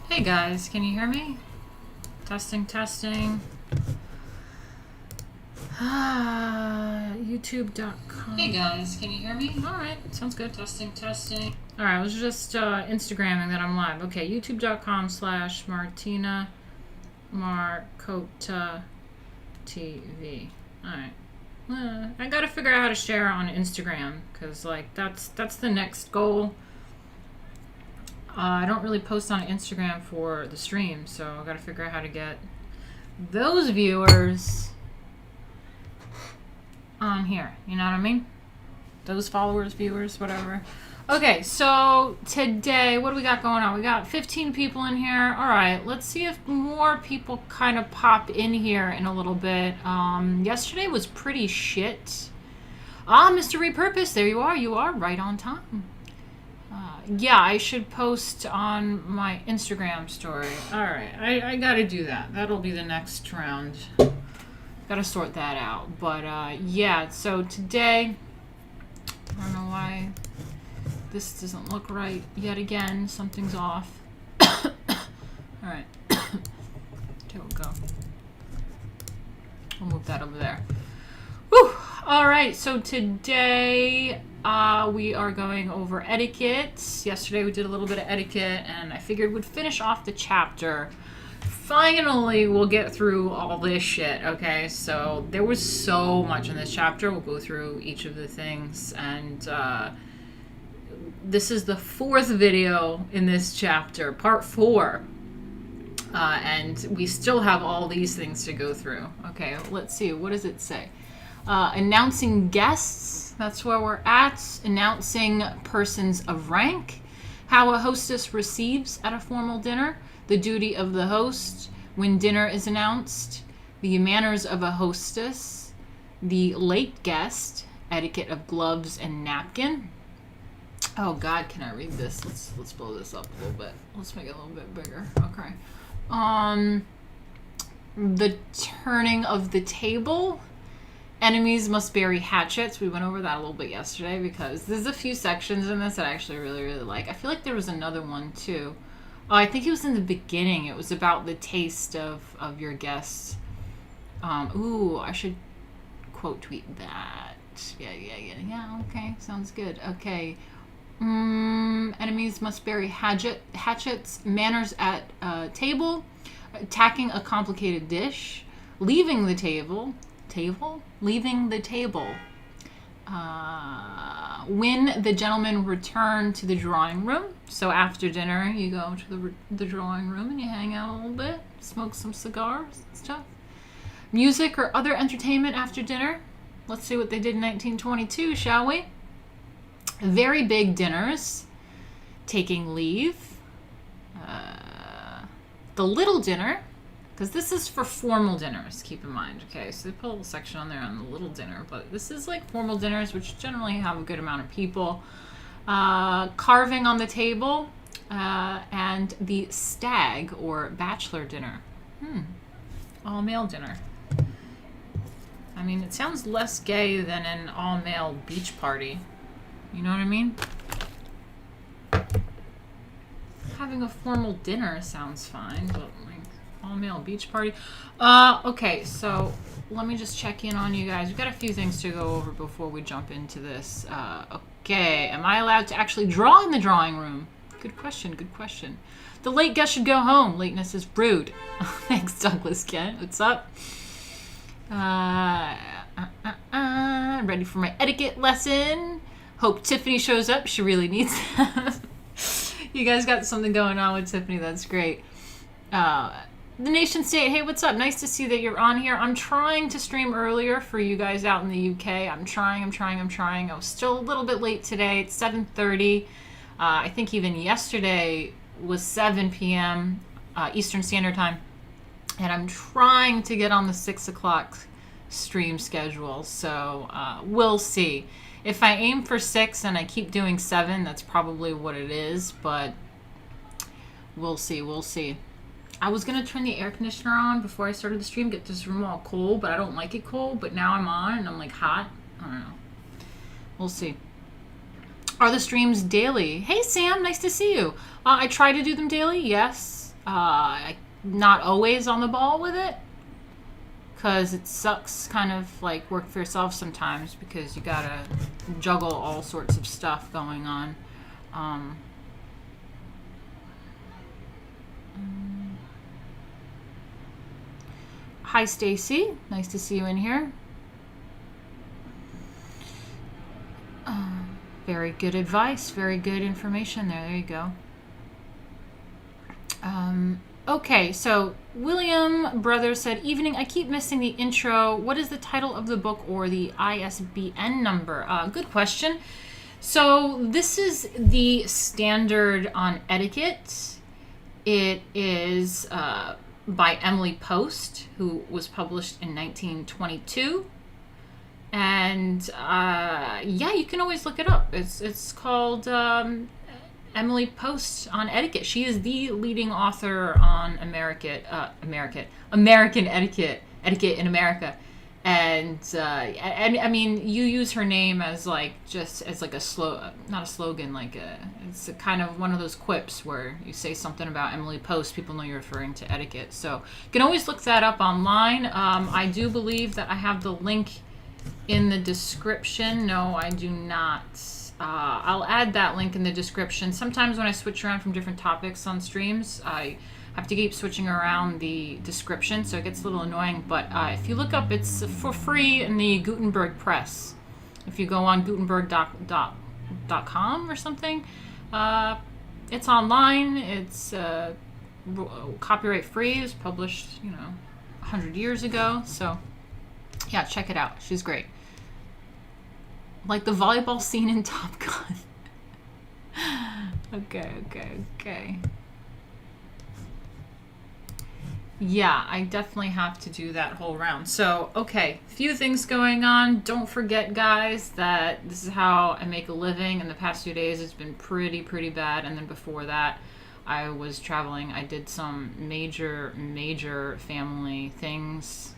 Hey guys, can you hear me? Testing, testing. YouTube.com. Hey guys, can you hear me? Alright, sounds good. Testing, testing. Alright, I was just Instagramming that I'm live. Okay, youtube.com/Martina Markota TV. Alright. I gotta figure out how to share on Instagram, because like that's the next goal. I don't really post on Instagram for the stream, so I gotta figure out how to get those viewers on here. You know what I mean? Those followers, viewers, whatever. Okay, so today, what do we got going on? We got 15 people in here. All right, let's see if more people kind of pop in here in a little bit. Yesterday was pretty shit. Mr. Repurpose, there you are. You are right on time. Yeah, I should post on my Instagram story. All right, I gotta do that. That'll be the next round. Gotta sort that out. But yeah, so today, I don't know why this doesn't look right yet again. Something's off. All right, there we go. We'll move that over there. Whew. All right, so today we are going over etiquette. Yesterday we did a little bit of etiquette, and I figured we'd finish off the chapter. Finally, we'll get through all this shit, okay? So there was so much in this chapter. We'll go through each of the things, and this is the 4th video in this chapter, part 4. And we still have all these things to go through. Okay, let's see. What does it say? Announcing guests, that's where we're at. Announcing persons of rank. How a hostess receives at a formal dinner. The duty of the host when dinner is announced. The manners of a hostess. The late guest. Etiquette of gloves and napkin. Oh God, can I read this? Let's blow this up a little bit. Let's make it a little bit bigger. Okay. The turning of the table. Enemies must bury hatchets. We went over that a little bit yesterday because there's a few sections in this that I actually really, really like. I feel like there was another one too. Oh, I think it was in the beginning. It was about the taste of your guests. Ooh, I should quote tweet that. Yeah. Okay, sounds good. Okay. Enemies must bury hatchets. Manners at table. Attacking a complicated dish. Leaving the table. Leaving the table. When the gentlemen return to the drawing room. So after dinner, you go to the drawing room and you hang out a little bit, smoke some cigars and stuff. Music or other entertainment after dinner. Let's see what they did in 1922, shall we? Very big dinners. Taking leave. The little dinner. Because this is for formal dinners, keep in mind. Okay, so they put a little section on there on the little dinner, but this is like formal dinners, which generally have a good amount of people. Carving on the table, and the stag or bachelor dinner. All male dinner. I mean, it sounds less gay than an all male beach party. You know what I mean? Having a formal dinner sounds fine, but all-male beach party. Okay, so let me just check in on you guys. We've got a few things to go over before we jump into this. Okay, am I allowed to actually draw in the drawing room? Good question. The late guest should go home. Lateness is rude. Thanks, Douglas Kent. What's up? Ready for my etiquette lesson. Hope Tiffany shows up. She really needs that. You guys got something going on with Tiffany. That's great. The nation state, hey, what's up? Nice to see that you're on here. I'm trying to stream earlier for you guys out in the UK. I'm trying. I was still a little bit late today. It's 7:30. I think even yesterday was 7 p.m. Eastern Standard Time. And I'm trying to get on the 6 o'clock stream schedule. So we'll see. If I aim for 6 and I keep doing 7, that's probably what it is. But we'll see. I was going to turn the air conditioner on before I started the stream, get this room all cold, but I don't like it cold. But now I'm on and I'm like hot. I don't know. We'll see. Are the streams daily? Hey, Sam, nice to see you. I try to do them daily, yes. Not always on the ball with it. Because it sucks kind of like work for yourself sometimes because you got to juggle all sorts of stuff going on. Hi, Stacy. Nice to see you in here. Very good advice. Very good information there. There you go. Okay, so William Brothers said, evening, I keep missing the intro. What is the title of the book or the ISBN number? Good question. So this is the standard on etiquette. It is by Emily Post, who was published in 1922. And yeah, you can always look it up. It's called Emily Post on etiquette. She is the leading author on American etiquette in America. And I mean, you use her name as like just as like not a slogan, it's a kind of one of those quips where you say something about Emily Post, people know you're referring to etiquette. So you can always look that up online. I do believe that I have the link in the description. No, I do not. I'll add that link in the description. Sometimes when I switch around from different topics on streams, I have to keep switching around the description, so it gets a little annoying. But if you look up, it's for free in the Gutenberg Press. If you go on Gutenberg.com or something, it's online. It's copyright free. It was published, 100 years ago. So yeah, check it out. She's great. Like the volleyball scene in Top Gun. Okay. Yeah, I definitely have to do that whole round. So, okay, few things going on. Don't forget, guys, that this is how I make a living. In the past 2 days, it's been pretty bad. And then before that, I was traveling. I did some major family things.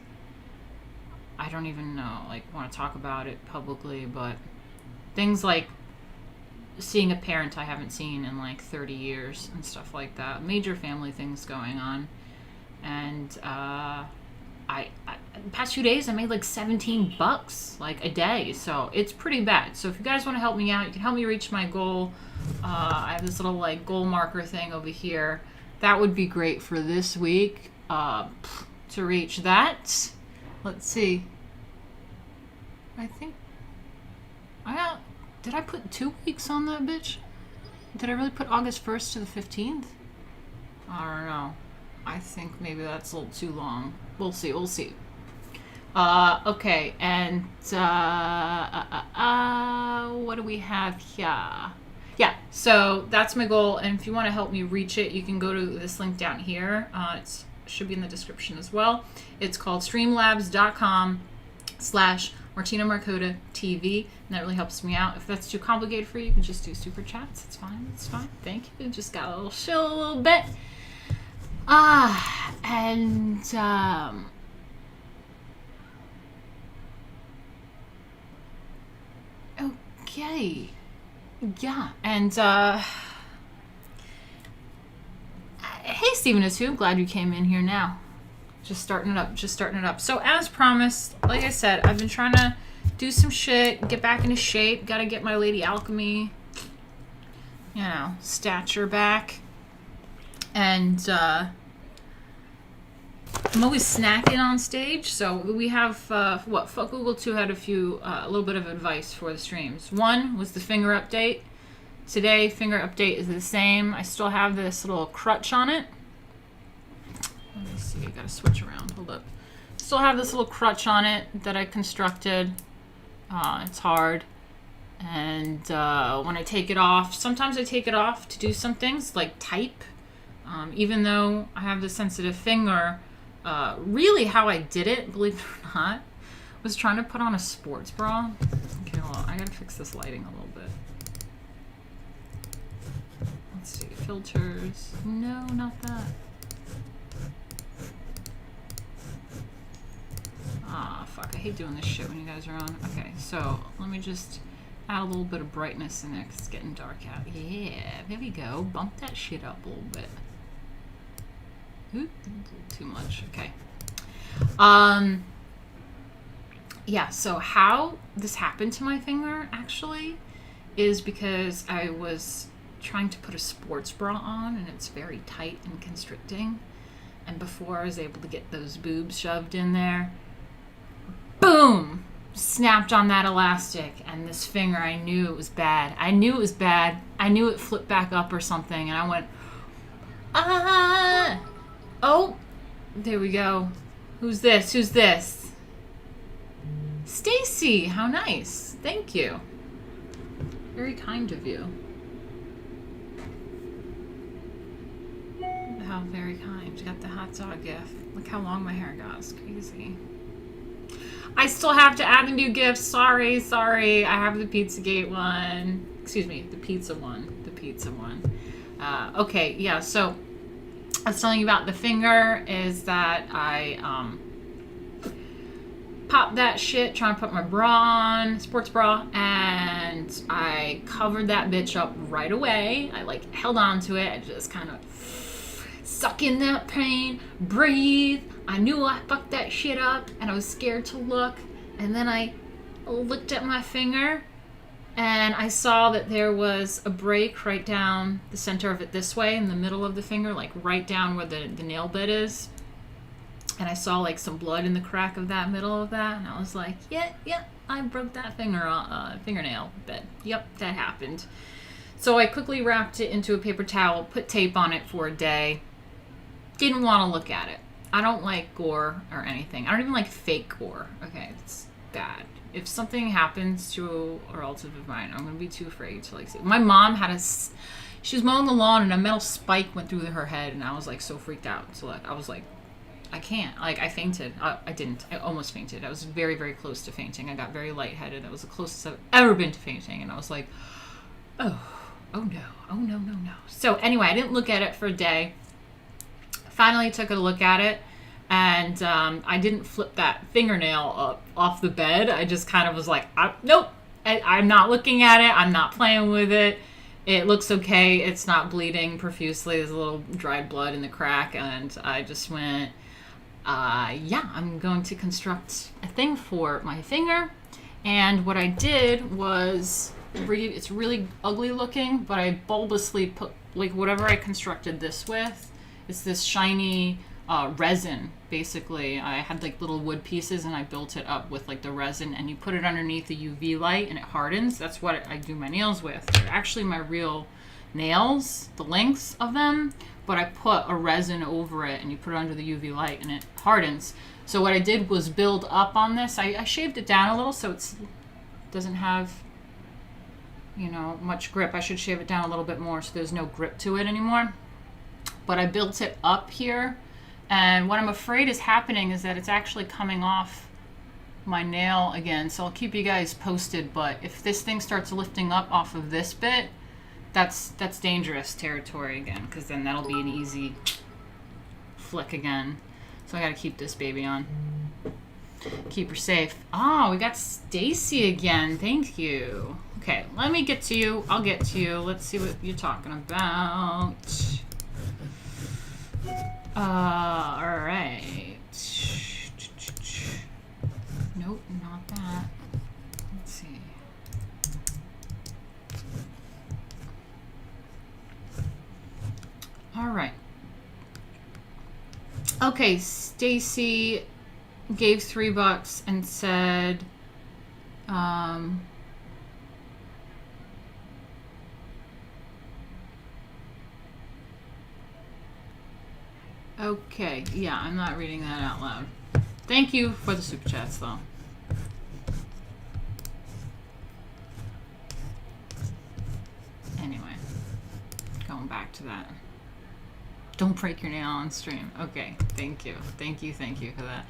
I don't even know, want to talk about it publicly, but things like seeing a parent I haven't seen in 30 years and stuff like that. Major family things going on. And I the past 2 days I made $17 a day, so it's pretty bad. So if you guys want to help me out, you can help me reach my goal. I have this little goal marker thing over here. That would be great for this week to reach that. Let's see. I think did I put 2 weeks on that bitch? Did I really put August 1st to the 15th? I don't know. I think maybe that's a little too long. We'll see. Okay, and what do we have here? Yeah, so that's my goal, and if you want to help me reach it, you can go to this link down here. It should be in the description as well. It's called streamlabs.com/Martina Markota TV, and that really helps me out. If that's too complicated for you, you can just do super chats. It's fine. Thank you. Just got a little chill a little bit. Okay. Yeah, and, hey, Steven is who? Glad you came in here now. Just starting it up. So, as promised, like I said, I've been trying to do some shit, get back into shape, gotta get my Lady Alchemy, stature back. And, I'm always snacking on stage, so we have, Fuck Google 2 had a little bit of advice for the streams. One was the finger update. Today, finger update is the same. I still have this little crutch on it. Let me see, I gotta switch around, hold up. Still have this little crutch on it that I constructed. It's hard. And when I take it off, sometimes I take it off to do some things, like type. Even though I have the sensitive finger, really how I did it, believe it or not, was trying to put on a sports bra. Okay, hold on. I gotta fix this lighting a little bit. Let's see, filters. No, not that. Ah, fuck, I hate doing this shit when you guys are on. Okay, so let me just add a little bit of brightness in there because it's getting dark out. Yeah, there we go. Bump that shit up a little bit. Ooh, too much. Okay. Yeah, so how this happened to my finger actually is because I was trying to put a sports bra on and it's very tight and constricting. And before I was able to get those boobs shoved in there, boom! Snapped on that elastic, and this finger, I knew it was bad. I knew it flipped back up or something, and I went, ah! Oh, there we go. Who's this? Stacy, how nice. Thank you. Very kind of you. How very kind. You got the hot dog gift. Look how long my hair got. It's crazy. I still have to add a new gift. Sorry. I have the Pizzagate one. Excuse me, the pizza one. Okay, yeah, so I was telling you about the finger is that I popped that shit trying to put my bra on, sports bra, and I covered that bitch up right away. I held on to it. I just kind of suck in that pain, breathe. I knew I fucked that shit up, and I was scared to look. And then I looked at my finger, and I saw that there was a break right down the center of it this way, in the middle of the finger, right down where the nail bed is. And I saw some blood in the crack of that middle of that, and I was like, yeah, I broke that fingernail bed. Yep, that happened. So I quickly wrapped it into a paper towel, put tape on it for a day. Didn't want to look at it. I don't like gore or anything. I don't even like fake gore. Okay, it's bad. if something happens to a relative of mine, I'm gonna be too afraid to like see. My mom had she was mowing the lawn and a metal spike went through her head, and I was like so freaked out. So like I was like, I can't. Like I fainted. I didn't. I almost fainted. I was very, very close to fainting. I got very lightheaded. That was the closest I've ever been to fainting, and I was like, oh no, oh no. So anyway, I didn't look at it for a day. Finally took a look at it, and I didn't flip that fingernail up off the bed. I just kind of was like, nope, I'm not looking at it. I'm not playing with it. It looks okay. It's not bleeding profusely. There's a little dried blood in the crack, and I just went, yeah, I'm going to construct a thing for my finger. And what I did was, it's really ugly looking, but I bulbously put, like, whatever I constructed this with, it's this shiny resin, basically. I had like little wood pieces and I built it up with like the resin, and you put it underneath the UV light and it hardens. That's what I do my nails with. They're actually my real nails, the lengths of them, but I put a resin over it and you put it under the UV light and it hardens. So what I did was build up on this. I shaved it down a little so it doesn't have, you know, much grip. I should shave it down a little bit more so there's no grip to it anymore. But I built it up here, and what I'm afraid is happening is that it's actually coming off my nail again. So I'll keep you guys posted, but if this thing starts lifting up off of this bit, that's dangerous territory again, because then that'll be an easy flick again. So I gotta keep this baby on. Keep her safe. Oh, we got Stacy again. Thank you. Okay, let me get to you. I'll get to you. Let's see what you're talking about. Alright. Nope, not that. Let's see. Alright. Okay, Stacy gave $3 and said, okay, yeah, I'm not reading that out loud. Thank you for the super chats, though. Anyway, going back to that. Don't break your nail on stream. Okay, thank you. Thank you for that.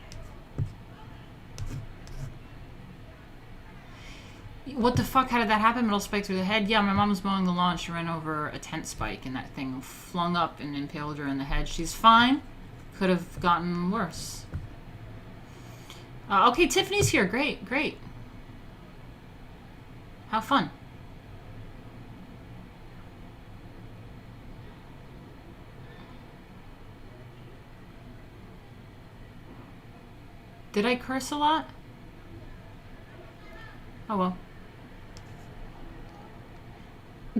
What the fuck? How did that happen? Metal spike through the head? Yeah, my mom was mowing the lawn. She ran over a tent spike, and that thing flung up and impaled her in the head. She's fine. Could have gotten worse. Okay, Tiffany's here. Great. How fun. Did I curse a lot? Oh well.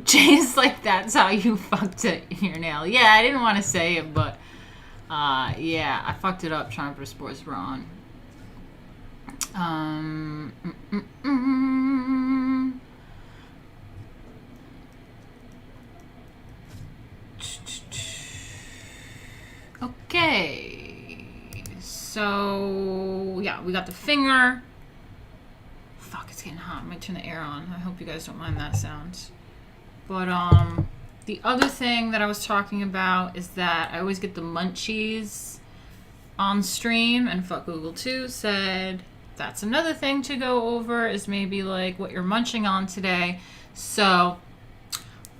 Jay's like, that's how you fucked your nail. Yeah, I didn't want to say it, but yeah, I fucked it up trying to put a sports bra on. Okay, so yeah, we got the finger. Fuck, it's getting hot. I might turn the air on. I hope you guys don't mind that sound. But the other thing that I was talking about is that I always get the munchies on stream, and Fuck Google too said that's another thing to go over, is maybe like what you're munching on today. So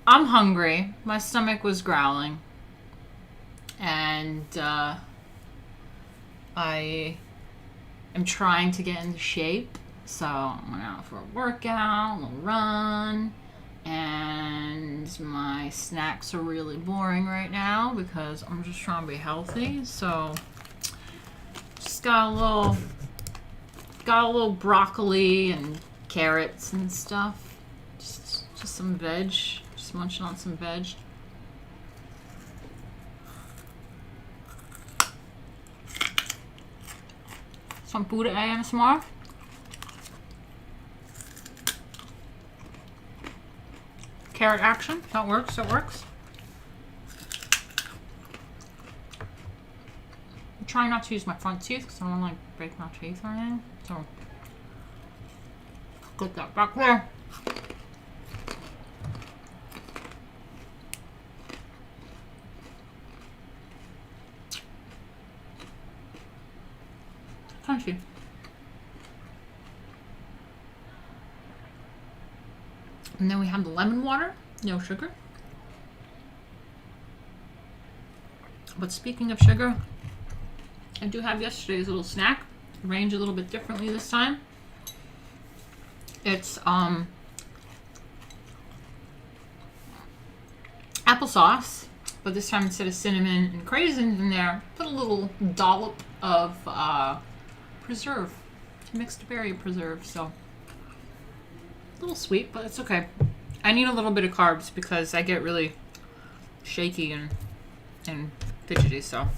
I'm hungry. My stomach was growling, and I am trying to get into shape. So I went out for a workout, a little run. And my snacks are really boring right now because I'm just trying to be healthy. So just got a little broccoli and carrots and stuff. Just some veg. Just munching on some veg. Some Buddha ASMR. Carrot action. That works. I'm trying not to use my front teeth because I don't want to like break my teeth or anything. So Put that back there. Crunchy. And then we have the lemon water, no sugar. But speaking of sugar, I do have yesterday's little snack, arranged a little bit differently this time. It's applesauce, but this time instead of cinnamon and craisins in there, put a little dollop of preserve, mixed berry preserve. So a little sweet, but it's okay. I need a little bit of carbs because I get really shaky and fidgety, so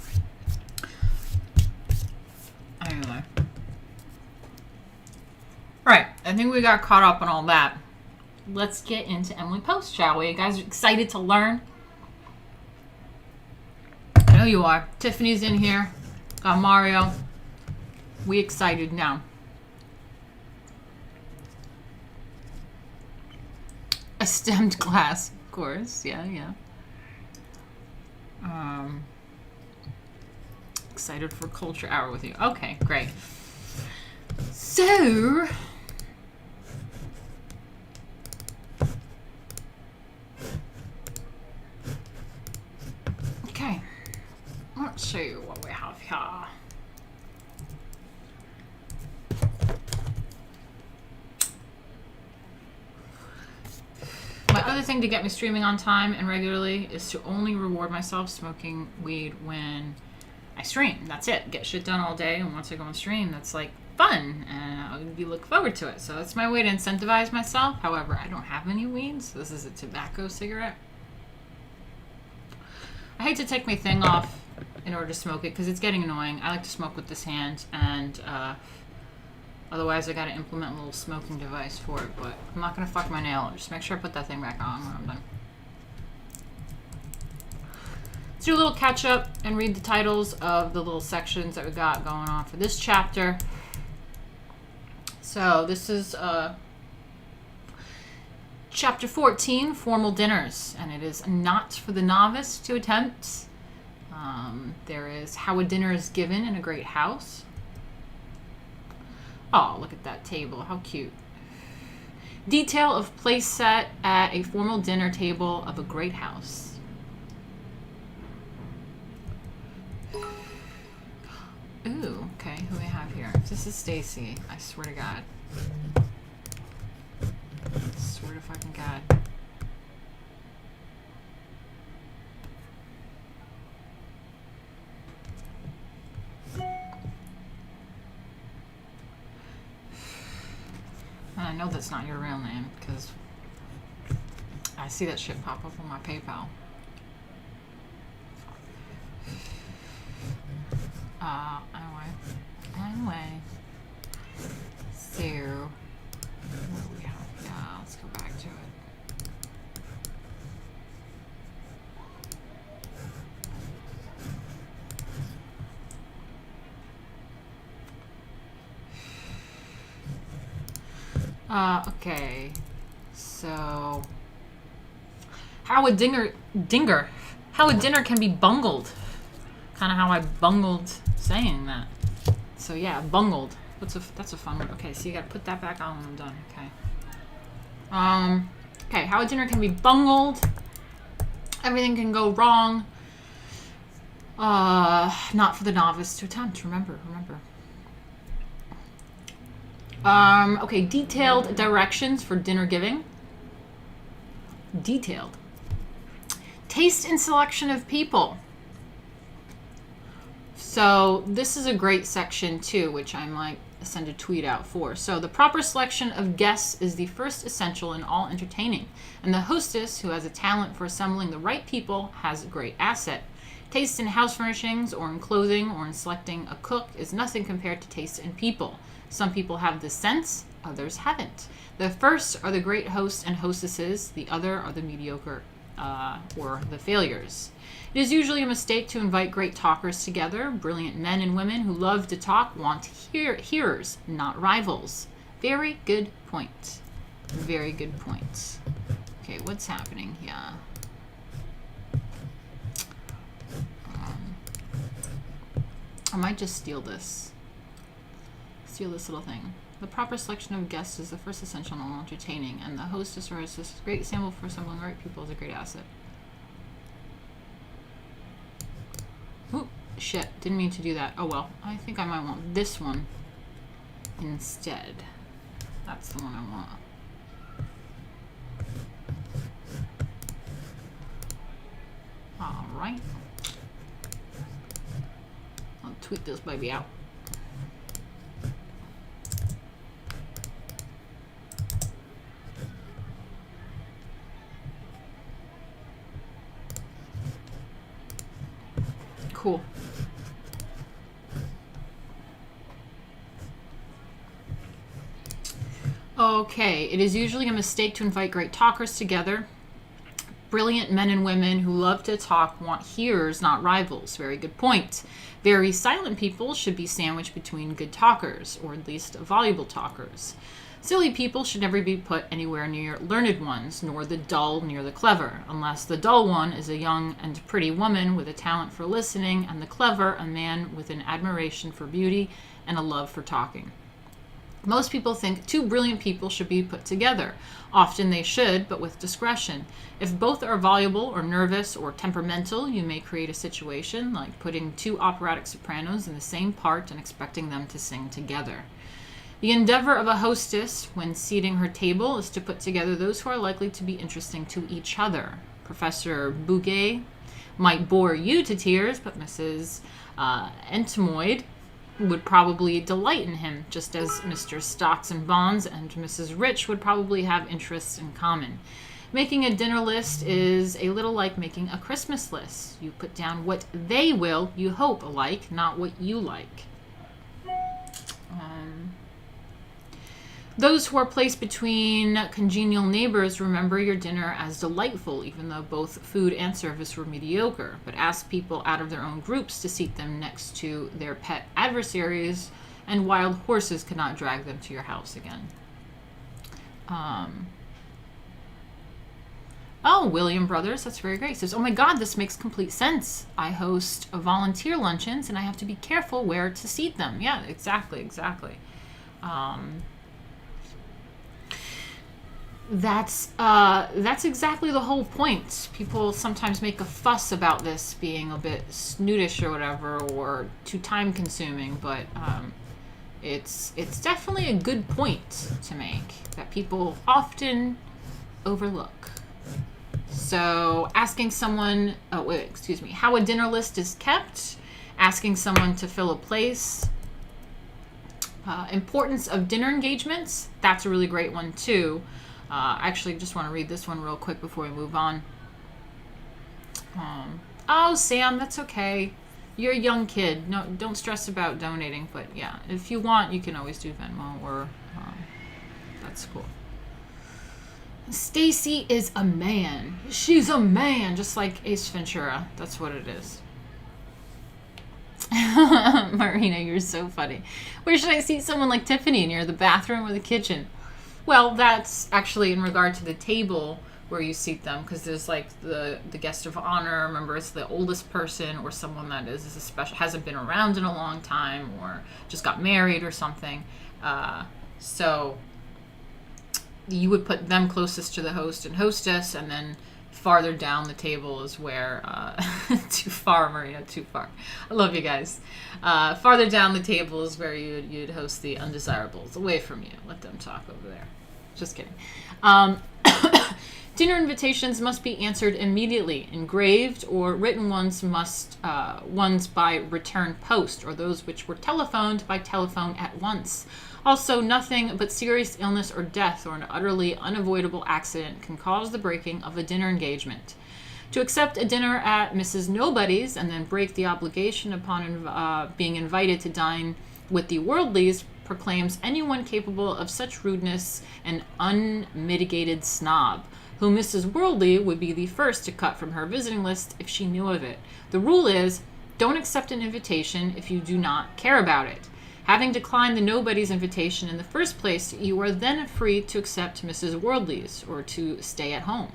anyway. Right, I think we got caught up on all that. Let's get into Emily Post, shall we? You guys are excited to learn? I know you are. Tiffany's in here. Got Mario. We excited now. A stemmed class, of course. Yeah. Excited for Culture Hour with you. Okay, great. So, okay, let's see what we have here. My other thing to get me streaming on time and regularly is to only reward myself smoking weed when I stream. That's it. Get shit done all day, and once I go on stream, that's like fun, and you look forward to it. So that's my way to incentivize myself. However, I don't have any weeds. This is a tobacco cigarette. I hate to take my thing off in order to smoke it because it's getting annoying. I like to smoke with this hand, and otherwise I got to implement a little smoking device for it. But I'm not gonna fuck my nail. Just make sure I put that thing back on when I'm done. Let's do a little catch up and read the titles of the little sections that we got going on for this chapter. So this is chapter 14, Formal Dinners, and it is not for the novice to attempt. There is how a dinner is given in a great house. Oh, look at that table. How cute. Detail of place set at a formal dinner table of a great house. Ooh, okay, who do we have here? This is Stacy. I swear to God. I swear to fucking God. And I know that's not your real name, because I see that shit pop up on my PayPal. Anyway. So, what do we have? Yeah, let's go back to it. Okay. So, how a dinner can be bungled. Kind of how I bungled saying that. So yeah, bungled. That's a fun word. Okay, so you gotta put that back on when I'm done. Okay. Okay, how a dinner can be bungled. Everything can go wrong. Not for the novice to attempt. Remember. Okay, detailed directions for dinner giving. Detailed. Taste and selection of people. So this is a great section too, which I might send a tweet out for. So the proper selection of guests is the first essential in all entertaining, and the hostess, who has a talent for assembling the right people, has a great asset. Taste in house furnishings or in clothing or in selecting a cook is nothing compared to taste in people. Some people have this sense, others haven't. The first are the great hosts and hostesses, the other are the mediocre or the failures. It is usually a mistake to invite great talkers together. Brilliant men and women who love to talk want hearers, not rivals. Very good point. Very good point. Okay, what's happening here? I might just steal this. Steal this little thing. The proper selection of guests is the first essential in all entertaining, and the hostess or hostess is a great example for assembling the right people is a great asset. Ooh, shit. Didn't mean to do that. Oh well. I think I might want this one instead. That's the one I want. Alright. I'll tweet this baby out. Cool. Okay, it is usually a mistake to invite great talkers together. Brilliant men and women who love to talk want hearers, not rivals. Very good point. Very silent people should be sandwiched between good talkers, or at least voluble talkers. Silly people should never be put anywhere near learned ones, nor the dull near the clever, unless the dull one is a young and pretty woman with a talent for listening, and the clever a man with an admiration for beauty and a love for talking. Most people think two brilliant people should be put together. Often they should, but with discretion. If both are voluble or nervous or temperamental, you may create a situation like putting two operatic sopranos in the same part and expecting them to sing together. The endeavor of a hostess when seating her table is to put together those who are likely to be interesting to each other. Professor Bouguet might bore you to tears, but Mrs. Entomoid would probably delight in him, just as Mr. Stocks and Bonds and Mrs. Rich would probably have interests in common. Making a dinner list is a little like making a Christmas list. You put down what they will, you hope, like, not what you like. Those who are placed between congenial neighbors remember your dinner as delightful, even though both food and service were mediocre. But ask people out of their own groups to seat them next to their pet adversaries, and wild horses cannot drag them to your house again. Oh, William Brothers, that's very great. He says, oh my God, this makes complete sense. I host volunteer luncheons, and I have to be careful where to seat them. Yeah, exactly. That's exactly the whole point. People sometimes make a fuss about this being a bit snootish or whatever, or too time consuming, but it's definitely a good point to make that people often overlook. So asking someone, how a dinner list is kept, asking someone to fill a place, importance of dinner engagements, that's a really great one too. Actually, just want to read this one real quick before we move on. Oh, Sam, that's okay. You're a young kid. No, don't stress about donating. But yeah, if you want, you can always do Venmo or that's cool. Stacy is a man. She's a man, just like Ace Ventura. That's what it is. Marina, you're so funny. Where should I see someone like Tiffany? Near the bathroom or the kitchen? Well, that's actually in regard to the table where you seat them, because there's like the guest of honor. Remember, it's the oldest person or someone that is a special, hasn't been around in a long time, or just got married or something. So you would put them closest to the host and hostess, and then farther down the table is where too far, Marina, too far. I love you guys. Farther down the table is where you'd host the undesirables, away from you. Let them talk over there. Just kidding. Dinner invitations must be answered immediately. Engraved or written ones ones by return post, or those which were telephoned by telephone at once. Also, nothing but serious illness or death or an utterly unavoidable accident can cause the breaking of a dinner engagement. To accept a dinner at Mrs. Nobody's and then break the obligation upon being invited to dine with the Worldlies proclaims anyone capable of such rudeness an unmitigated snob, whom Mrs. Worldly would be the first to cut from her visiting list if she knew of it. The rule is, don't accept an invitation if you do not care about it. Having declined the nobody's invitation in the first place, you are then free to accept Mrs. Worldly's or to stay at home.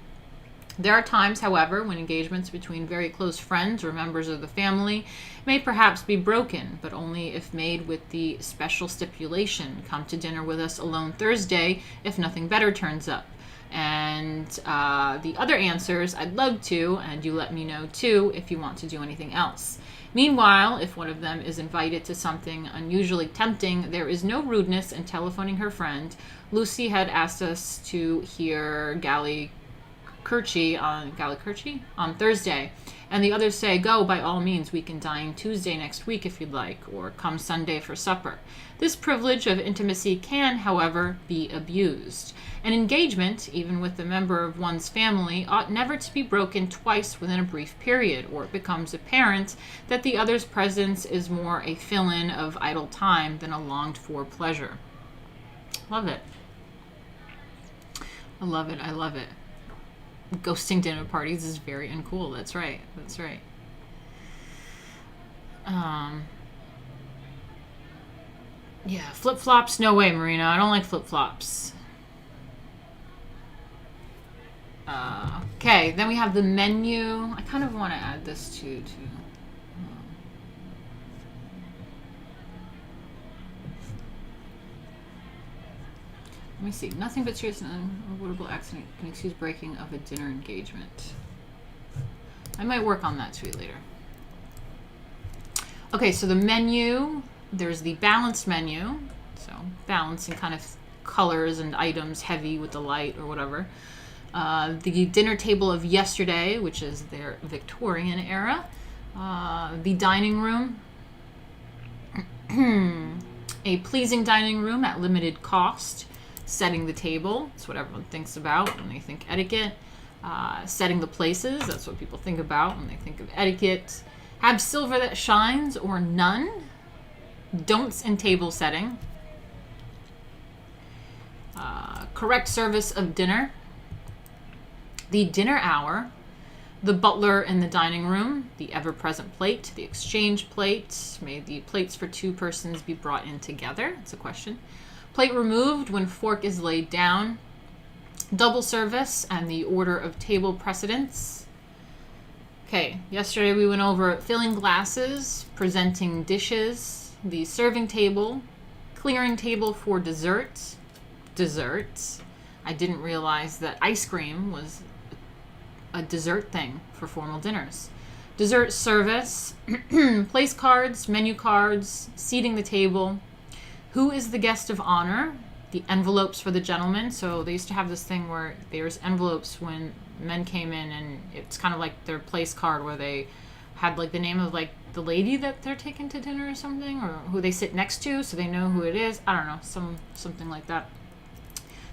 There are times, however, when engagements between very close friends or members of the family may perhaps be broken, but only if made with the special stipulation, come to dinner with us alone Thursday if nothing better turns up. And the other answers, I'd love to, and you let me know too if you want to do anything else. Meanwhile, if one of them is invited to something unusually tempting, there is no rudeness in telephoning her friend. Lucy had asked us to hear Gally Kirchy on Thursday, and the others say, go, by all means, we can dine Tuesday next week if you'd like, or come Sunday for supper. This privilege of intimacy can, however, be abused. An engagement, even with a member of one's family, ought never to be broken twice within a brief period, or it becomes apparent that the other's presence is more a fill-in of idle time than a longed-for pleasure. Love it. I love it. I love it. Ghosting dinner parties is very uncool. That's right. That's right. Yeah, flip-flops, no way, Marina. I don't like flip-flops. Okay, then we have the menu. I kind of want to add this too. Let me see. Nothing but serious and unavoidable accident can excuse breaking of a dinner engagement. I might work on that tweet later. Okay, so the menu. There's the balanced menu. So balancing kind of colors and items, heavy with the light or whatever. The dinner table of yesterday, which is their Victorian era. The dining room. A pleasing dining room at limited cost. Setting the table, that's what everyone thinks about when they think etiquette. Setting the places, that's what people think about when they think of etiquette. Have silver that shines or none. Don'ts in table setting. Correct service of dinner. The dinner hour. The butler in the dining room. The ever-present plate. The exchange plate. May the plates for two persons be brought in together? It's a question. Plate removed when fork is laid down. Double service and the order of table precedence. Okay, yesterday we went over filling glasses, presenting dishes, the serving table, clearing table for desserts. I didn't realize that ice cream was a dessert thing for formal dinners. Dessert service, place cards, menu cards, seating the table. Who is the guest of honor? The envelopes for the gentlemen. So they used to have this thing where there's envelopes when men came in, and it's kind of like their place card where they had like the name of like the lady that they're taking to dinner or something, or who they sit next to so they know who it is. I don't know, something like that.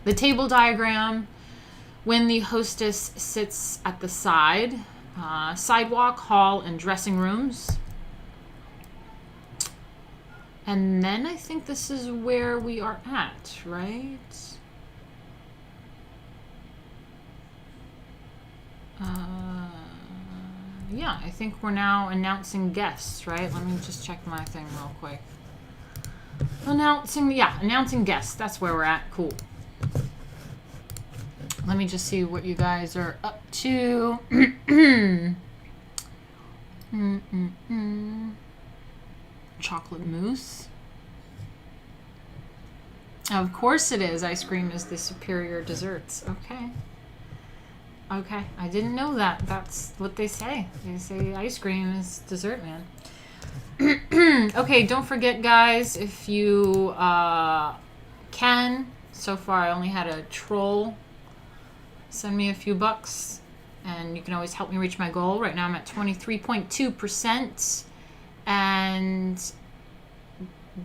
The table diagram. When the hostess sits at the side. Sidewalk, hall, and dressing rooms. And then I think this is where we are at, right? Yeah, I think we're now announcing guests, right? Let me just check my thing real quick. Announcing guests. That's where we're at. Cool. Let me just see what you guys are up to. Chocolate mousse. Of course it is. Ice cream is the superior desserts. Okay. I didn't know that. That's what they say. They say ice cream is dessert, man. Okay, don't forget, guys, if you can. So far, I only had a troll send me a few bucks, and you can always help me reach my goal. Right now, I'm at 23.2%. And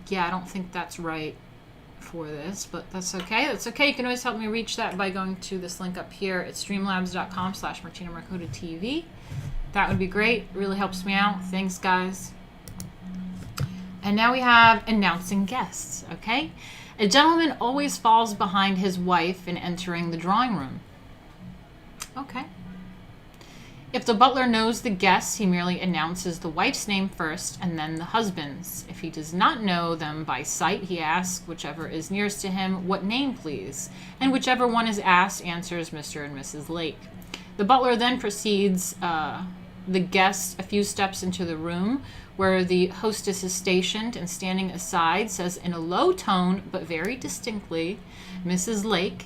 yeah, I don't think that's right for this, but that's okay. That's okay. You can always help me reach that by going to this link up here at streamlabs.com/Martina Markota TV. That would be great. It really helps me out. Thanks, guys. And now we have announcing guests, okay? A gentleman always falls behind his wife in entering the drawing room. Okay. If the butler knows the guests, he merely announces the wife's name first and then the husband's. If he does not know them by sight, he asks whichever is nearest to him, "What name, please?" And whichever one is asked answers Mr. and Mrs. Lake. The butler then proceeds the guest a few steps into the room where the hostess is stationed, and standing aside says in a low tone but very distinctly, "Mrs. Lake,"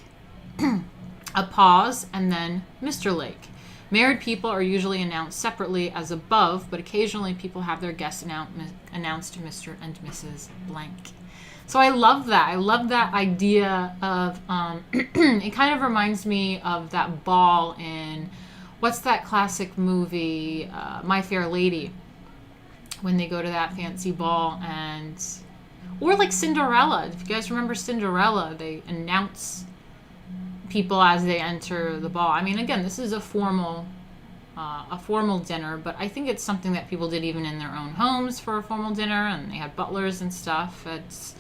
a pause, and then "Mr. Lake." Married people are usually announced separately as above, but occasionally people have their guests announced Mr. and Mrs. Blank. So I love that. I love that idea of, it kind of reminds me of that ball in, what's that classic movie, My Fair Lady, when they go to that fancy ball, and, or like Cinderella. If you guys remember Cinderella, they announce people as they enter the ball. I mean, again, this is a formal dinner, but I think it's something that people did even in their own homes for a formal dinner, and they had butlers and stuff. It's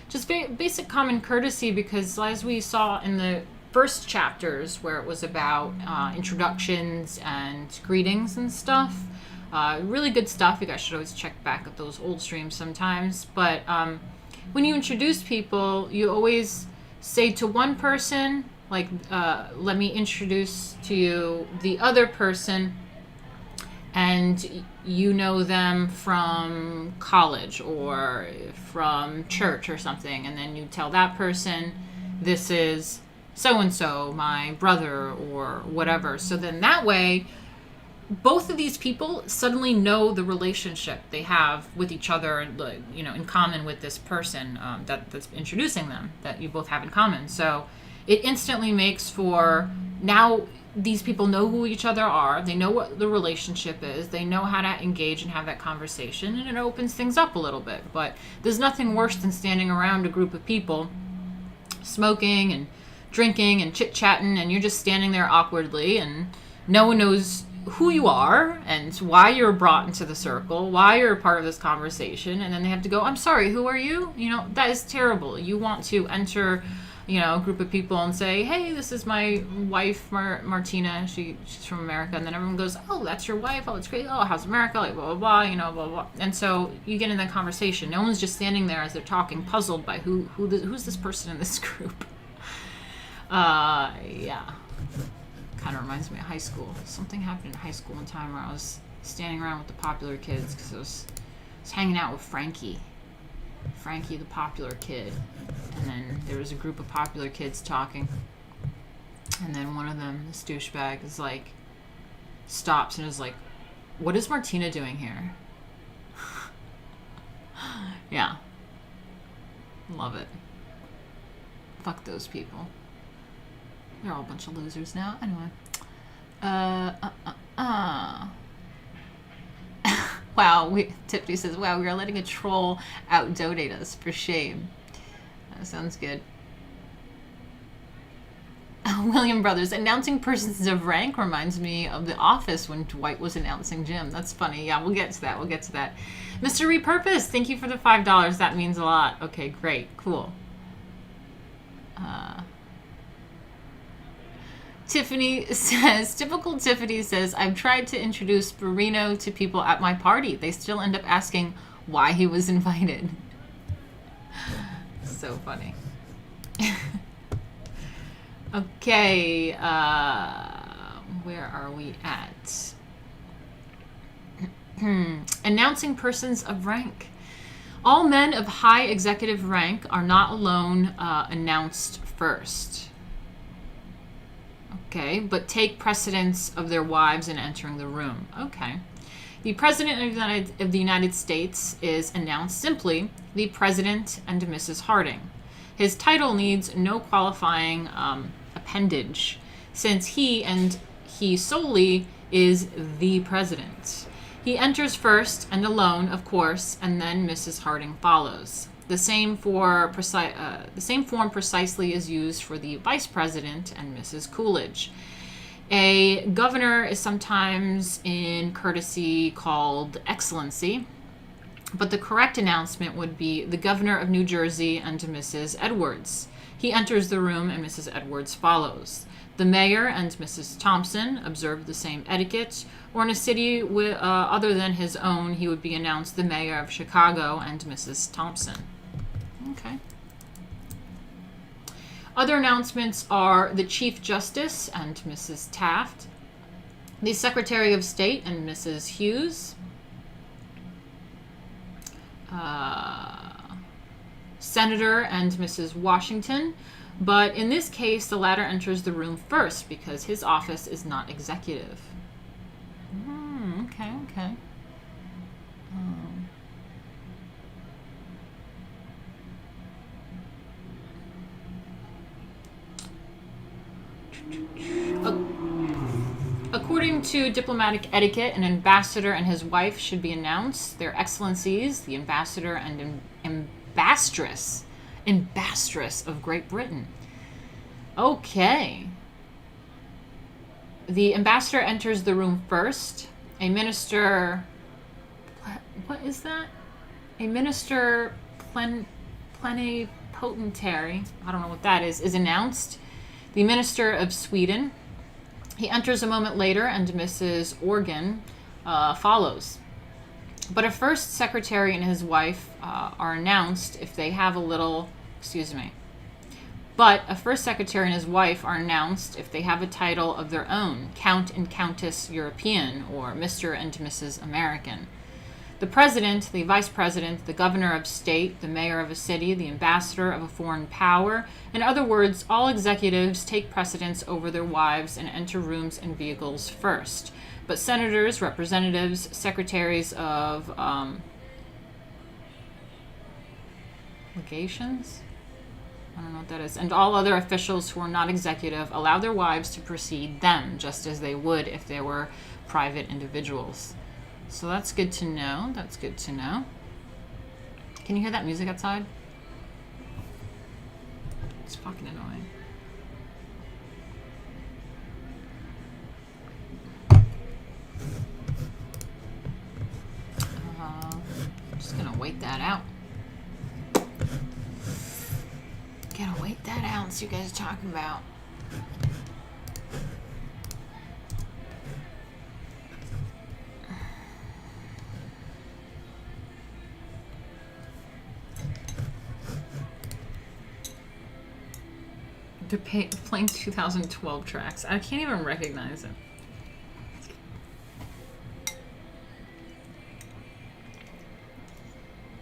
just basic common courtesy, because as we saw in the first chapters where it was about introductions and greetings and stuff, really good stuff. You guys should always check back at those old streams sometimes. But when you introduce people, you always say to one person, like, let me introduce to you the other person, and you know them from college or from church or something, and then you tell that person, "This is so-and-so, my brother," or whatever. So then that way, both of these people suddenly know the relationship they have with each other, in common with this person that's introducing them, that you both have in common. So it instantly makes for, now these people know who each other are, they know what the relationship is, they know how to engage and have that conversation, and it opens things up a little bit. But there's nothing worse than standing around a group of people smoking and drinking and chit-chatting, and you're just standing there awkwardly, and no one knows who you are and why you're brought into the circle, why you're a part of this conversation, and then they have to go, "I'm sorry, who are you?" That is terrible. You want to enter a group of people and say, "Hey, this is my wife, Martina. She's from America." And then everyone goes, "Oh, that's your wife? Oh, it's great. Oh, how's America?" Like, blah, blah, blah, blah, blah. And so you get in that conversation. No one's just standing there as they're talking, puzzled by who's this person in this group. Yeah. Kind of reminds me of high school. Something happened in high school one time where I was standing around with the popular kids because I was hanging out with Frankie, the popular kid. And then there was a group of popular kids talking. And then one of them, this douchebag, is like, stops and is like, "What is Martina doing here?" Yeah. Love it. Fuck those people. They're all a bunch of losers now. Anyway. Wow, Tiffany says, "Wow, we are letting a troll out-donate us. For shame." That sounds good. William Brothers, announcing persons of rank reminds me of The Office when Dwight was announcing Jim. That's funny. Yeah, we'll get to that. Mr. Repurpose, thank you for the $5. That means a lot. Okay, great. Cool. Tiffany says, typical Tiffany says, "I've tried to introduce Burrino to people at my party. They still end up asking why he was invited." So funny. Okay, where are we at? Announcing persons of rank. All men of high executive rank are not alone announced first. Okay, but take precedence of their wives in entering the room. Okay. The President of the United States is announced simply, "The President and Mrs. Harding." His title needs no qualifying appendage, since he solely is the President. He enters first and alone, of course, and then Mrs. Harding follows. The same form precisely is used for the Vice President and Mrs. Coolidge. A governor is sometimes in courtesy called Excellency, but the correct announcement would be "The Governor of New Jersey and Mrs. Edwards." He enters the room and Mrs. Edwards follows. The mayor and Mrs. Thompson observe the same etiquette, or in a city other than his own, he would be announced the mayor of Chicago and Mrs. Thompson. Okay. Other announcements are the Chief Justice and Mrs. Taft, the Secretary of State and Mrs. Hughes, Senator and Mrs. Washington, but in this case, the latter enters the room first because his office is not executive. Okay. According to diplomatic etiquette, an ambassador and his wife should be announced. Their Excellencies, the ambassador and ambassadress of Great Britain. Okay. The ambassador enters the room first. A minister... What is that? A minister plenipotentiary, I don't know what that is announced. The minister of Sweden. He enters a moment later, and Mrs. Organ follows. But a first secretary and his wife are announced if they have a little... But a first secretary and his wife are announced if they have a title of their own, Count and Countess European, or Mr. and Mrs. American. The president, the vice president, the governor of state, the mayor of a city, the ambassador of a foreign power, in other words, all executives take precedence over their wives and enter rooms and vehicles first. But senators, representatives, secretaries of legations? I don't know what that is. And all other officials who are not executive allow their wives to precede them, just as they would if they were private individuals. So that's good to know. That's good to know. Can you hear that music outside? It's fucking annoying. I'm just gonna wait that out. Gonna wait that out and see what you guys are talking about. They're playing 2012 tracks. I can't even recognize it.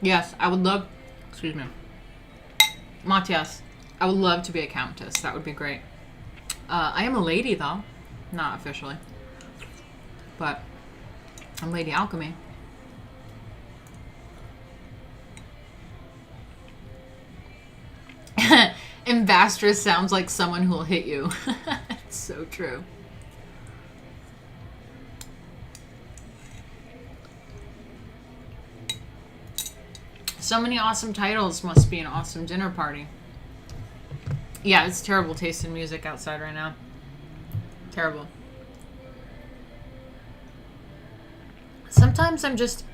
Yes, I would love... Excuse me. Matthias, I would love to be a countess. That would be great. I am a lady, though. Not officially. But I'm Lady Alchemy. Ambassadress sounds like someone who will hit you. It's so true. So many awesome titles. Must be an awesome dinner party. Yeah, it's terrible taste in music outside right now. Terrible. Sometimes I'm just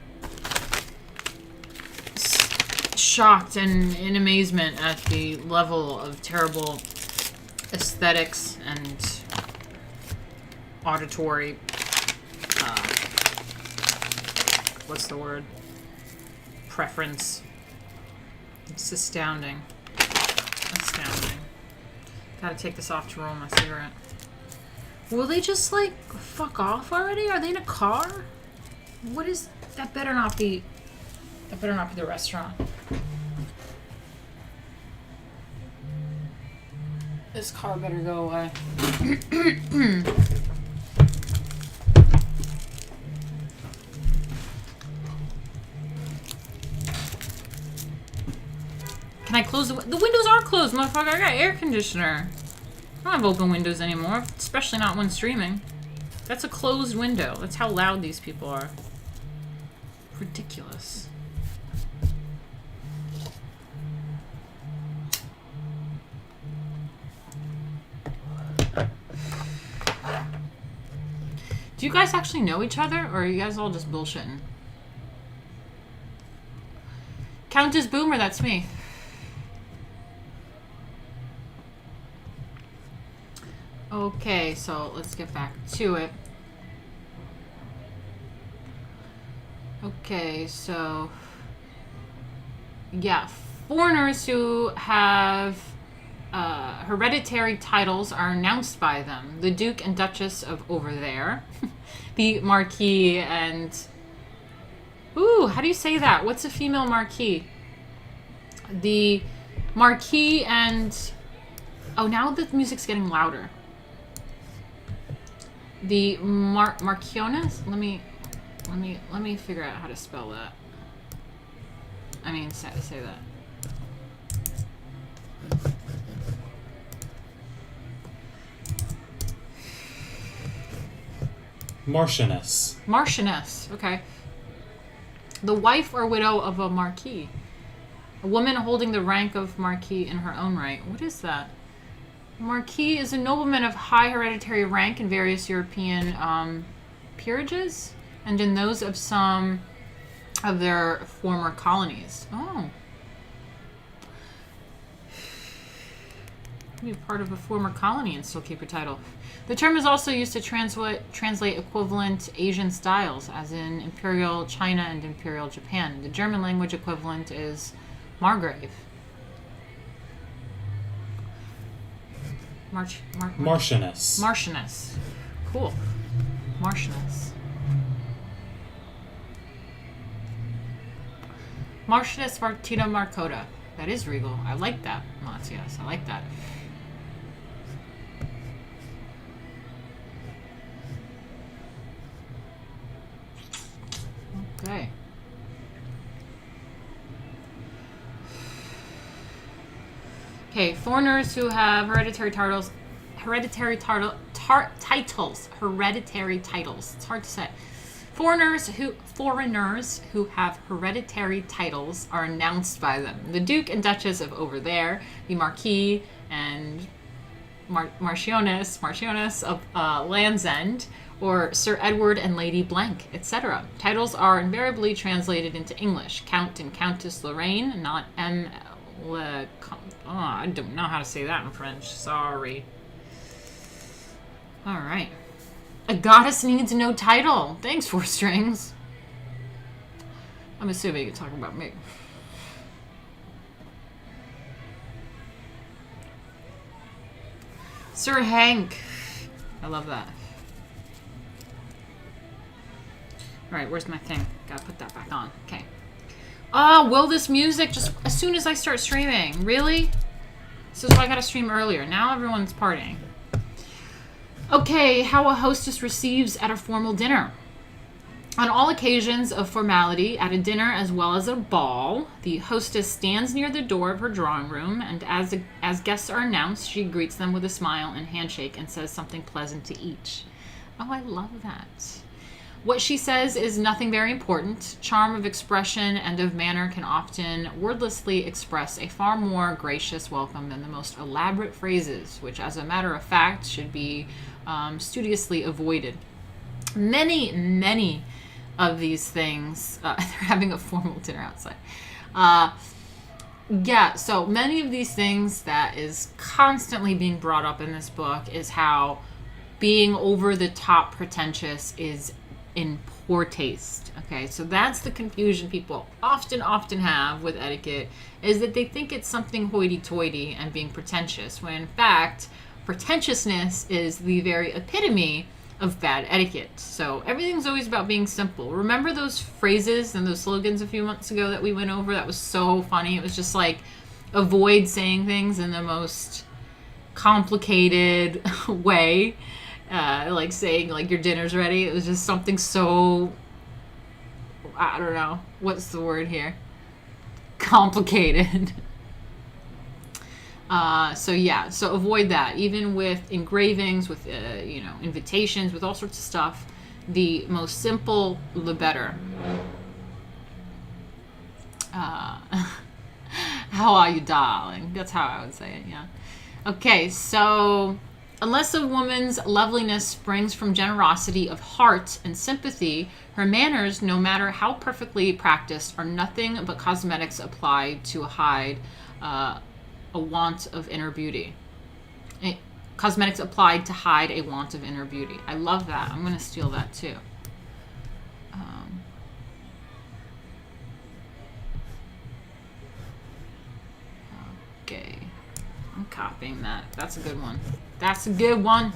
shocked and in amazement at the level of terrible aesthetics and auditory, what's the word? Preference. It's astounding. Astounding. Gotta take this off to roll my cigarette. Will they just, like, fuck off already? Are they in a car? What is... That better not be... That better not be the restaurant. This car better go away. Can I close the windows are closed, motherfucker. I got air conditioner. I don't have open windows anymore, especially not when streaming. That's a closed window. That's how loud these people are. Ridiculous. Do you guys actually know each other, or are you guys all just bullshitting? Countess Boomer, that's me. Okay, so let's get back to it. Okay, so yeah, foreigners who have hereditary titles are announced by them. The Duke and Duchess of over there, the Marquis and... Ooh, how do you say that? What's a female Marquis? The Marquis and... Oh, now the music's getting louder. The Marchioness? Let me figure out how to spell that. I mean, say that. Marchioness. Marchioness, okay. The wife or widow of a marquis. A woman holding the rank of marquis in her own right. What is that? Marquis is a nobleman of high hereditary rank in various European peerages and in those of some of their former colonies. Oh. Be part of a former colony and still keep your title. The term is also used to translate equivalent Asian styles, as in Imperial China and Imperial Japan. The German language equivalent is Margrave. Marchioness. Marchioness. Cool. Marchioness. Marchioness Martina Markota. That is regal. I like that, Matthias. I like that. Okay. Okay, foreigners who have hereditary titles. It's hard to say. Foreigners who have hereditary titles are announced by them. The Duke and Duchess of over there, the Marquis and Marchioness of Land's End, or Sir Edward and Lady Blank, etc. Titles are invariably translated into English. Count and Countess Lorraine, not M. I don't know how to say that in French. Sorry. All right. A goddess needs no title. Thanks, 4 strings. I'm assuming you're talking about me. Sir Hank. I love that. All right, where's my thing? Gotta put that back on. Okay. Oh, will this music just as soon as I start streaming? Really? This is why I gotta stream earlier. Now everyone's partying. Okay, how a hostess receives at a formal dinner. On all occasions of formality, at a dinner as well as a ball, the hostess stands near the door of her drawing room, and as guests are announced, she greets them with a smile and handshake and says something pleasant to each. Oh, I love that. What she says is nothing very important. Charm of expression and of manner can often wordlessly express a far more gracious welcome than the most elaborate phrases, which, as a matter of fact, should be studiously avoided. Many of these things, they're having a formal dinner outside. Yeah, so many of these things that is constantly being brought up in this book is how being over the top pretentious is in poor taste. Okay, so that's the confusion people often have with etiquette, is that they think it's something hoity-toity and being pretentious, when in fact pretentiousness is the very epitome of bad etiquette. So everything's always about being simple. Remember those phrases and those slogans a few months ago that we went over? That was so funny. It was just like, avoid saying things in the most complicated way. Like saying like your dinner's ready. It was just something so, I don't know, what's the word here? Complicated. So yeah, so avoid that. Even with engravings, with invitations, with all sorts of stuff, the most simple, the better. How are you, darling? That's how I would say it. Yeah. Okay, so unless a woman's loveliness springs from generosity of heart and sympathy, her manners, no matter how perfectly practiced, are nothing but cosmetics applied to hide a want of inner beauty. cosmetics applied to hide a want of inner beauty. I love that. I'm going to steal that too. Okay. I'm copying that. That's a good one. That's a good one.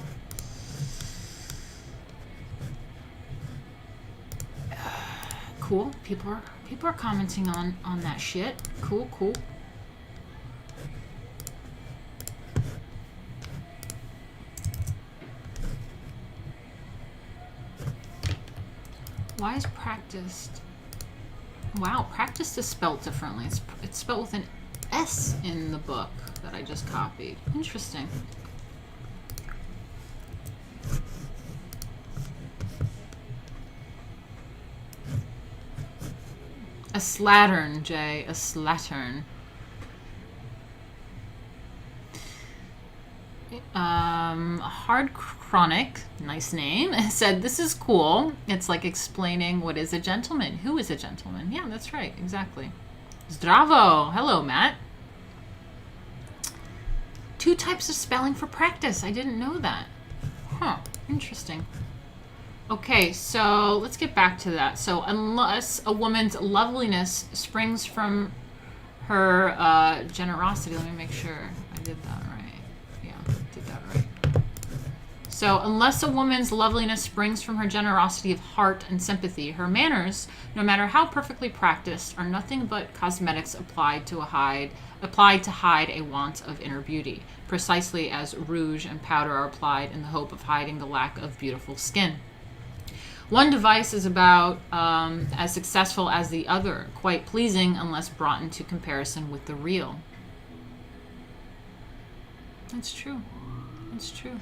Cool. People are commenting on that shit. Cool, cool. Why is practiced? Wow, practiced is spelled differently. It's spelled with an S in the book that I just copied. Interesting. A slattern, Jay. A slattern. Hard Chronic, nice name, said, this is cool. It's like explaining what is a gentleman. Who is a gentleman? Yeah, that's right. Exactly. Zdravo. Hello, Matt. 2 types of spelling for practice. I didn't know that. Huh. Interesting. Okay, so let's get back to that. So unless a woman's loveliness springs from her generosity, let me make sure I did that right. Yeah, did that right. So unless a woman's loveliness springs from her generosity of heart and sympathy, her manners, no matter how perfectly practiced, are nothing but cosmetics applied to hide a want of inner beauty, precisely as rouge and powder are applied in the hope of hiding the lack of beautiful skin. One device is about as successful as the other, quite pleasing unless brought into comparison with the real. That's true. That's true.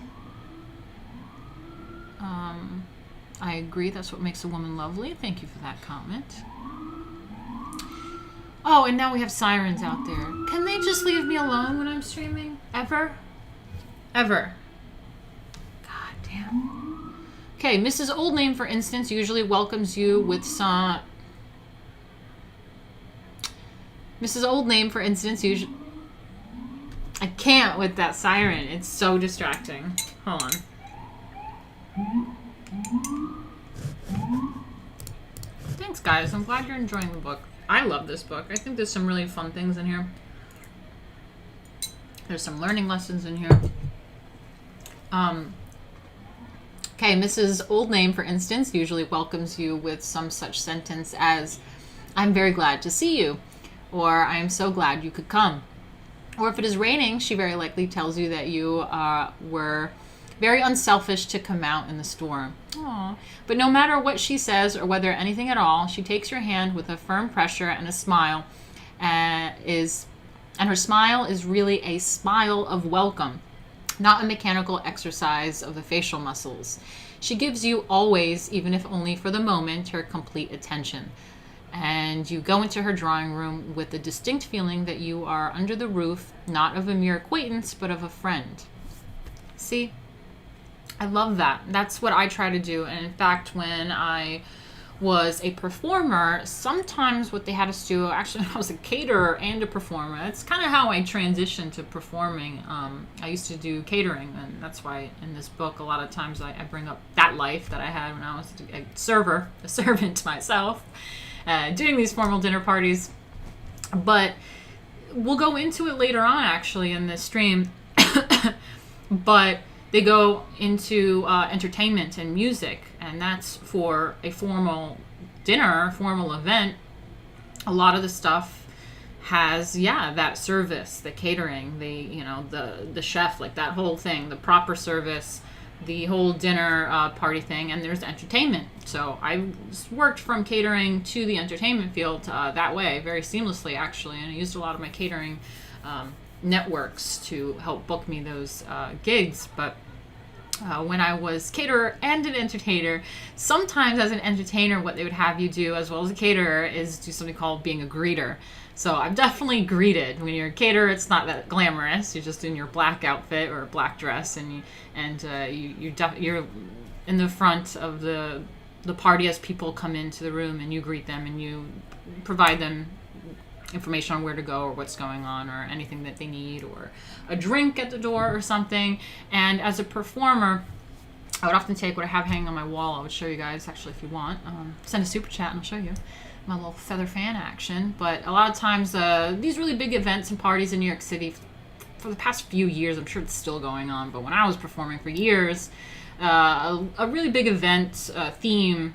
I agree. That's what makes a woman lovely. Thank you for that comment. Oh, and now we have sirens out there. Can they just leave me alone when I'm streaming? Ever? Ever. God damn. Okay, Mrs. Old Name, for instance, usually welcomes you with some... Mrs. Old Name, for instance, usually... I can't with that siren. It's so distracting. Hold on. Thanks, guys. I'm glad you're enjoying the book. I love this book. I think there's some really fun things in here. There's some learning lessons in here. Okay, Mrs. Old Name, for instance, usually welcomes you with some such sentence as, I'm very glad to see you, or I am so glad you could come. Or if it is raining, she very likely tells you that you were very unselfish to come out in the storm. Aww. But no matter what she says or whether anything at all, she takes your hand with a firm pressure and a smile, and her smile is really a smile of welcome, not a mechanical exercise of the facial muscles. She gives you always, even if only for the moment, her complete attention. And you go into her drawing room with the distinct feeling that you are under the roof, not of a mere acquaintance, but of a friend. See? I love that. That's what I try to do. And in fact, when I was a performer, sometimes what they had us do, actually I was a caterer and a performer. That's kind of how I transitioned to performing. I used to do catering, and that's why in this book a lot of times I bring up that life that I had when I was a servant myself, doing these formal dinner parties. But we'll go into it later on actually in this stream. But they go into entertainment and music, and that's for a formal dinner, formal event. A lot of the stuff has, that service, the catering, the chef, like that whole thing, the proper service, the whole dinner party thing, and there's entertainment. So I worked from catering to the entertainment field that way, very seamlessly actually, and I used a lot of my catering networks to help book me those gigs. But when I was caterer and an entertainer, sometimes as an entertainer what they would have you do as well as a caterer is do something called being a greeter. So I've definitely greeted. When you're a caterer, it's not that glamorous. You're just in your black outfit or a black dress, and you're in the front of the party as people come into the room, and you greet them and you provide them information on where to go or what's going on or anything that they need, or a drink at the door or something. And as a performer, I would often take what I have hanging on my wall. I would show you guys, actually, if you want. Send a super chat and I'll show you my little feather fan action. But a lot of times, these really big events and parties in New York City, for the past few years, I'm sure it's still going on, but when I was performing for years, a really big event theme,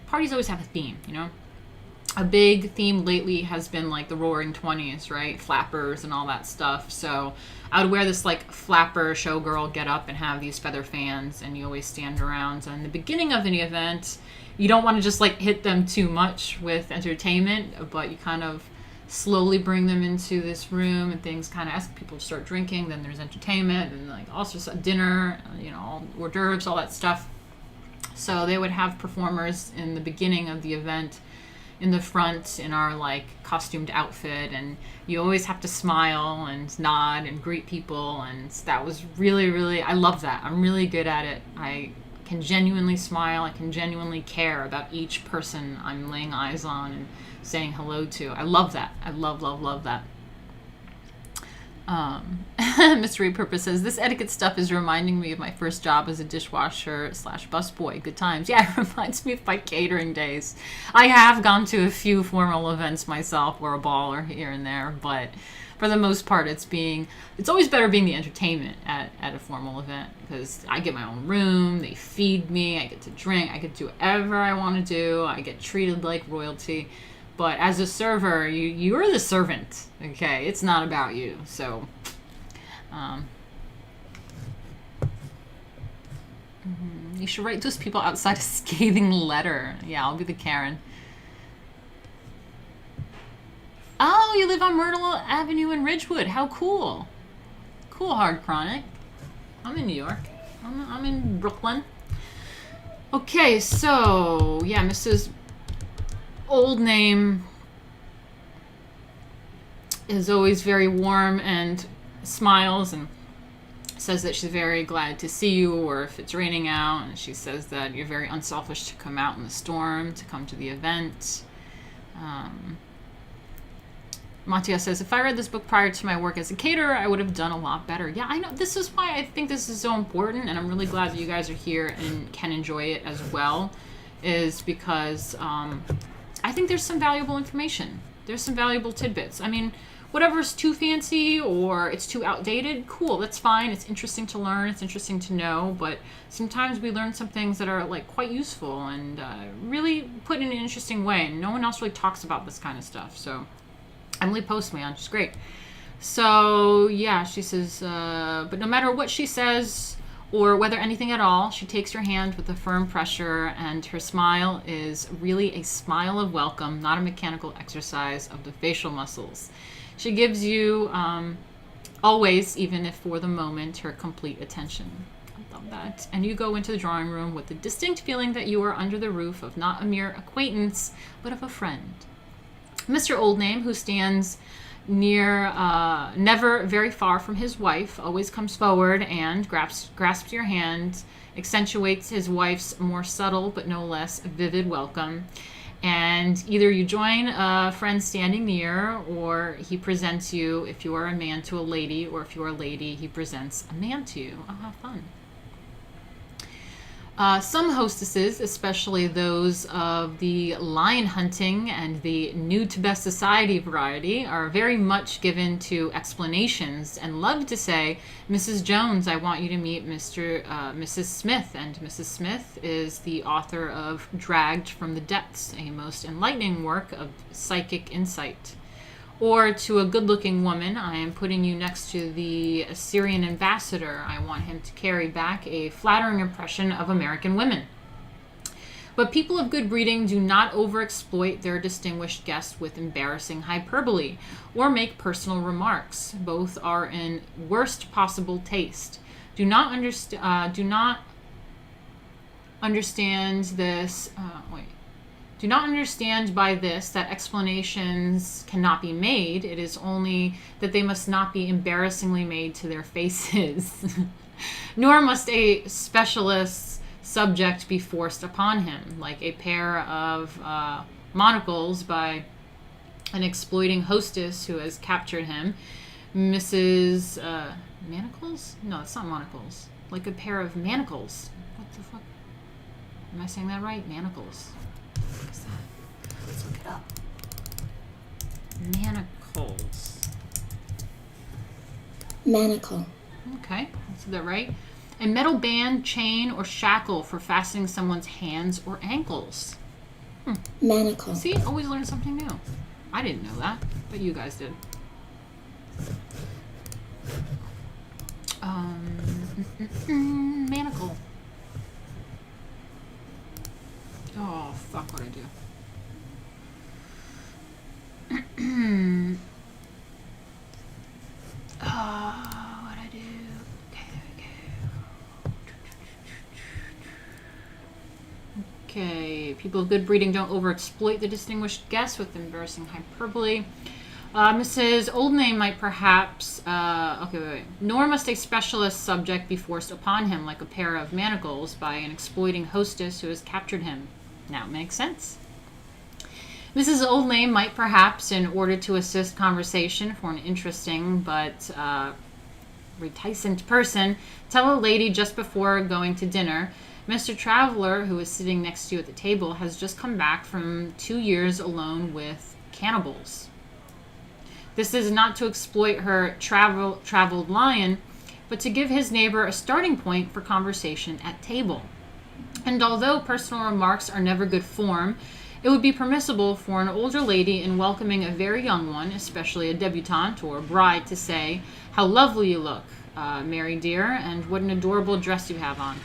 parties always have a theme, you know? A big theme lately has been like the Roaring 20s, right? Flappers and all that stuff. So I would wear this like flapper showgirl get up and have these feather fans, and you always stand around. And in the beginning of any event, you don't want to just like hit them too much with entertainment, but you kind of slowly bring them into this room, and things kind of, as people start drinking, then there's entertainment and like also dinner, you know, all hors d'oeuvres, all that stuff. So they would have performers in the beginning of the event in the front in our like costumed outfit, and you always have to smile and nod and greet people, and that was really, I love that. I'm really good at it. I can genuinely smile. I can genuinely care about each person I'm laying eyes on and saying hello to. I love that. I love that. Mr. Repurpose says, this etiquette stuff is reminding me of my first job as a dishwasher / busboy. Good times. Yeah, it reminds me of my catering days. I have gone to a few formal events myself, or a ball or here and there, but for the most part, it's always better being the entertainment at a formal event, because I get my own room, they feed me, I get to drink, I get to do whatever I want to do, I get treated like royalty. But as a server, you're the servant, okay? It's not about you. So, you should write those people outside a scathing letter. Yeah, I'll be the Karen. Oh, you live on Myrtle Avenue in Ridgewood. How cool. Cool, Hard Chronic. I'm in New York. I'm in Brooklyn. Okay, so, yeah, Mrs. Old Name is always very warm and smiles and says that she's very glad to see you, or if it's raining out, and she says that you're very unselfish to come out in the storm to come to the event. Mattia says, if I read this book prior to my work as a caterer, I would have done a lot better. Yeah, I know. This is why I think this is so important, and I'm really glad that you guys are here and can enjoy it as well, is because I think there's some valuable information. There's some valuable tidbits. I mean, whatever's too fancy or it's too outdated, cool, that's fine. It's interesting to learn. It's interesting to know. But sometimes we learn some things that are like quite useful and really put in an interesting way. And no one else really talks about this kind of stuff. So Emily Postman, she's great. So yeah, she says, but no matter what she says or whether anything at all, she takes your hand with a firm pressure, and her smile is really a smile of welcome, not a mechanical exercise of the facial muscles. She gives you, always, even if for the moment, her complete attention. I love that. And you go into the drawing room with the distinct feeling that you are under the roof of not a mere acquaintance, but of a friend. Mr. Oldname, who stands near, never very far from his wife, always comes forward and grasps your hand, accentuates his wife's more subtle but no less vivid welcome. And either you join a friend standing near, or he presents you, if you are a man, to a lady, or if you are a lady, he presents a man to you. Oh, how fun. Some hostesses, especially those of the lion hunting and the new to best society variety, are very much given to explanations and love to say, Mrs. Jones, I want you to meet Mrs. Smith. And Mrs. Smith is the author of Dragged from the Depths, a most enlightening work of psychic insight. Or to a good-looking woman, I am putting you next to the Assyrian ambassador. I want him to carry back a flattering impression of American women. But people of good breeding do not overexploit their distinguished guest with embarrassing hyperbole or make personal remarks. Both are in worst possible taste. Do not understand this. Do not understand by this that explanations cannot be made. It is only that they must not be embarrassingly made to their faces. Nor must a specialist's subject be forced upon him, like a pair of monocles by an exploiting hostess who has captured him. Mrs. Manacles? No, it's not manacles. Like a pair of manacles. What the fuck? Am I saying that right? Manacles. What is that? Let's look it up. Manacles. Manacle. Okay, that's that right. A metal band, chain, or shackle for fastening someone's hands or ankles. Manacle. See, always learn something new. I didn't know that, but you guys did. Manacle. Oh, fuck what I do. What I do. Okay, people of good breeding don't overexploit the distinguished guest with embarrassing hyperbole. Mrs. Oldname might perhaps... wait. Nor must a specialist subject be forced upon him like a pair of manacles by an exploiting hostess who has captured him. Now it makes sense. Mrs. Oldname might perhaps, in order to assist conversation for an interesting but reticent person, tell a lady just before going to dinner, Mr. Traveler, who is sitting next to you at the table, has just come back from 2 years alone with cannibals. This is not to exploit her traveled lion, but to give his neighbor a starting point for conversation at table. And although personal remarks are never good form, it would be permissible for an older lady in welcoming a very young one, especially a debutante or a bride, to say, "How lovely you look, Mary dear, and what an adorable dress you have on."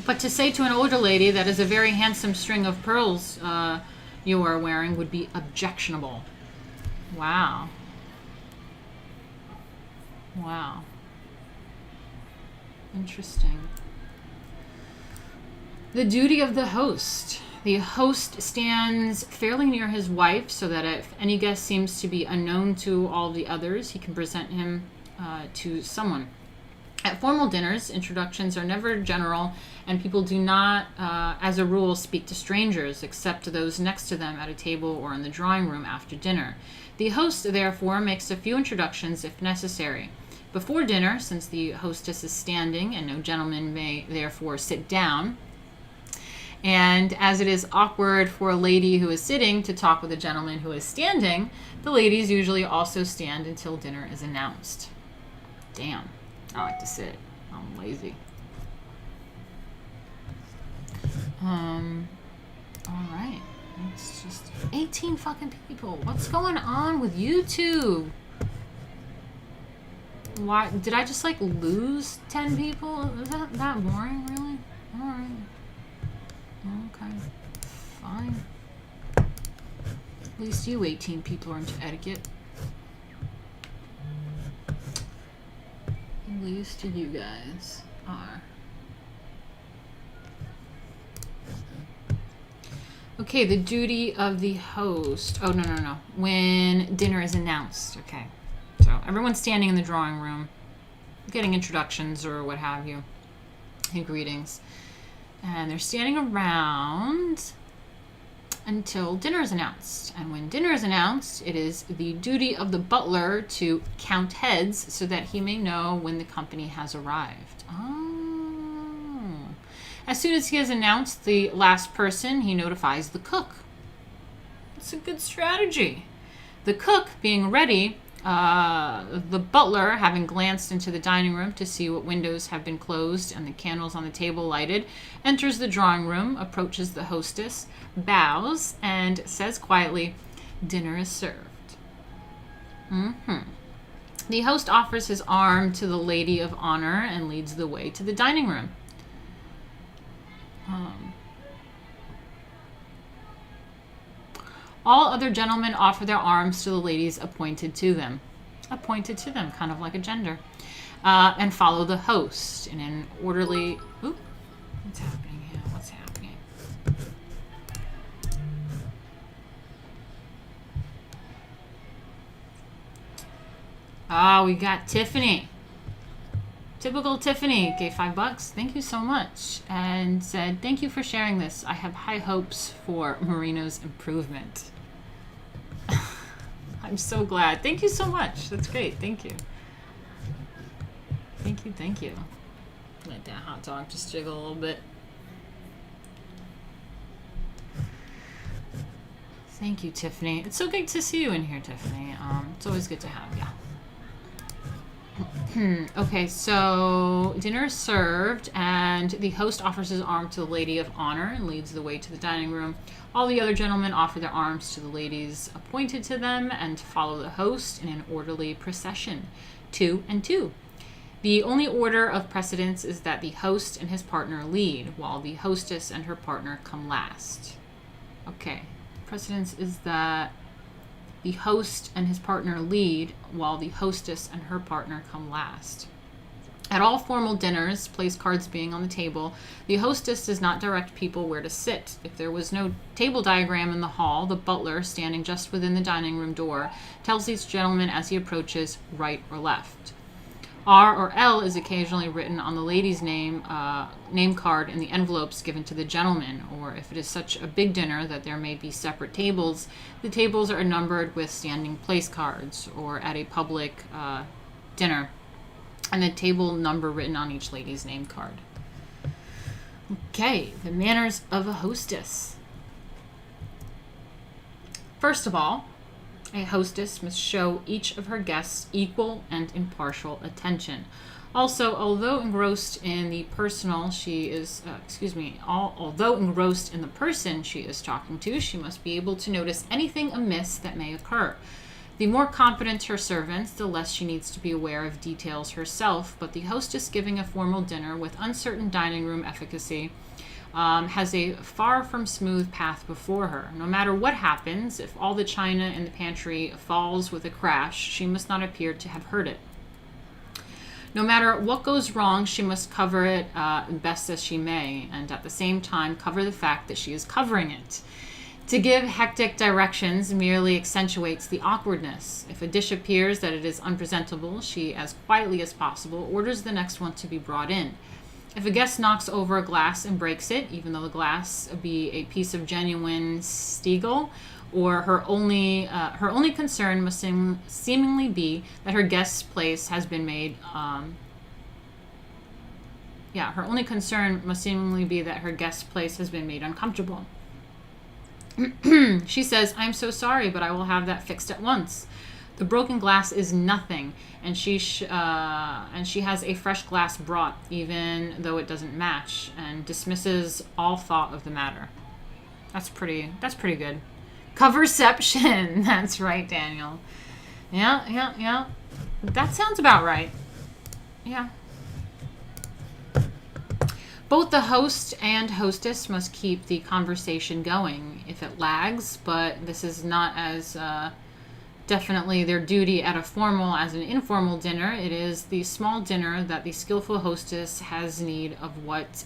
But to say to an older lady, "That is a very handsome string of pearls you are wearing," would be objectionable. Wow. Wow. Interesting. The duty of the host. The host stands fairly near his wife so that if any guest seems to be unknown to all the others, he can present him to someone. At formal dinners, introductions are never general, and people do not, as a rule, speak to strangers, except to those next to them at a table or in the drawing room after dinner. The host, therefore, makes a few introductions if necessary. Before dinner, since the hostess is standing and no gentleman may therefore sit down, and as it is awkward for a lady who is sitting to talk with a gentleman who is standing, the ladies usually also stand until dinner is announced. Damn. I like to sit. I'm lazy. Alright. It's just 18 fucking people. What's going on with YouTube? Why did I just like lose 10 people? Is that boring, really? Alright. Okay. Fine. At least you 18 people are into etiquette. At least you guys are. Okay, the duty of the host. Oh, no. When dinner is announced. Okay. So everyone's standing in the drawing room, getting introductions or what have you, and greetings. And they're standing around until dinner is announced. And when dinner is announced, it is the duty of the butler to count heads so that he may know when the company has arrived. Oh. As soon as he has announced the last person, he notifies the cook. It's a good strategy. The cook being ready, the butler, having glanced into the dining room to see what windows have been closed and the candles on the table lighted, enters the drawing room, approaches the hostess, bows, and says quietly, "Dinner is served." The host offers his arm to the lady of honor and leads the way to the dining room. All other gentlemen offer their arms to the ladies appointed to them, kind of like a gender, and follow the host in an orderly... Ooh, what's happening here? What's happening? We got Tiffany. Typical Tiffany gave $5. Thank you so much. And said, "Thank you for sharing this. I have high hopes for Marino's improvement." I'm so glad. Thank you so much. That's great. Thank you. Thank you. Let that hot dog just jiggle a little bit. Thank you, Tiffany. It's so good to see you in here, Tiffany. It's always good to have you. Okay, so dinner is served, and the host offers his arm to the lady of honor and leads the way to the dining room. All the other gentlemen offer their arms to the ladies appointed to them and follow the host in an orderly procession, 2 and 2. The only order of precedence is that the host and his partner lead, while the hostess and her partner come last. Okay. Precedence is that the host and his partner lead, while the hostess and her partner come last. At all formal dinners, place cards being on the table, the hostess does not direct people where to sit. If there was no table diagram in the hall, the butler, standing just within the dining room door, tells each gentleman as he approaches, right or left. R or L is occasionally written on the lady's name card in the envelopes given to the gentleman, or if it is such a big dinner that there may be separate tables, the tables are numbered with standing place cards, or at a public dinner, and the table number written on each lady's name card. Okay, the manners of a hostess. First of all, a hostess must show each of her guests equal and impartial attention. Also, although engrossed in the person she is talking to, she must be able to notice anything amiss that may occur. The more competent her servants, the less she needs to be aware of details herself, but the hostess giving a formal dinner with uncertain dining room efficacy has a far from smooth path before her. No matter what happens, if all the china in the pantry falls with a crash, she must not appear to have heard it. No matter what goes wrong, she must cover it best as she may, and at the same time cover the fact that she is covering it. To give hectic directions merely accentuates the awkwardness. If a dish appears that it is unpresentable, she, as quietly as possible, orders the next one to be brought in. If a guest knocks over a glass and breaks it, even though the glass be a piece of genuine Stiegel, or her only concern must seemingly be that her guest's place has been made. Her only concern must seemingly be that her guest's place has been made uncomfortable. She says, "I'm so sorry, but I will have that fixed at once. The broken glass is nothing, and she has a fresh glass brought, even though it doesn't match," and dismisses all thought of the matter. That's pretty good. Coverception. That's right, Daniel. Yeah. That sounds about right. Yeah. Both the host and hostess must keep the conversation going if it lags, but this is not as definitely their duty at a formal as an informal dinner. It is the small dinner that the skillful hostess has need of what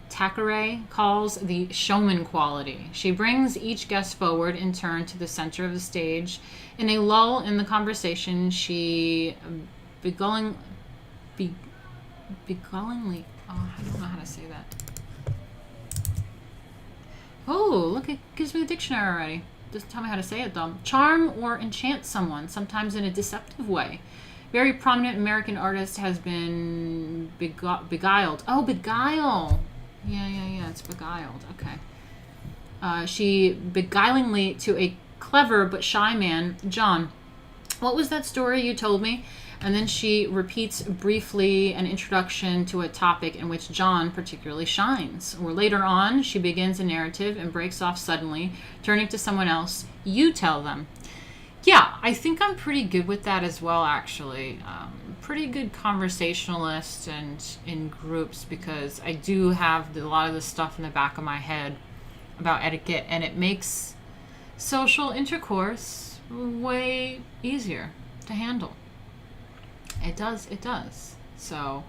Thackeray calls the showman quality. She brings each guest forward in turn to the center of the stage. In a lull in the conversation, she beguilingly, I don't know how to say that. Oh, look, it gives me the dictionary already. Doesn't tell me how to say it, though. Charm or enchant someone, sometimes in a deceptive way. Very prominent American artist has been beguiled. Oh, beguile. Yeah, it's beguiled. Okay. She beguilingly to a clever but shy man, John. What was that story you told me? And then she repeats briefly an introduction to a topic in which John particularly shines. Or later on, she begins a narrative and breaks off suddenly, turning to someone else. You tell them. Yeah, I think I'm pretty good with that as well, actually. Pretty good conversationalist and in groups, because I do have a lot of the stuff in the back of my head about etiquette, and it makes social intercourse way easier to handle. It does. So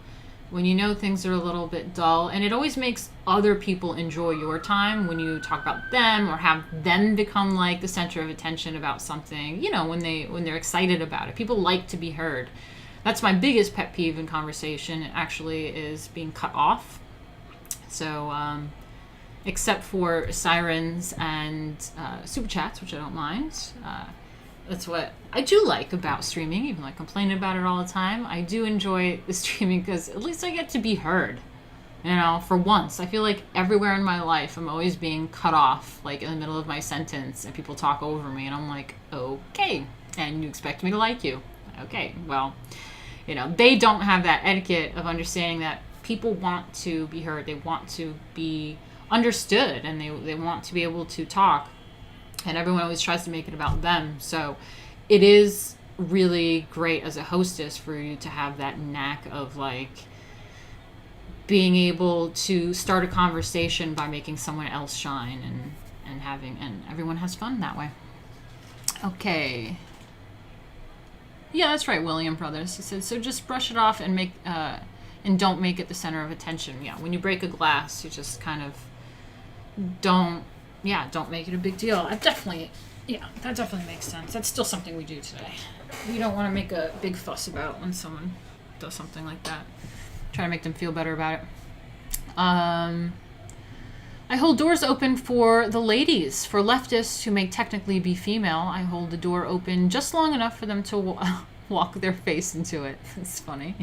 when you know things are a little bit dull, and it always makes other people enjoy your time when you talk about them or have them become like the center of attention about something, when they're excited about it. People like to be heard. That's my biggest pet peeve in conversation, actually, is being cut off. So except for sirens and super chats, which I don't mind, That's what I do like about streaming, even though I complain about it all the time. I do enjoy the streaming because at least I get to be heard. You know, for once. I feel like everywhere in my life I'm always being cut off, like in the middle of my sentence, and people talk over me, and I'm like, okay, and you expect me to like you. Okay, well, you know, they don't have that etiquette of understanding that people want to be heard, they want to be understood, and they want to be able to talk, and everyone always tries to make it about them. So it is really great as a hostess for you to have that knack of like being able to start a conversation by making someone else shine, and everyone has fun that way. Okay. Yeah, that's right, William Brothers. He said, so just brush it off and don't make it the center of attention. Yeah, when you break a glass, you just kind of don't make it a big deal. That definitely makes sense. That's still something we do today. We don't want to make a big fuss about when someone does something like that. Try to make them feel better about it. I hold doors open for the ladies. For leftists who may technically be female, I hold the door open just long enough for them to walk their face into it. It's funny.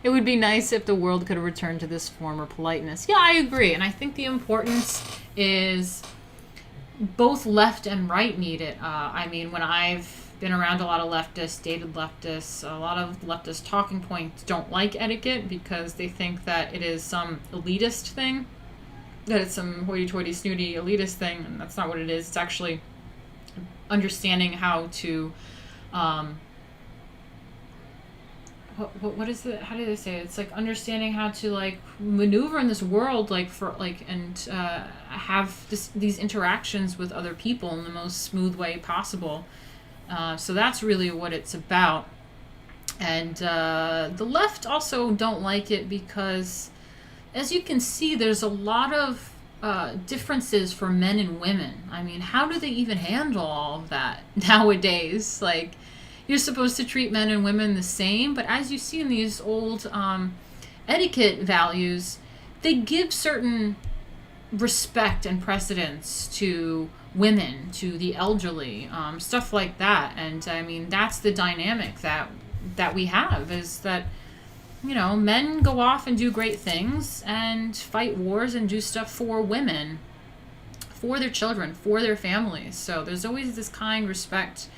It would be nice if the world could have returned to this former politeness. Yeah, I agree. And I think the importance is both left and right need it. I mean, when I've been around a lot of leftists, dated leftists, a lot of leftist talking points don't like etiquette because they think that it is some elitist thing, that it's some hoity-toity, snooty elitist thing, and that's not what it is. It's actually understanding how to, what is it? How do they say it? It's like understanding how to like maneuver in this world, like for like, and have these interactions with other people in the most smooth way possible. So that's really what it's about. And the left also don't like it because, as you can see, there's a lot of differences for men and women. I mean, how do they even handle all of that nowadays? Like, you're supposed to treat men and women the same, but as you see in these old etiquette values, they give certain respect and precedence to women, to the elderly, stuff like that. And I mean, that's the dynamic that we have, is that, you know, men go off and do great things and fight wars and do stuff for women, for their children, for their families. So there's always this kind respect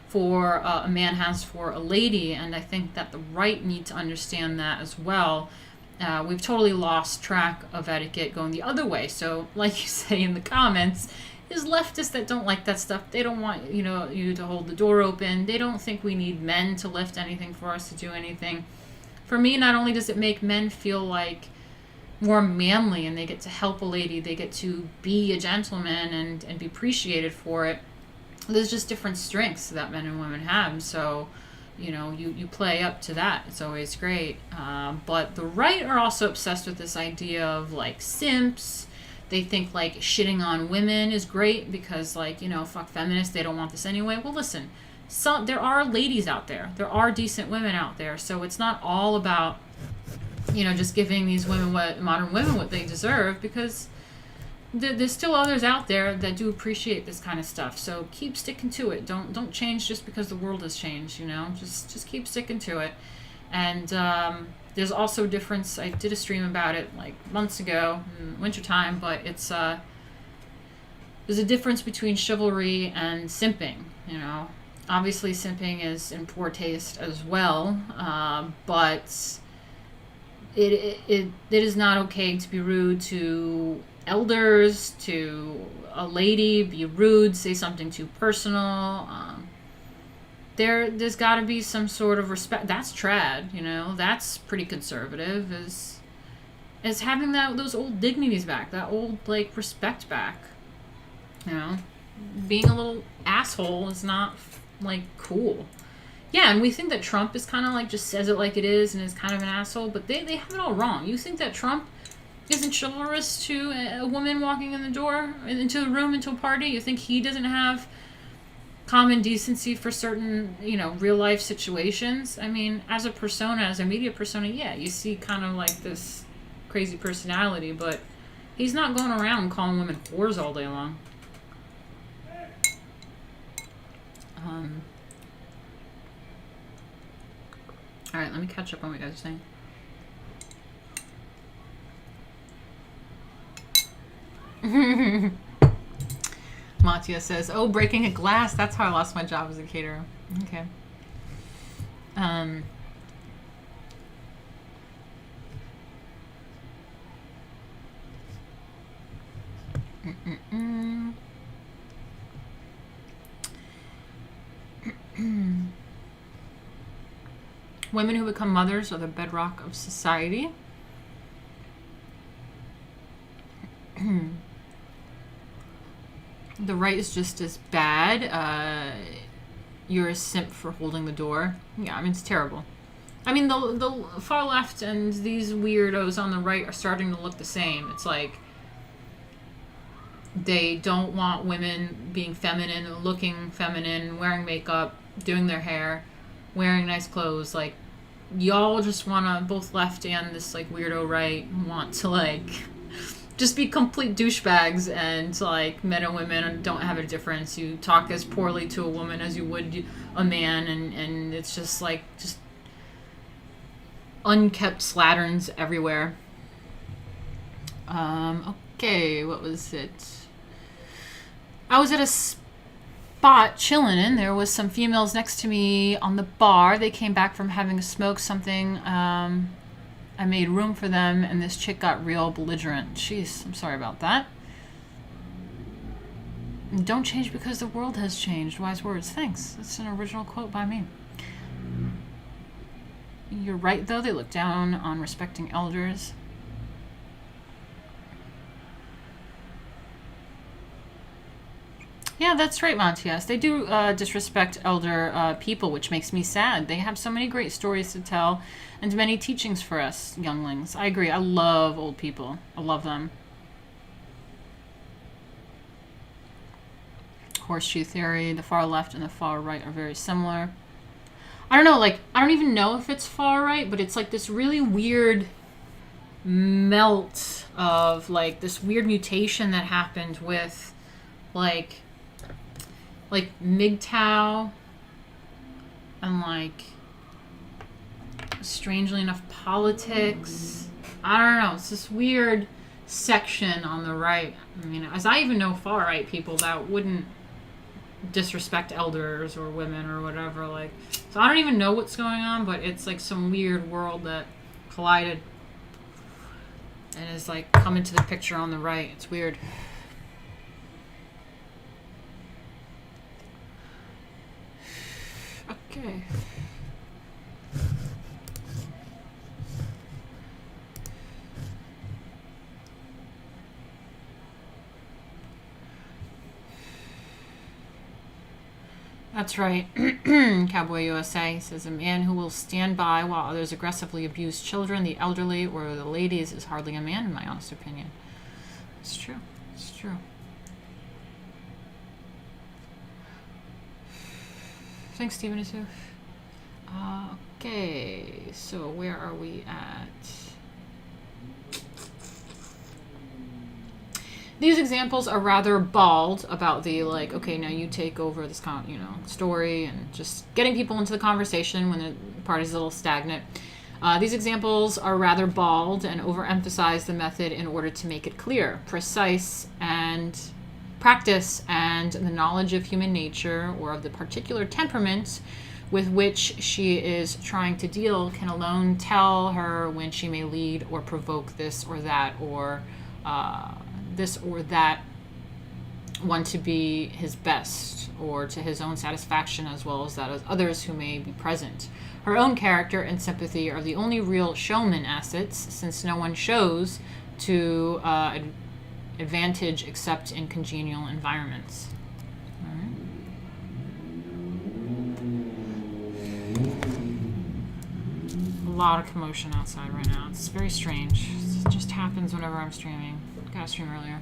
for a man has for a lady, and I think that the right need to understand that as well. We've totally lost track of etiquette going the other way. So like you say in the comments, is leftists that don't like that stuff. They don't want, you know, you to hold the door open. They don't think we need men to lift anything for us to do anything. For me, not only does it make men feel like more manly and they get to help a lady, they get to be a gentleman and be appreciated for it. There's just different strengths that men and women have. So, you know, you play up to that. It's always great. But the right are also obsessed with this idea of like simps. They think like shitting on women is great because, like, you know, fuck feminists, they don't want this anyway. Well, listen, there are ladies out there. There are decent women out there. So it's not all about, you know, just giving these women, modern women, what they deserve, because there's still others out there that do appreciate this kind of stuff. So keep sticking to it. Don't change just because the world has changed, you know. Just keep sticking to it. And there's also a difference. I did a stream about it like months ago in wintertime, but it's there's a difference between chivalry and simping, you know. Obviously simping is in poor taste as well, but it is not okay to be rude to elders, to a lady, be rude, say something too personal. There's got to be some sort of respect. That's trad, you know. That's pretty conservative. Is having those old dignities back, that old like respect back. You know, being a little asshole is not like cool. Yeah, and we think that Trump is kind of like just says it like it is and is kind of an asshole, but they have it all wrong. You think that Trump isn't chivalrous to a woman walking in the door, into the room, into a party? You think he doesn't have common decency for certain, you know, real life situations? I mean, as a persona, as a media persona, yeah, you see kind of like this crazy personality, but he's not going around calling women whores all day long. All right, let me catch up on what you guys are saying. Mattia says, "Oh, breaking a glass. That's how I lost my job as a caterer." Okay. Women who become mothers are the bedrock of society. The right is just as bad. You're a simp for holding the door. Yeah, I mean, it's terrible. I mean, the far left and these weirdos on the right are starting to look the same. It's like they don't want women being feminine, looking feminine, wearing makeup, doing their hair, wearing nice clothes. Like, y'all just want to, both left and this, like, weirdo right, want to, like, just be complete douchebags, and, like, men and women don't have a difference. You talk as poorly to a woman as you would a man, and it's just, like, just unkept slatterns everywhere. Okay, what was it? I was at a spot chilling, and there was some females next to me on the bar. They came back from having a smoke something. I made room for them, and this chick got real belligerent. Jeez, I'm sorry about that. Don't change because the world has changed. Wise words. Thanks. That's an original quote by me. You're right, though. They look down on respecting elders. Yeah, that's right, Montias. They do disrespect elder people, which makes me sad. They have so many great stories to tell and many teachings for us younglings. I agree. I love old people. I love them. Horseshoe theory. The far left and the far right are very similar. I don't know, like, I don't even know if it's far right, but it's like this really weird melt of, like, this weird mutation that happened with, like MGTOW and, like, strangely enough, politics. I don't know. It's this weird section on the right. I mean, as I even know far right people that wouldn't disrespect elders or women or whatever. Like, so I don't even know what's going on, but it's like some weird world that collided and is like coming to the picture on the right. It's weird. Okay. That's right. Cowboy USA says, a man who will stand by while others aggressively abuse children, the elderly, or the ladies is hardly a man, in my honest opinion. It's true. It's true. Thanks, Stephen Isuf. Okay, so where are we at? These examples are rather bald about the, like, okay, now you take over this, story and just getting people into the conversation when the party's a little stagnant. These examples are rather bald and overemphasize the method in order to make it clear, precise, and practice and the knowledge of human nature or of the particular temperament with which she is trying to deal can alone tell her when she may lead or provoke this or that or this or that one to be his best or to his own satisfaction as well as that of others who may be present. Her own character and sympathy are the only real showman assets, since no one shows to advantage except in congenial environments. All right. A lot of commotion outside right now. It's very strange. It just happens whenever I'm streaming. Gotta stream earlier.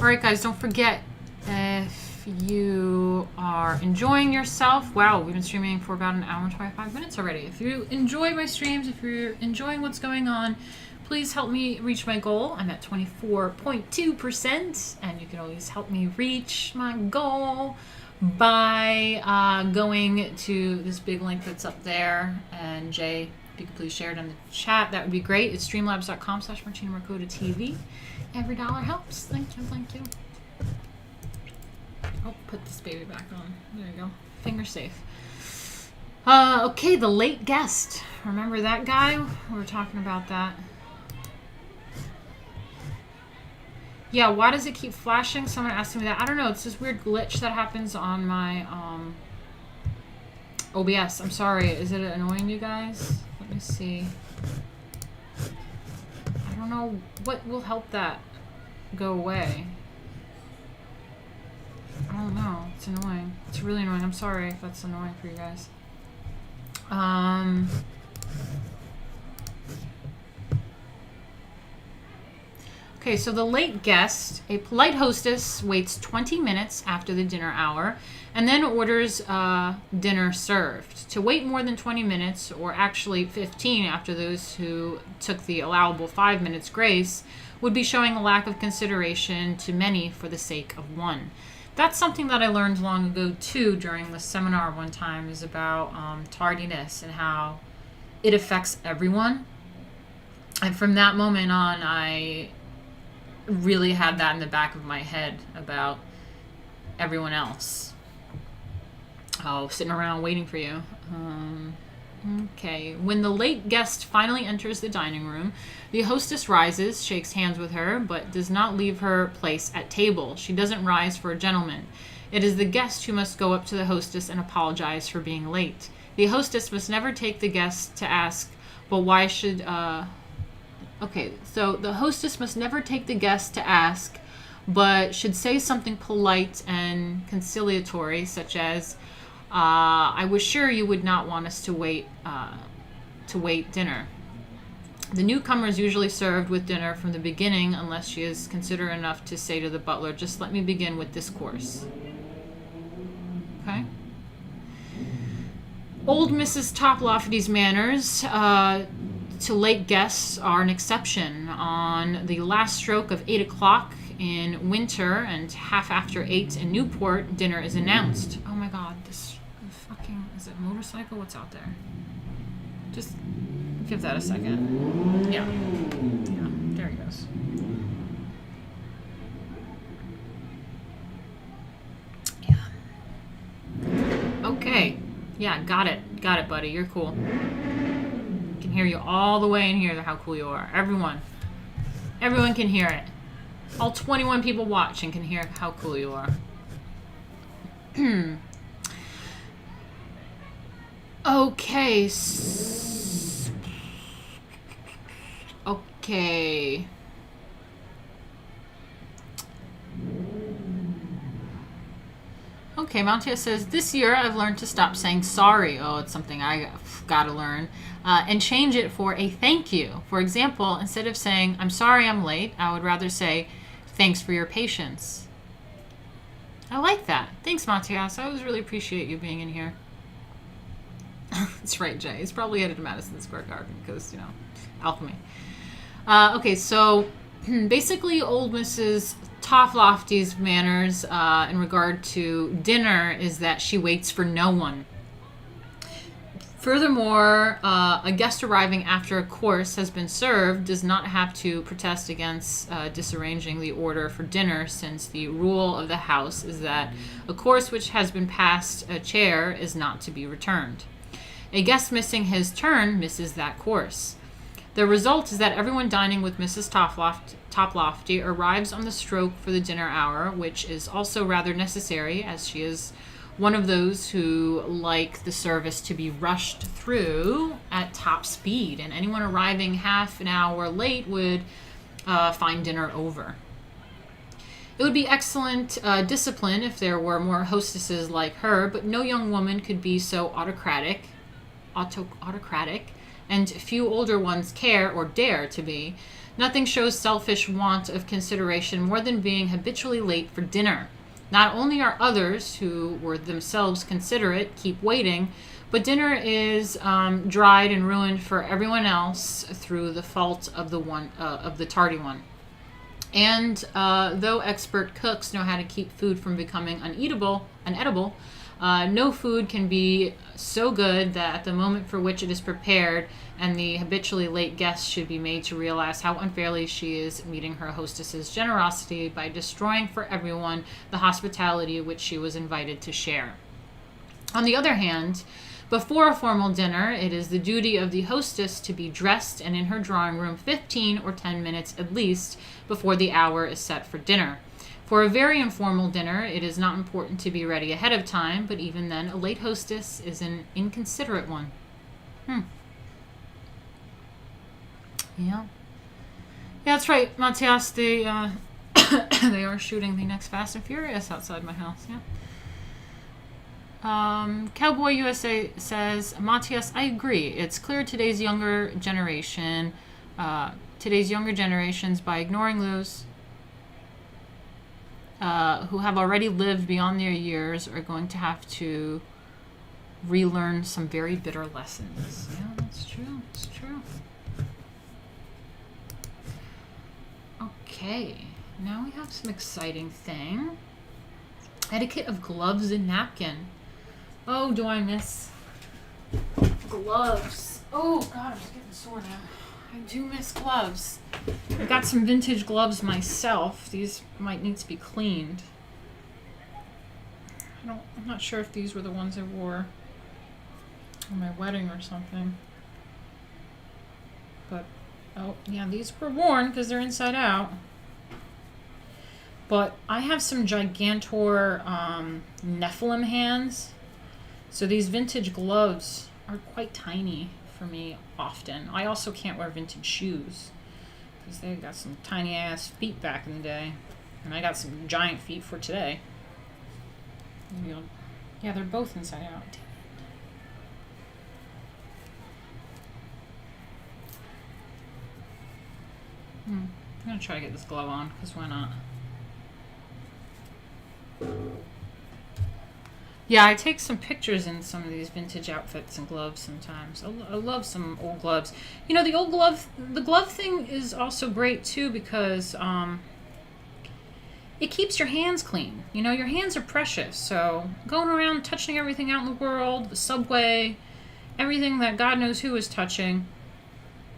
Alright guys, don't forget, if you are enjoying yourself, wow, we've been streaming for about an hour and 25 minutes already. If you enjoy my streams, if you're enjoying what's going on, please help me reach my goal. I'm at 24.2%, and you can always help me reach my goal by going to this big link that's up there. And Jay, if you could please share it in the chat, that would be great. It's streamlabs.com/Martina Markota TV. Every dollar helps. Thank you, thank you. Oh, put this baby back on. There you go. Finger safe. Okay, the late guest. Remember that guy? We were talking about that. Yeah, why does it keep flashing? Someone asked me that. I don't know. It's this weird glitch that happens on my OBS. I'm sorry. Is it annoying you guys? Let me see. I don't know what will help that go away. I don't know. It's annoying. It's really annoying. I'm sorry if that's annoying for you guys. Okay, so the late guest, a polite hostess, waits 20 minutes after the dinner hour and then orders dinner served. To wait more than 20 minutes, or actually 15 after those who took the allowable 5 minutes grace, would be showing a lack of consideration to many for the sake of one. That's something that I learned long ago, too, during the seminar one time, is about tardiness and how it affects everyone. And from that moment on, I really had that in the back of my head about everyone else. Oh, sitting around waiting for you. Okay. When the late guest finally enters the dining room, the hostess rises, shakes hands with her, but does not leave her place at table. She doesn't rise for a gentleman. It is the guest who must go up to the hostess and apologize for being late. The hostess must never take the guest to ask, but why should... Okay, so the hostess must never take the guest to ask, but should say something polite and conciliatory, such as, I was sure you would not want us to wait dinner. The newcomer is usually served with dinner from the beginning, unless she is considerate enough to say to the butler, just let me begin with this course. Okay? Old Mrs. Toplofty's manners to late guests are an exception. On the last stroke of 8 o'clock in winter and half after 8 in Newport, dinner is announced. Oh my god, this fucking... Is it a motorcycle? What's out there? Just give that a second. Yeah. Yeah, there he goes. Yeah. Okay. Yeah, got it. Got it, buddy. You're cool. I can hear you all the way in here, how cool you are. Everyone can hear it. All 21 people watching can hear how cool you are. Okay. Okay. Okay, Montia says, this year I've learned to stop saying sorry. Oh, it's something I got to learn. And change it for a thank you. For example, instead of saying, I'm sorry I'm late, I would rather say, thanks for your patience. I like that. Thanks, Matias. I always really appreciate you being in here. That's right, Jay. He's probably headed to Madison Square Garden because, alchemy. Okay, so basically old Mrs. Toplofty's manners in regard to dinner is that she waits for no one. Furthermore, a guest arriving after a course has been served does not have to protest against disarranging the order for dinner, since the rule of the house is that a course which has been passed a chair is not to be returned. A guest missing his turn misses that course. The result is that everyone dining with Mrs. Toplofty arrives on the stroke for the dinner hour, which is also rather necessary, as she is one of those who like the service to be rushed through at top speed, and anyone arriving half an hour late would find dinner over. It would be excellent discipline if there were more hostesses like her, but no young woman could be so autocratic, and few older ones care or dare to be. Nothing shows selfish want of consideration more than being habitually late for dinner. Not only are others, who were themselves considerate, keep waiting, but dinner is dried and ruined for everyone else through the fault of the tardy one. And though expert cooks know how to keep food from becoming unedible, no food can be so good that at the moment for which it is prepared, and the habitually late guest should be made to realize how unfairly she is meeting her hostess's generosity by destroying for everyone the hospitality which she was invited to share. On the other hand, before a formal dinner, it is the duty of the hostess to be dressed and in her drawing room 15 or 10 minutes at least before the hour is set for dinner. For a very informal dinner, it is not important to be ready ahead of time, but even then, a late hostess is an inconsiderate one. Yeah. Yeah, that's right, Matthias. They are shooting the next Fast and Furious outside my house. Yeah. Cowboy USA says, Matthias, I agree. It's clear today's younger generations, by ignoring those who have already lived beyond their years, are going to have to relearn some very bitter lessons. Yeah, that's true. It's true. Okay, now we have some exciting thing. Etiquette of gloves and napkin. Oh, do I miss gloves? Oh, God, I'm just getting sore now. I do miss gloves. I got some vintage gloves myself. These might need to be cleaned. I'm not sure if these were the ones I wore on my wedding or something. But, oh, yeah, these were worn because they're inside out. But I have some Gigantor Nephilim hands. So these vintage gloves are quite tiny for me often. I also can't wear vintage shoes because they got some tiny ass feet back in the day. And I got some giant feet for today. Yeah, they're both inside out. I'm going to try to get this glove on because why not? Yeah, I take some pictures in some of these vintage outfits and gloves sometimes. I love some old gloves. You know, the glove thing is also great too because it keeps your hands clean. You know, your hands are precious. So going around touching everything out in the world, the subway, everything that God knows who is touching,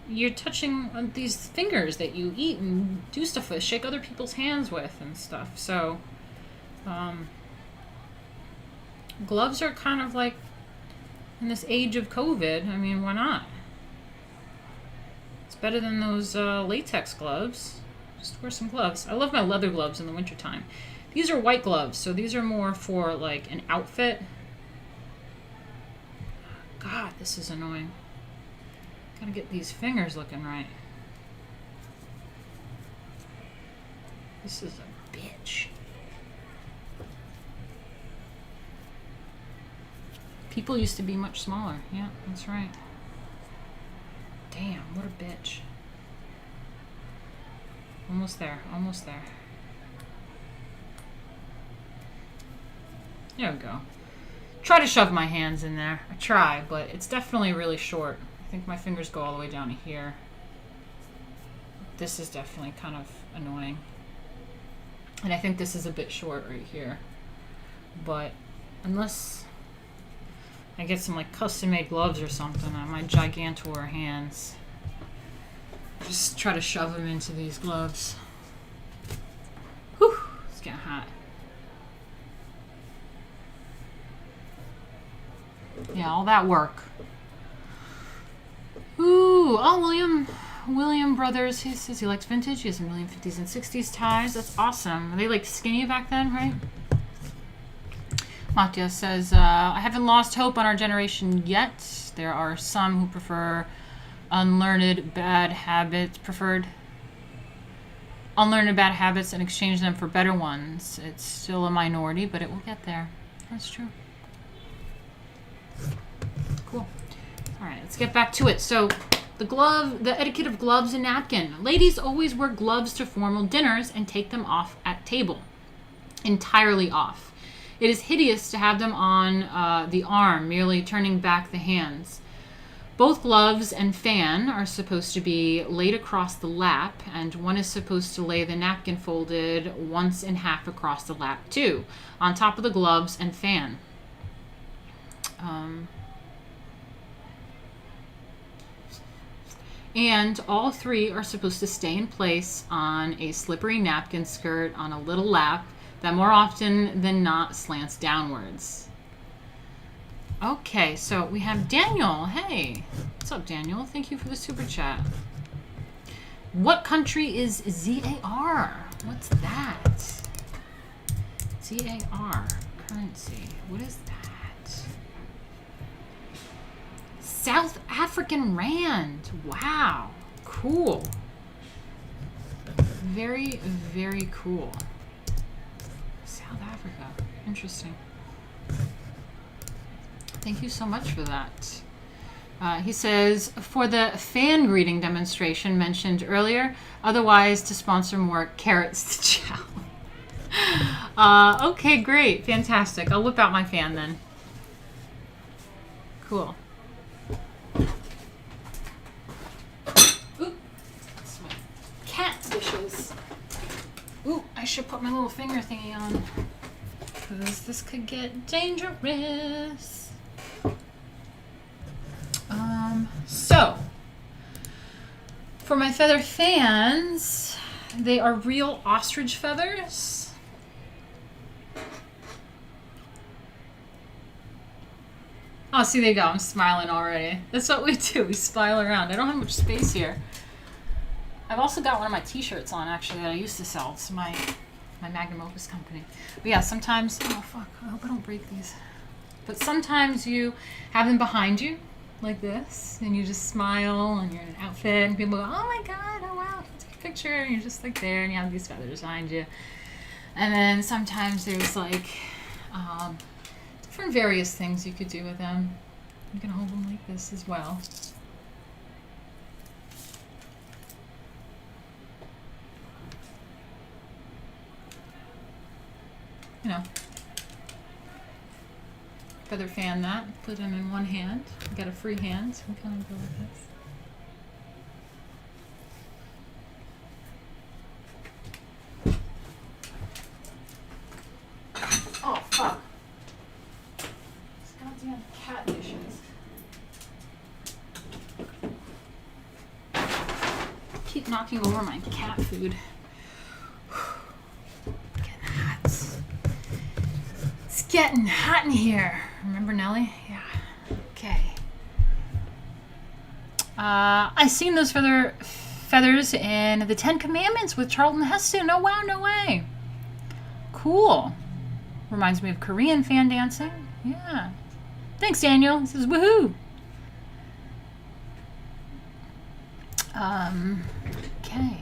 you're touching these fingers that you eat and do stuff with, shake other people's hands with and stuff. So, gloves are kind of like, in this age of COVID, I mean, why not? It's better than those latex gloves. Just wear some gloves. I love my leather gloves in the wintertime. These are white gloves, so these are more for like an outfit. God, this is annoying. Gotta get these fingers looking right. This is a bitch. People used to be much smaller. Yeah, that's right. Damn, what a bitch. Almost there, almost there. There we go. Try to shove my hands in there. I try, but it's definitely really short. I think my fingers go all the way down to here. This is definitely kind of annoying. And I think this is a bit short right here. But unless I get some like custom-made gloves or something on my Gigantor hands, just try to shove them into these gloves. Whew, it's getting hot. Yeah, all that work. Ooh, oh, William Brothers, he says he likes vintage. He has a million 50s and 60s ties. That's awesome. Were they like skinny back then, right? Matya says, I haven't lost hope on our generation yet. There are some who prefer unlearned bad habits and exchange them for better ones. It's still a minority, but it will get there. That's true. Cool. All right, let's get back to it. So the etiquette of gloves and napkin. Ladies always wear gloves to formal dinners and take them off at table. Entirely off. It is hideous to have them on the arm, merely turning back the hands. Both gloves and fan are supposed to be laid across the lap, and one is supposed to lay the napkin folded once in half across the lap too, on top of the gloves and fan. And all three are supposed to stay in place on a slippery napkin skirt on a little lap that more often than not slants downwards. Okay, so we have Daniel. Hey, what's up, Daniel? Thank you for the super chat. What country is ZAR? What's that? ZAR, currency. What is that? South African Rand. Wow. Cool. Very, very cool. South Africa. Interesting. Thank you so much for that. He says, for the fan greeting demonstration mentioned earlier, otherwise to sponsor more carrots to chow. Okay, great. Fantastic. I'll whip out my fan then. Cool. Ooh, that's my cat dishes. Ooh, I should put my little finger thingy on, because this could get dangerous. So, for my feather fans, they are real ostrich feathers. Oh, see, there you go. I'm smiling already. That's what we do. We smile around. I don't have much space here. I've also got one of my t-shirts on, actually, that I used to sell. It's my magnum opus company. But yeah, sometimes... Oh, fuck. I hope I don't break these. But sometimes you have them behind you, like this, and you just smile, and you're in an outfit, and people go, oh my god, oh wow, can I take a picture? And you're just like there, and you have these feathers behind you. And then sometimes there's like different various things you could do with them. You can hold them like this as well. You know, feather fan that, put them in one hand. We got a free hand, so we kind of go like this. Oh, fuck. These goddamn cat dishes. Keep knocking over my cat food. Getting hot. It's getting hot in here. Remember Nellie? Yeah. Okay. I seen those feathers in the 10 Commandments with Charlton Heston. Oh wow, no way. Cool. Reminds me of Korean fan dancing. Yeah. Thanks, Daniel. This is woohoo. Okay.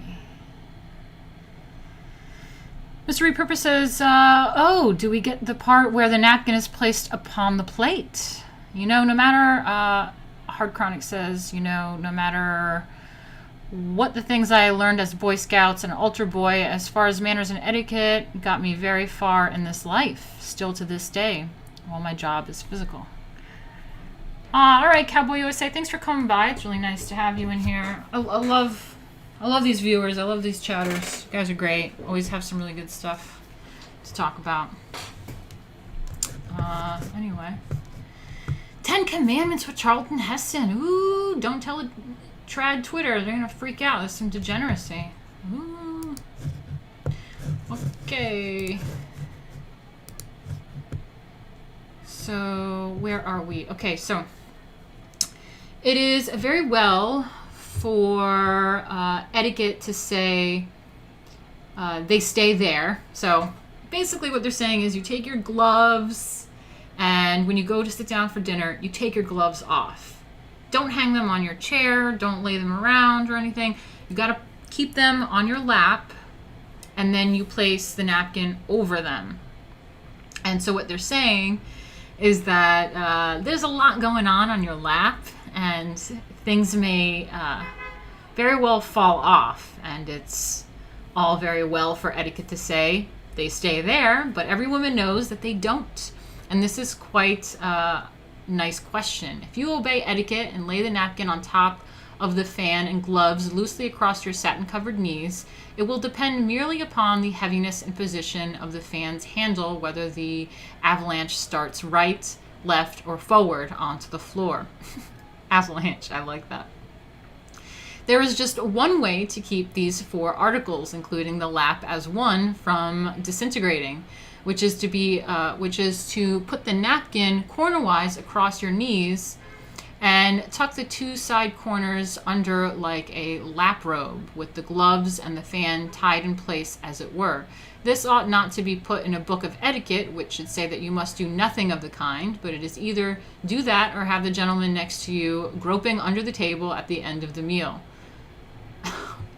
Mr. Repurpose says, oh, do we get the part where the napkin is placed upon the plate? You know, no matter, Hard Chronic says, you know, no matter what the things I learned as Boy Scouts and Ultra Boy, as far as manners and etiquette, got me very far in this life, still to this day, while my job is physical. All right, Cowboy USA, thanks for coming by. It's really nice to have you in here. I love these viewers. I love these chatters. You guys are great. Always have some really good stuff to talk about. Anyway. 10 Commandments with Charlton Heston. Ooh, don't tell Trad Twitter. They're going to freak out. There's some degeneracy. Ooh. Okay. So, where are we? Okay, so it is very well for etiquette to say they stay there. So basically what they're saying is you take your gloves, and when you go to sit down for dinner, you take your gloves off. Don't hang them on your chair. Don't lay them around or anything. You got to keep them on your lap, and then you place the napkin over them. And so what they're saying is that there's a lot going on your lap, and things may very well fall off, and it's all very well for etiquette to say they stay there, but every woman knows that they don't. And this is quite nice question. If you obey etiquette and lay the napkin on top of the fan and gloves loosely across your satin-covered knees, it will depend merely upon the heaviness and position of the fan's handle whether the avalanche starts right, left, or forward onto the floor. Avalanche, I like that. There is just one way to keep these 4 articles, including the lap as one, from disintegrating, which is to put the napkin cornerwise across your knees and tuck the 2 side corners under like a lap robe with the gloves and the fan tied in place as it were. This ought not to be put in a book of etiquette, which should say that you must do nothing of the kind, but it is either do that or have the gentleman next to you groping under the table at the end of the meal.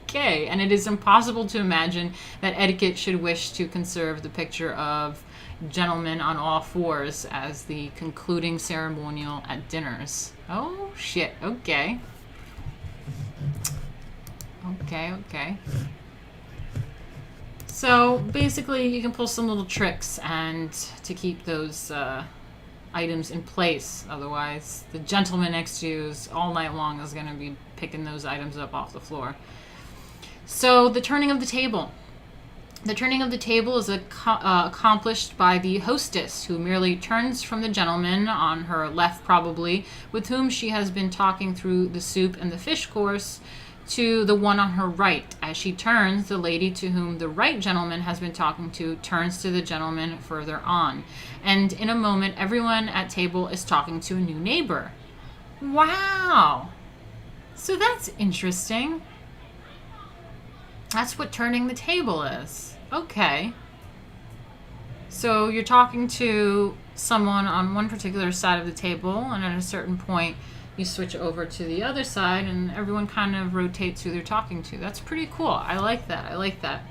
Okay, and it is impossible to imagine that etiquette should wish to conserve the picture of gentlemen on all fours as the concluding ceremonial at dinners. Oh, shit. Okay. Okay. So, basically, you can pull some little tricks and to keep those items in place. Otherwise, the gentleman next to you is all night long is going to be picking those items up off the floor. So, the turning of the table. The turning of the table is accomplished by the hostess, who merely turns from the gentleman, on her left probably, with whom she has been talking through the soup and the fish course, to the one on her right. As she turns, the lady to whom the right gentleman has been talking to turns to the gentleman further on. And in a moment, everyone at table is talking to a new neighbor. Wow! So that's interesting. That's what turning the table is. Okay. So you're talking to someone on one particular side of the table, and at a certain point, you switch over to the other side, and everyone kind of rotates who they're talking to. That's pretty cool. I like that.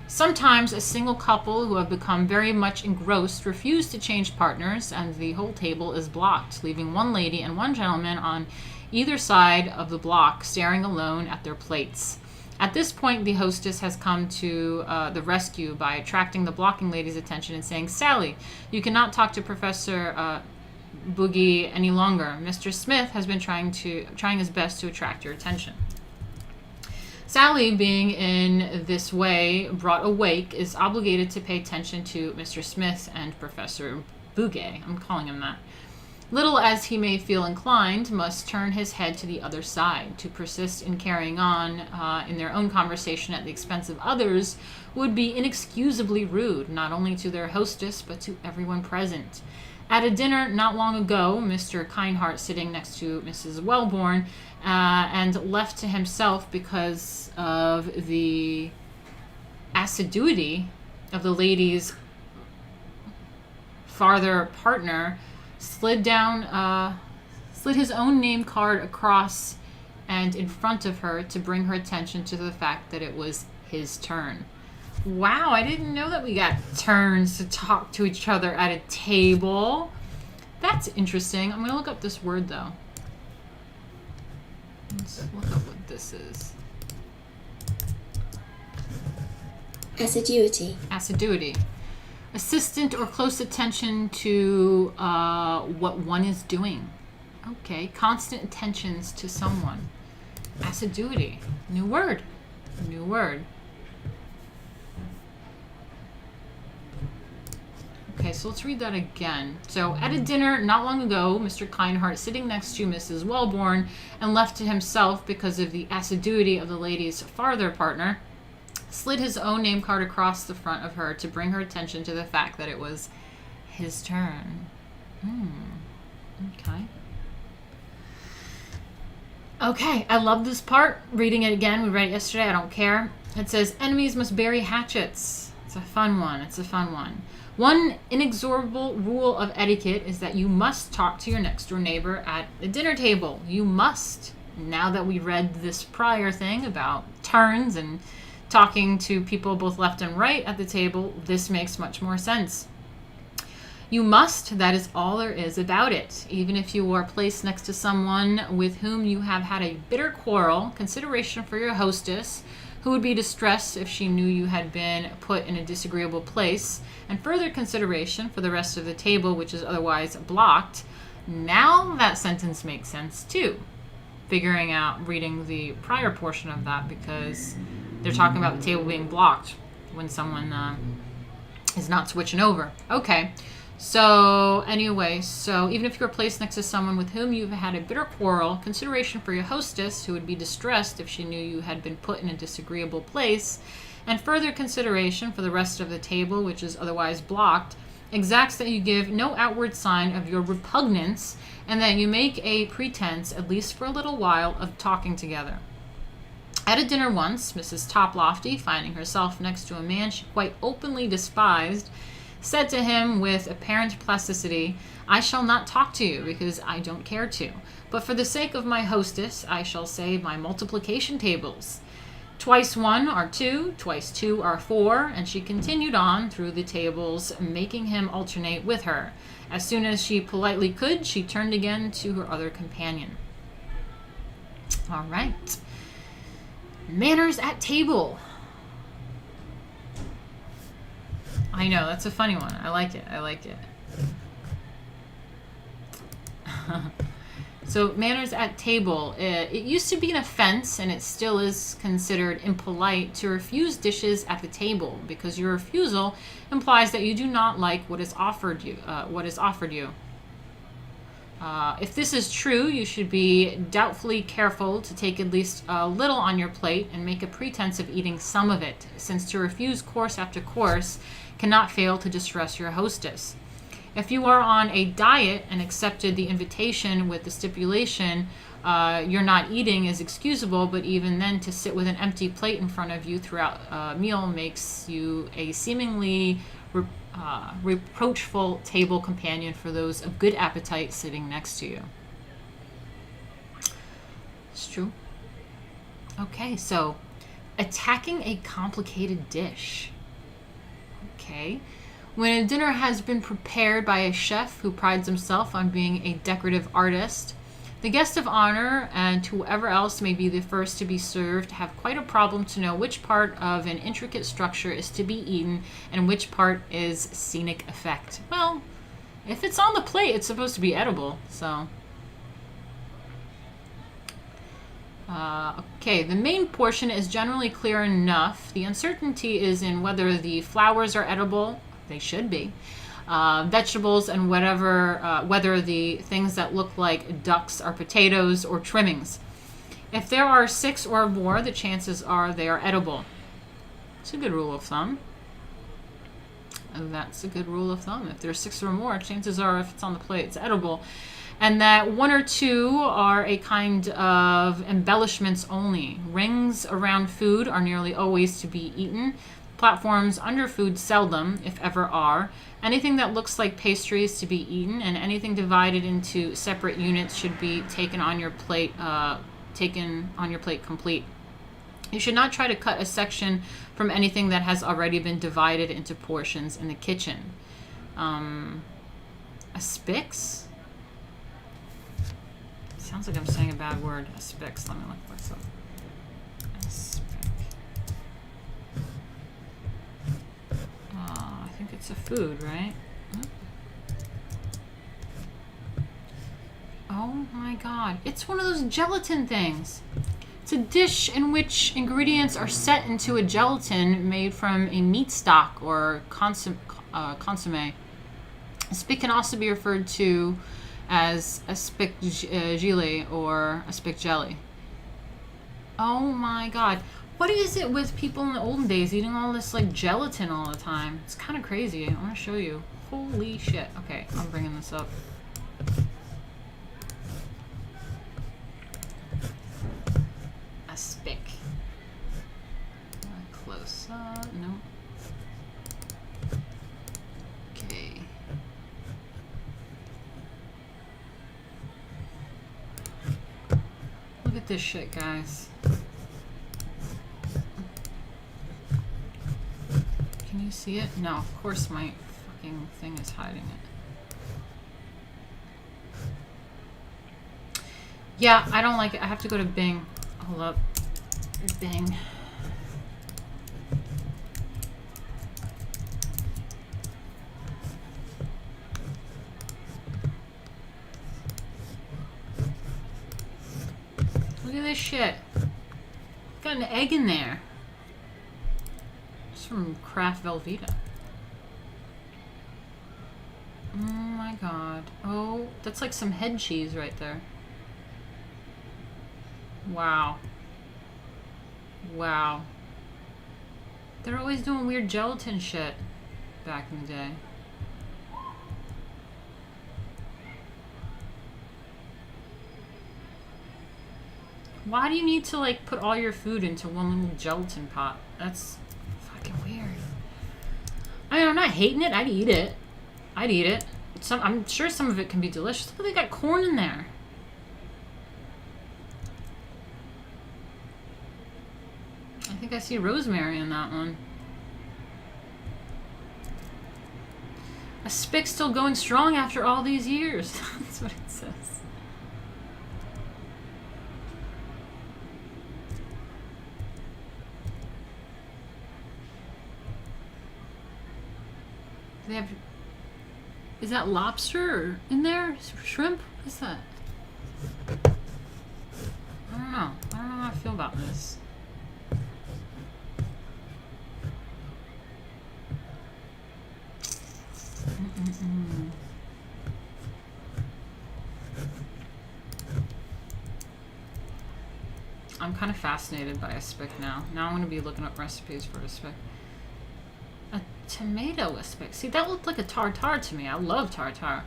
Sometimes a single couple who have become very much engrossed refuse to change partners, and the whole table is blocked, leaving one lady and one gentleman on either side of the block staring alone at their plates. At this point, the hostess has come to the rescue by attracting the blocking lady's attention and saying, "Sally, you cannot talk to Professor Boogie any longer. Mr. Smith has been trying his best to attract your attention." Sally, being in this way brought awake, is obligated to pay attention to Mr. Smith and Professor Boogie. I'm calling him that. Little as he may feel inclined, must turn his head to the other side. To persist in carrying on in their own conversation at the expense of others would be inexcusably rude, not only to their hostess, but to everyone present. At a dinner not long ago, Mr. Kindheart, sitting next to Mrs. Wellborn, and left to himself because of the assiduity of the lady's farther partner, slid his own name card across and in front of her to bring her attention to the fact that it was his turn. Wow, I didn't know that we got turns to talk to each other at a table. That's interesting. I'm going to look up this word, though. Let's look up what this is. Assiduity. Assiduity. Assistant or close attention to what one is doing. Okay, constant attentions to someone. Assiduity. New word. Okay, so let's read that again. So, at a dinner not long ago, Mr. Kindheart, sitting next to Mrs. Wellborn and left to himself because of the assiduity of the lady's farther partner, slid his own name card across the front of her to bring her attention to the fact that it was his turn. Okay, I love this part. Reading it again, we read it yesterday, I don't care. It says, enemies must bury hatchets. It's a fun one. One inexorable rule of etiquette is that you must talk to your next door neighbor at the dinner table. You must. Now that we read this prior thing about turns and talking to people both left and right at the table, this makes much more sense. You must, that is all there is about it. Even if you are placed next to someone with whom you have had a bitter quarrel, consideration for your hostess, who would be distressed if she knew you had been put in a disagreeable place, and further consideration for the rest of the table, which is otherwise blocked. Now that sentence makes sense too. Figuring out, reading the prior portion of that, because they're talking about the table being blocked when someone is not switching over. Okay. So anyway, so even if you're placed next to someone with whom you've had a bitter quarrel, consideration for your hostess, who would be distressed if she knew you had been put in a disagreeable place, and further consideration for the rest of the table, which is otherwise blocked, exacts that you give no outward sign of your repugnance, and that you make a pretense, at least for a little while, of talking together. At a dinner once, Mrs. Toplofty, finding herself next to a man she quite openly despised, said to him with apparent plasticity, "I shall not talk to you because I don't care to, but for the sake of my hostess I shall say my multiplication tables. Twice 1 are 2, twice 2 are 4, and she continued on through the tables, making him alternate with her. As soon as she politely could, she turned again to her other companion." All right. Manners at table. I know, that's a funny one. I like it. I like it. So, manners at table. It used to be an offense, and it still is considered impolite to refuse dishes at the table, because your refusal implies that you do not like what is offered you. If this is true, you should be doubtfully careful to take at least a little on your plate and make a pretense of eating some of it, since to refuse course after course cannot fail to distress your hostess. If you are on a diet and accepted the invitation with the stipulation you're not eating is excusable, but even then to sit with an empty plate in front of you throughout a meal makes you a seemingly reproachful table companion for those of good appetite sitting next to you. It's true. Okay, so attacking a complicated dish. Okay. When a dinner has been prepared by a chef who prides himself on being a decorative artist, the guest of honor and whoever else may be the first to be served have quite a problem to know which part of an intricate structure is to be eaten and which part is scenic effect. Well, if it's on the plate, it's supposed to be edible, so... Okay, the main portion is generally clear enough. The uncertainty is in whether the flowers are edible. They should be. Vegetables and whether the things that look like ducks are potatoes or trimmings. If there are 6 or more, the chances are they are edible. It's a good rule of thumb. That's a good rule of thumb. If there's 6 or more, chances are if it's on the plate, it's edible. And that 1 or 2 are a kind of embellishments only. Rings around food are nearly always to be eaten. Platforms under food seldom, if ever, are. Anything that looks like pastry is to be eaten, and anything divided into separate units should be taken on your plate complete. You should not try to cut a section from anything that has already been divided into portions in the kitchen. Aspix? Sounds like I'm saying a bad word. Aspix. Let me look what's up. Aspic. I think it's a food, right? Oh my god. It's one of those gelatin things. It's a dish in which ingredients are set into a gelatin made from a meat stock or consomme. Aspic can also be referred to as aspic gelée or aspic jelly. Oh my god. What is it with people in the olden days eating all this like gelatin all the time? It's kind of crazy. I want to show you. Holy shit. Okay, I'm bringing this up. Aspic. Close up. No. Okay. Look at this shit, guys. Can you see it? No, of course my fucking thing is hiding it. Yeah, I don't like it. I have to go to Bing. Hold up. Bing. Look at this shit. Got an egg in there. It's from Kraft Velveeta. Oh my god. Oh, that's like some head cheese right there. Wow. Wow. They're always doing weird gelatin shit back in the day. Why do you need to like put all your food into one little gelatin pot? That's fucking weird. I mean, I'm not hating it. I'd eat it. I'd eat it. I'm sure some of it can be delicious. Look, they got corn in there. I think I see rosemary in that one. A spick still going strong after all these years. That's what it says. They have. Is that lobster in there? Shrimp? What is that? I don't know. I don't know how I feel about this. I'm kind of fascinated by a spick now. Now I'm going to be looking up recipes for a spick. A tomato aspic. See, that looked like a tartare to me. I love tartare.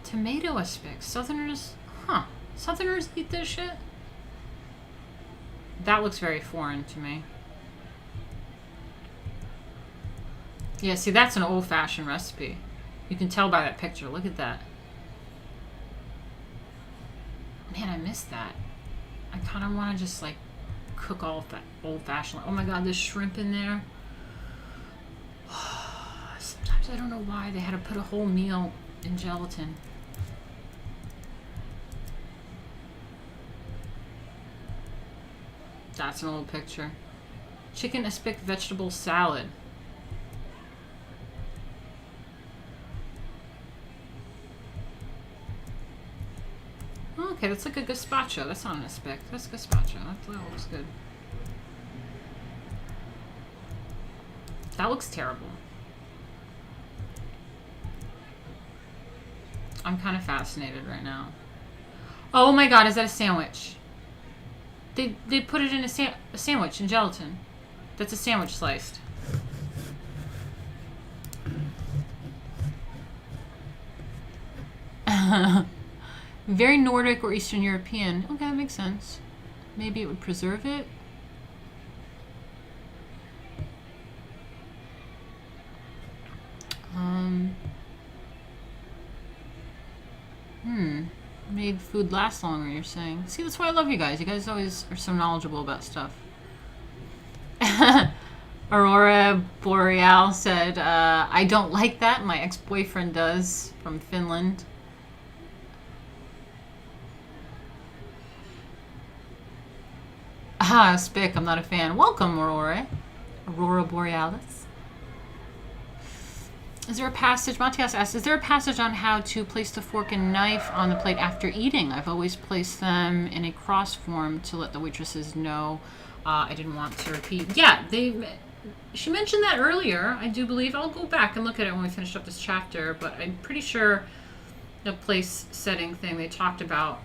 Tomato aspic. Southerners, huh? Southerners eat this shit? That looks very foreign to me. Yeah, see, that's an old-fashioned recipe. You can tell by that picture. Look at that. Man, I missed that. I kind of want to just, like, cook all that old-fashioned. Oh my god, there's shrimp in there. Sometimes I don't know why they had to put a whole meal in gelatin. That's an old picture. Chicken aspic vegetable salad. Oh, okay, that's like a gazpacho. That's not an aspic. That's gazpacho. That looks good. That looks terrible. I'm kind of fascinated right now. Oh my god, is that a sandwich? They put it in a sandwich in gelatin. That's a sandwich sliced. Very Nordic or Eastern European. Okay, that makes sense. Maybe it would preserve it. Made food last longer, you're saying. See, that's why I love you guys. You guys always are so knowledgeable about stuff. Aurora Boreal said, I don't like that. My ex-boyfriend does, from Finland. Ah, Spick, I'm not a fan. Welcome, Aurora. Aurora Borealis. Is there a passage, Matias asks, is there a passage on how to place the fork and knife on the plate after eating? I've always placed them in a cross form to let the waitresses know I didn't want to repeat. Yeah, she mentioned that earlier, I do believe. I'll go back and look at it when we finish up this chapter, but I'm pretty sure the place setting thing, they talked about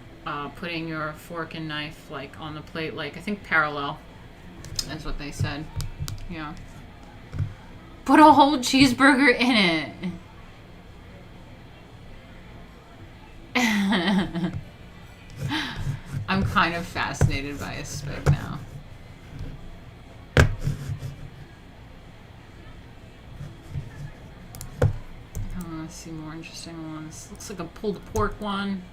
putting your fork and knife like on the plate, like I think parallel. That's what they said. Yeah. Put a whole cheeseburger in it. I'm kind of fascinated by a spick now. I want to see more interesting ones. Looks like a pulled pork one.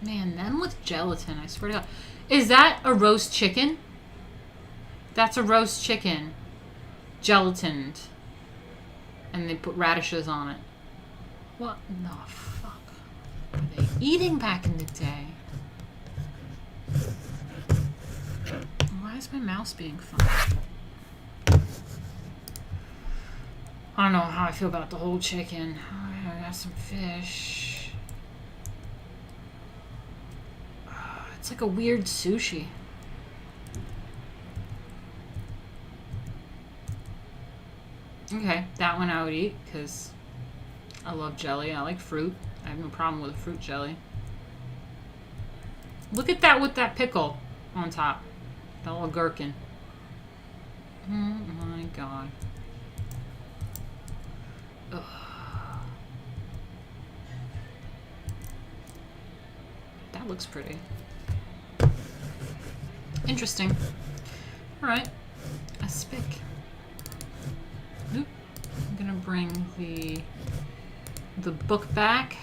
Man, them with gelatin, I swear to God. Is that a roast chicken? That's a roast chicken. Gelatined. And they put radishes on it. What the fuck were they eating back in the day? Why is my mouse being funny? I don't know how I feel about the whole chicken. I got some fish. It's like a weird sushi. Okay, that one I would eat because I love jelly. I like fruit. I have no problem with a fruit jelly. Look at that with that pickle on top. That little gherkin. Oh my god. Ugh. That looks pretty. Interesting. Alright. A spick. Oop. I'm gonna bring the book back.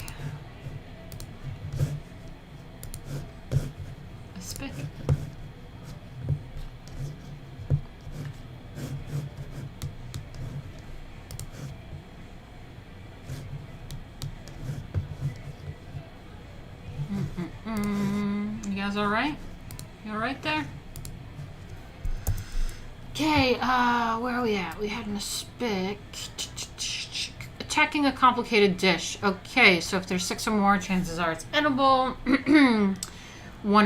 A spick. You guys alright? You alright there? Okay, where are we at? We had a spick. Attacking a complicated dish. Okay, so if there's 6 or more, chances are it's edible. 1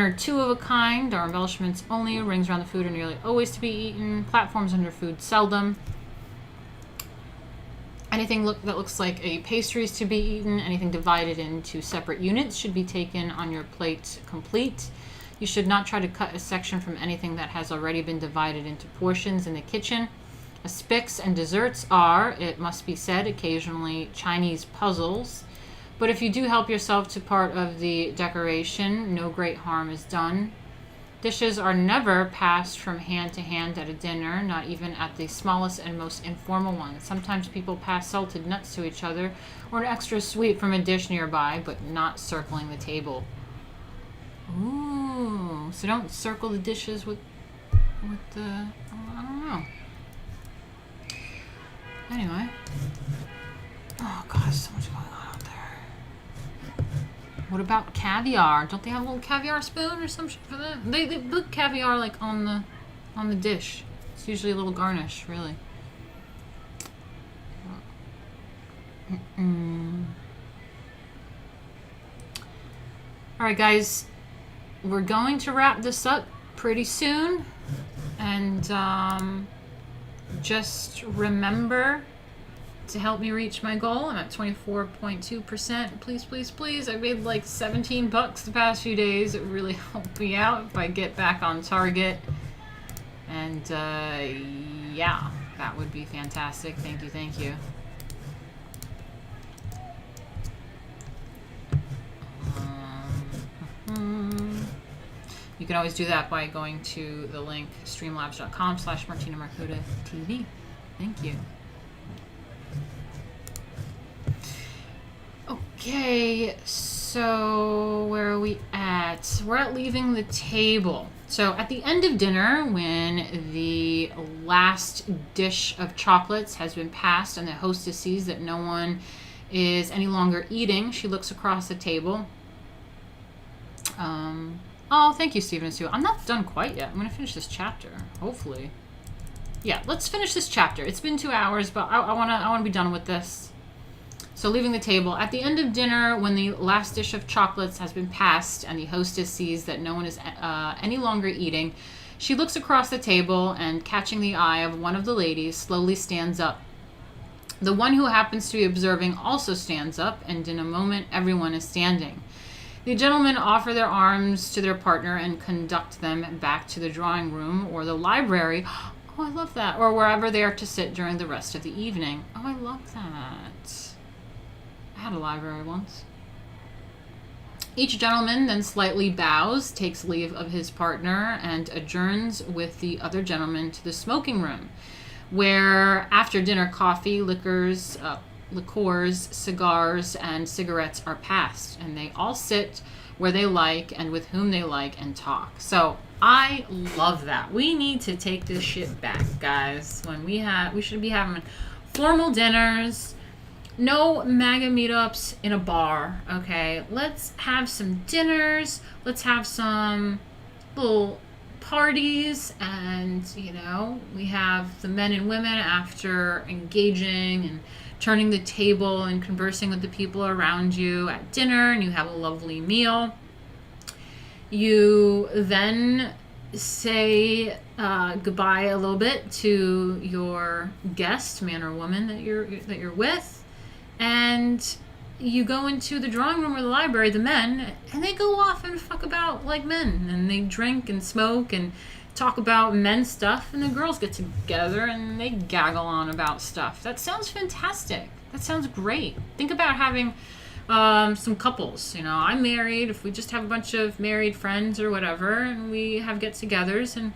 or 2 of a kind are embellishments only. Rings around the food are nearly always to be eaten. Platforms under food, seldom. Anything that looks like a pastry is to be eaten. Anything divided into separate units should be taken on your plate complete. You should not try to cut a section from anything that has already been divided into portions in the kitchen. Spics and desserts are, it must be said, occasionally Chinese puzzles. But if you do help yourself to part of the decoration, no great harm is done. Dishes are never passed from hand to hand at a dinner, not even at the smallest and most informal ones. Sometimes people pass salted nuts to each other or an extra sweet from a dish nearby, but not circling the table. Ooh, so don't circle the dishes with the, I don't know. Anyway. Oh gosh, so much going on out there. What about caviar? Don't they have a little caviar spoon or some shit for that? They put caviar like on the dish. It's usually a little garnish, really. Alright guys, we're going to wrap this up pretty soon. And just remember to help me reach my goal. I'm at 24.2%. Please, please, please. I made like $17 the past few days. It would really help me out if I get back on target. And yeah, that would be fantastic. Thank you, thank you. You can always do that by going to the link streamlabs.com/Martina Markota TV. Thank you. Okay, so where are we at? We're at leaving the table. So at the end of dinner, when the last dish of chocolates has been passed and the hostess sees that no one is any longer eating, she looks across the table. Oh, thank you, Stephen and Sue. I'm not done quite yet. I'm going to finish this chapter, hopefully. Yeah, let's finish this chapter. It's been 2 hours, but I want to be done with this. So leaving the table. At the end of dinner, when the last dish of chocolates has been passed and the hostess sees that no one is any longer eating, she looks across the table and, catching the eye of one of the ladies, slowly stands up. The one who happens to be observing also stands up, and in a moment, everyone is standing. The gentlemen offer their arms to their partner and conduct them back to the drawing room or the library. Oh, I love that. Or wherever they are to sit during the rest of the evening. Oh, I love that. I had a library once. Each gentleman then slightly bows, takes leave of his partner, and adjourns with the other gentleman to the smoking room, where after dinner coffee, liqueurs, cigars, and cigarettes are passed, and they all sit where they like and with whom they like and talk. So I love that. We need to take this shit back, guys. When we should be having formal dinners, no MAGA meetups in a bar. Okay, let's have some dinners. Let's have some little parties, and we have the men and women after engaging and turning the table and conversing with the people around you at dinner, and you have a lovely meal. You then say goodbye a little bit to your guest, man or woman that you're with, and you go into the drawing room or the library, the men, and they go off and fuck about like men, and they drink and smoke and talk about men stuff, and the girls get together and they gaggle on about stuff. That sounds fantastic. That sounds great. Think about having some couples. I'm married. If we just have a bunch of married friends or whatever, and we have get-togethers, and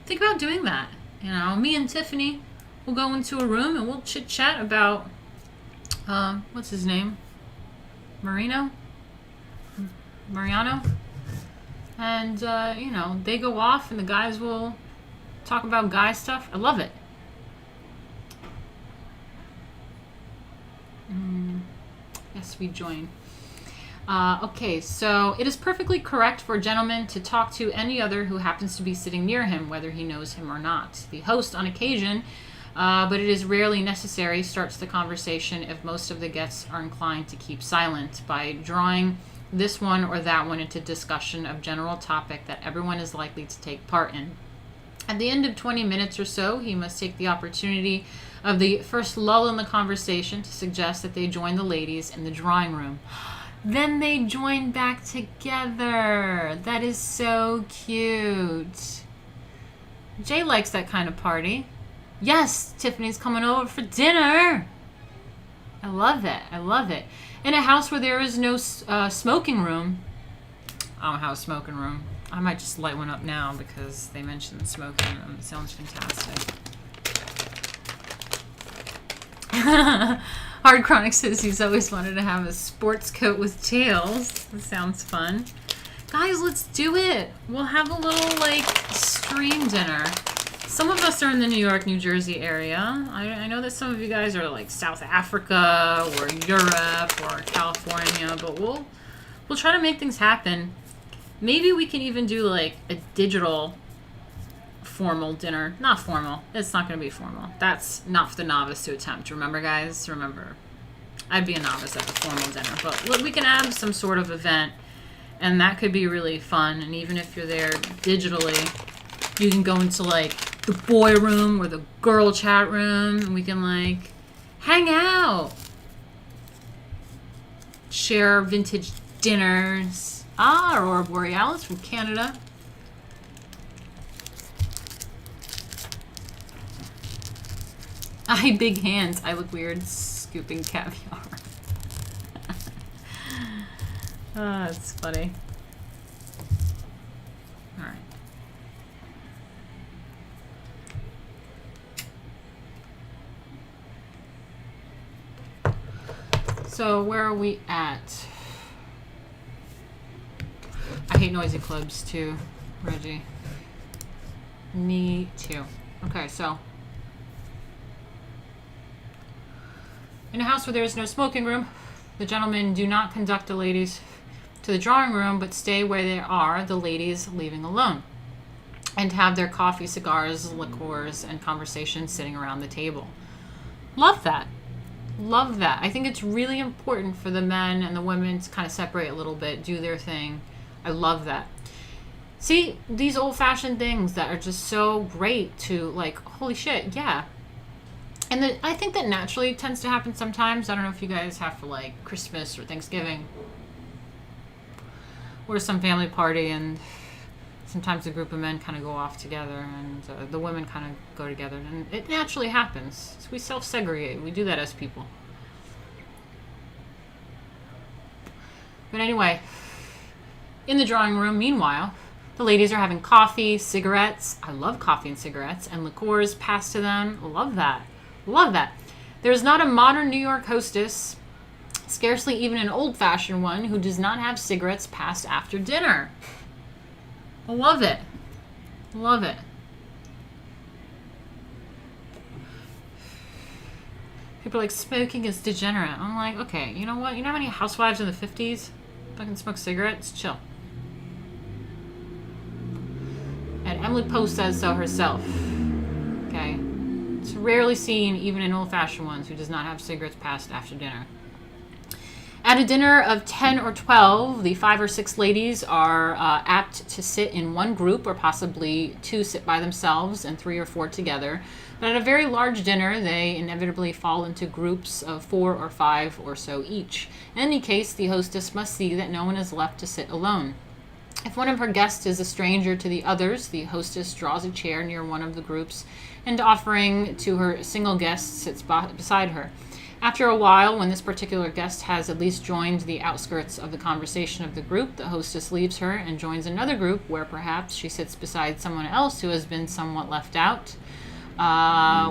think about doing that. Me and Tiffany will go into a room and we'll chit-chat about what's his name? Mariano? And, they go off and the guys will talk about guy stuff. I love it. Yes, we join. Okay, so it is perfectly correct for a gentleman to talk to any other who happens to be sitting near him, whether he knows him or not. The host, on occasion, but it is rarely necessary, starts the conversation if most of the guests are inclined to keep silent by drawing this one or that one into discussion of general topic that everyone is likely to take part in. At the end of 20 minutes or so, he must take the opportunity of the first lull in the conversation to suggest that they join the ladies in the drawing room. Then they join back together. That is so cute. Jay likes that kind of party. Yes, Tiffany's coming over for dinner. I love it. I love it. In a house where there is no smoking room. I don't have a smoking room. I might just light one up now because they mentioned smoking room. It sounds fantastic. Hard Chronic says he's always wanted to have a sports coat with tails. That sounds fun. Guys, let's do it. We'll have a little, stream dinner. Some of us are in the New York, New Jersey area. I know that some of you guys are, South Africa or Europe or California, but we'll try to make things happen. Maybe we can even do, a digital formal dinner. Not formal. It's not going to be formal. That's not for the novice to attempt. Remember, guys? Remember. I'd be a novice at the formal dinner. But we can have some sort of event, and that could be really fun. And even if you're there digitally, you can go into, the boy room or the girl chat room, and we can, hang out. Share vintage dinners. Aurora Borealis from Canada. Big hands. I look weird scooping caviar. That's funny. All right. So where are we at? I hate noisy clubs too, Reggie. Me too. Okay, so in a house where there is no smoking room, the gentlemen do not conduct the ladies to the drawing room, but stay where they are, the ladies leaving alone, and have their coffee, cigars, liqueurs, and conversation sitting around the table. Love that. Love that. I think it's really important for the men and the women to kind of separate a little bit, do their thing. I love that. See, these old-fashioned things that are just so great to, holy shit, yeah. And I think that naturally tends to happen sometimes. I don't know if you guys have for, Christmas or Thanksgiving or some family party, and sometimes a group of men kind of go off together, and the women kind of go together. And it naturally happens. So we self-segregate. We do that as people. But anyway, in the drawing room, meanwhile, the ladies are having coffee, cigarettes. I love coffee and cigarettes. And liqueurs passed to them. Love that. Love that. There's not a modern New York hostess, scarcely even an old-fashioned one, who does not have cigarettes passed after dinner. I love it. Love it. People are like, smoking is degenerate. I'm like, okay, you know what? You know how many housewives in the 50s fucking smoke cigarettes? Chill. At Emily Post says so herself. Okay. It's rarely seen, even in old-fashioned ones, who does not have cigarettes passed after dinner. At a dinner of 10 or 12, the 5 or 6 ladies are apt to sit in one group, or possibly 2 sit by themselves and 3 or 4 together. But at a very large dinner, they inevitably fall into groups of 4 or 5 or so each. In any case, the hostess must see that no one is left to sit alone. If one of her guests is a stranger to the others, the hostess draws a chair near one of the groups and, offering to her single guest, sits beside her. After a while, when this particular guest has at least joined the outskirts of the conversation of the group, the hostess leaves her and joins another group where perhaps she sits beside someone else who has been somewhat left out.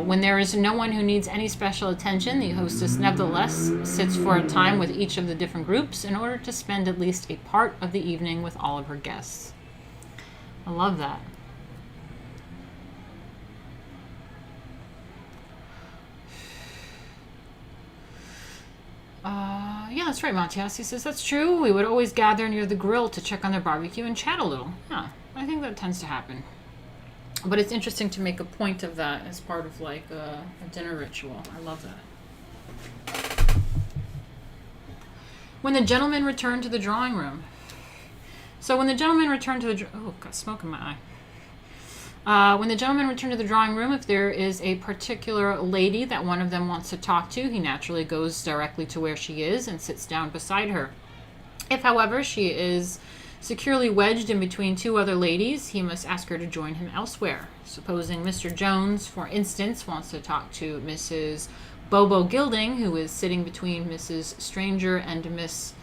When there is no one who needs any special attention, the hostess nevertheless sits for a time with each of the different groups in order to spend at least a part of the evening with all of her guests. I love that. Yeah, that's right, Matias. He says, that's true. We would always gather near the grill to check on their barbecue and chat a little. Yeah, I think that tends to happen. But it's interesting to make a point of that as part of like a dinner ritual. I love that. When the gentlemen return to the drawing room. So when the gentlemen return to the... Oh, got smoke in my eye. When the gentlemen return to the drawing room, if there is a particular lady that one of them wants to talk to, he naturally goes directly to where she is and sits down beside her. If, however, she is securely wedged in between 2 other ladies, he must ask her to join him elsewhere. Supposing Mr. Jones, for instance, wants to talk to Mrs. Bobo Gilding, who is sitting between Mrs. Stranger and Miss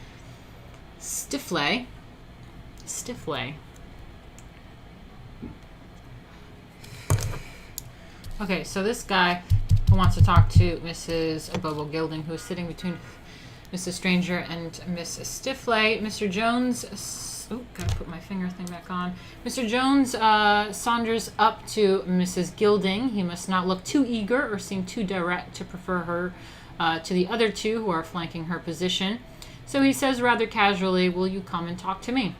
Stifley. Okay, so this guy who wants to talk to Mrs. Bobo Gilding, who is sitting between Mrs. Stranger and Miss Stifley. Mr. Jones, gotta put my finger thing back on. Mr. Jones saunders up to Mrs. Gilding. He must not look too eager or seem too direct to prefer her to the other 2 who are flanking her position. So he says rather casually, will you come and talk to me?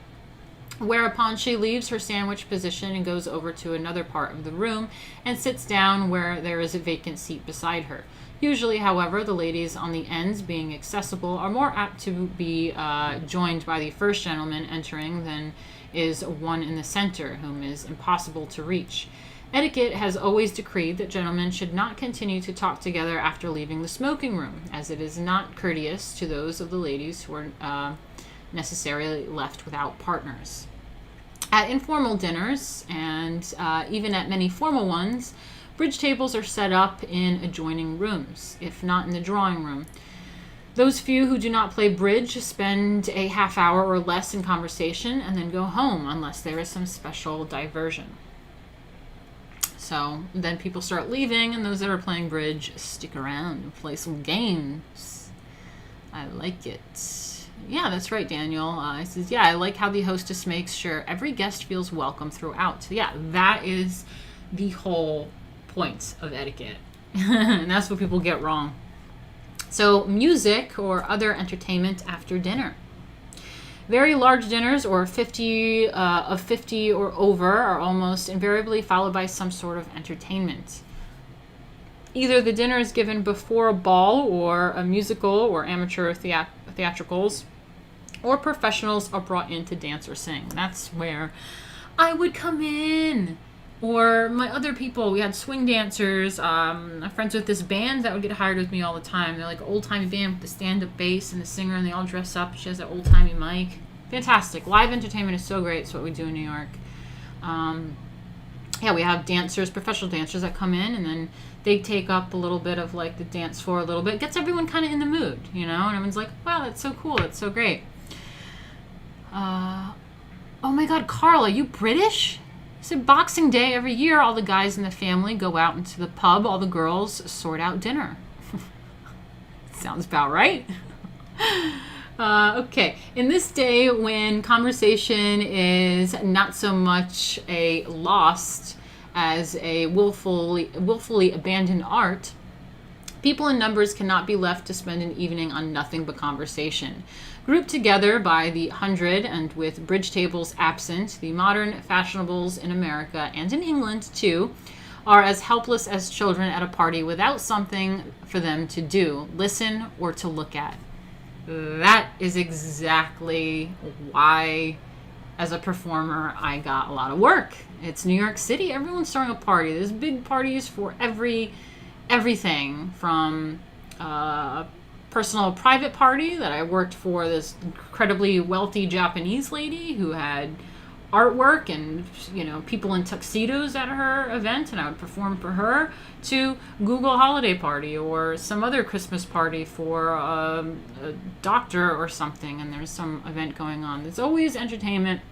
Whereupon she leaves her sandwich position and goes over to another part of the room and sits down where there is a vacant seat beside her. Usually, however, the ladies on the ends, being accessible, are more apt to be joined by the first gentleman entering than is one in the center, whom is impossible to reach. Etiquette has always decreed that gentlemen should not continue to talk together after leaving the smoking room, as it is not courteous to those of the ladies who are necessarily left without partners. At informal dinners, and even at many formal ones, bridge tables are set up in adjoining rooms, if not in the drawing room. Those few who do not play bridge spend a half hour or less in conversation and then go home unless there is some special diversion. So then people start leaving, and those that are playing bridge stick around and play some games. I like it. Yeah, that's right, Daniel. He says, yeah, I like how the hostess makes sure every guest feels welcome throughout. So yeah, that is the whole point of etiquette. And that's what people get wrong. So music or other entertainment after dinner. Very large dinners or 50 or over are almost invariably followed by some sort of entertainment. Either the dinner is given before a ball or a musical or amateur theatricals, or professionals are brought in to dance or sing. That's where I would come in. Or my other people, we had swing dancers. I'm friends with this band that would get hired with me all the time. They're like an old-timey band with the stand-up bass and the singer, and they all dress up. She has that old-timey mic. Fantastic. Live entertainment is so great. It's what we do in New York. Yeah, we have dancers, professional dancers that come in, and then they take up a little bit of like the dance floor a little bit. It gets everyone kind of in the mood, you know? And everyone's like, wow, that's so cool. That's so great. Oh my God, Carl, are you British? So Boxing Day every year, all the guys in the family go out into the pub. All the girls sort out dinner. Sounds about right. Okay. In this day when conversation is not so much a lost as a willfully abandoned art, People in numbers cannot be left to spend an evening on nothing but conversation. Grouped together by the hundred and with bridge tables absent, the modern fashionables in America and in England too are as helpless as children at a party without something for them to do, listen, or to look at. That is exactly why, as a performer, I got a lot of work. It's New York City. Everyone's throwing a party. There's big parties for everything from personal private party that I worked for this incredibly wealthy Japanese lady who had artwork and people in tuxedos at her event, and I would perform for her, to Google holiday party or some other Christmas party for a doctor or something, and there's some event going on. There's always entertainment.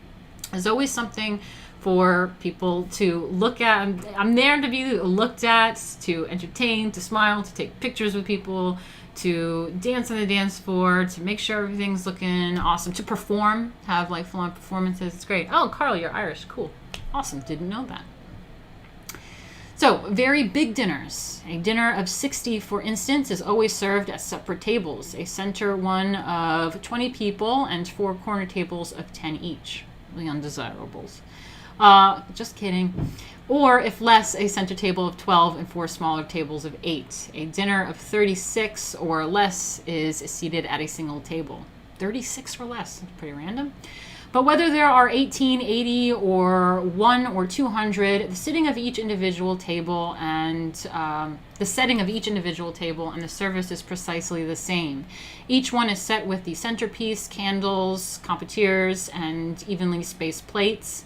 There's always something for people to look at. I'm there to be looked at, to entertain, to smile, to take pictures with people, to dance on the dance floor, to make sure everything's looking awesome, to perform, have like full-on performances. It's great. Oh, Carl, you're Irish. Cool. Awesome. Didn't know that. So, very big dinners. A dinner of 60, for instance, is always served at separate tables. A center one of 20 people and 4 corner tables of 10 each. The undesirables. Just kidding. Or, if less, a center table of 12 and 4 smaller tables of 8. A dinner of 36 or less is seated at a single table. 36 or less. That's pretty random. But whether there are 18, 80, or 1 or 200, the sitting of each individual table and the setting of each individual table and the service is precisely the same. Each one is set with the centerpiece, candles, competitors, and evenly spaced plates,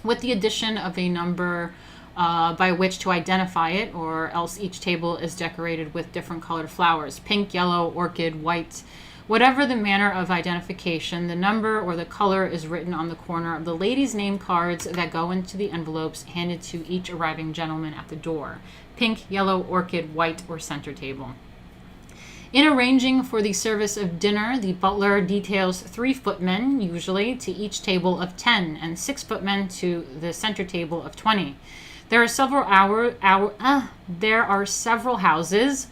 with the addition of a number by which to identify it, or else each table is decorated with different colored flowers: pink, yellow, orchid, white. Whatever the manner of identification, the number or the color is written on the corner of the ladies' name cards that go into the envelopes handed to each arriving gentleman at the door: pink, yellow, orchid, white, or center table. In arranging for the service of dinner, the butler details 3 footmen, usually, to each table of 10, and 6 footmen to the center table of 20. There are several houses,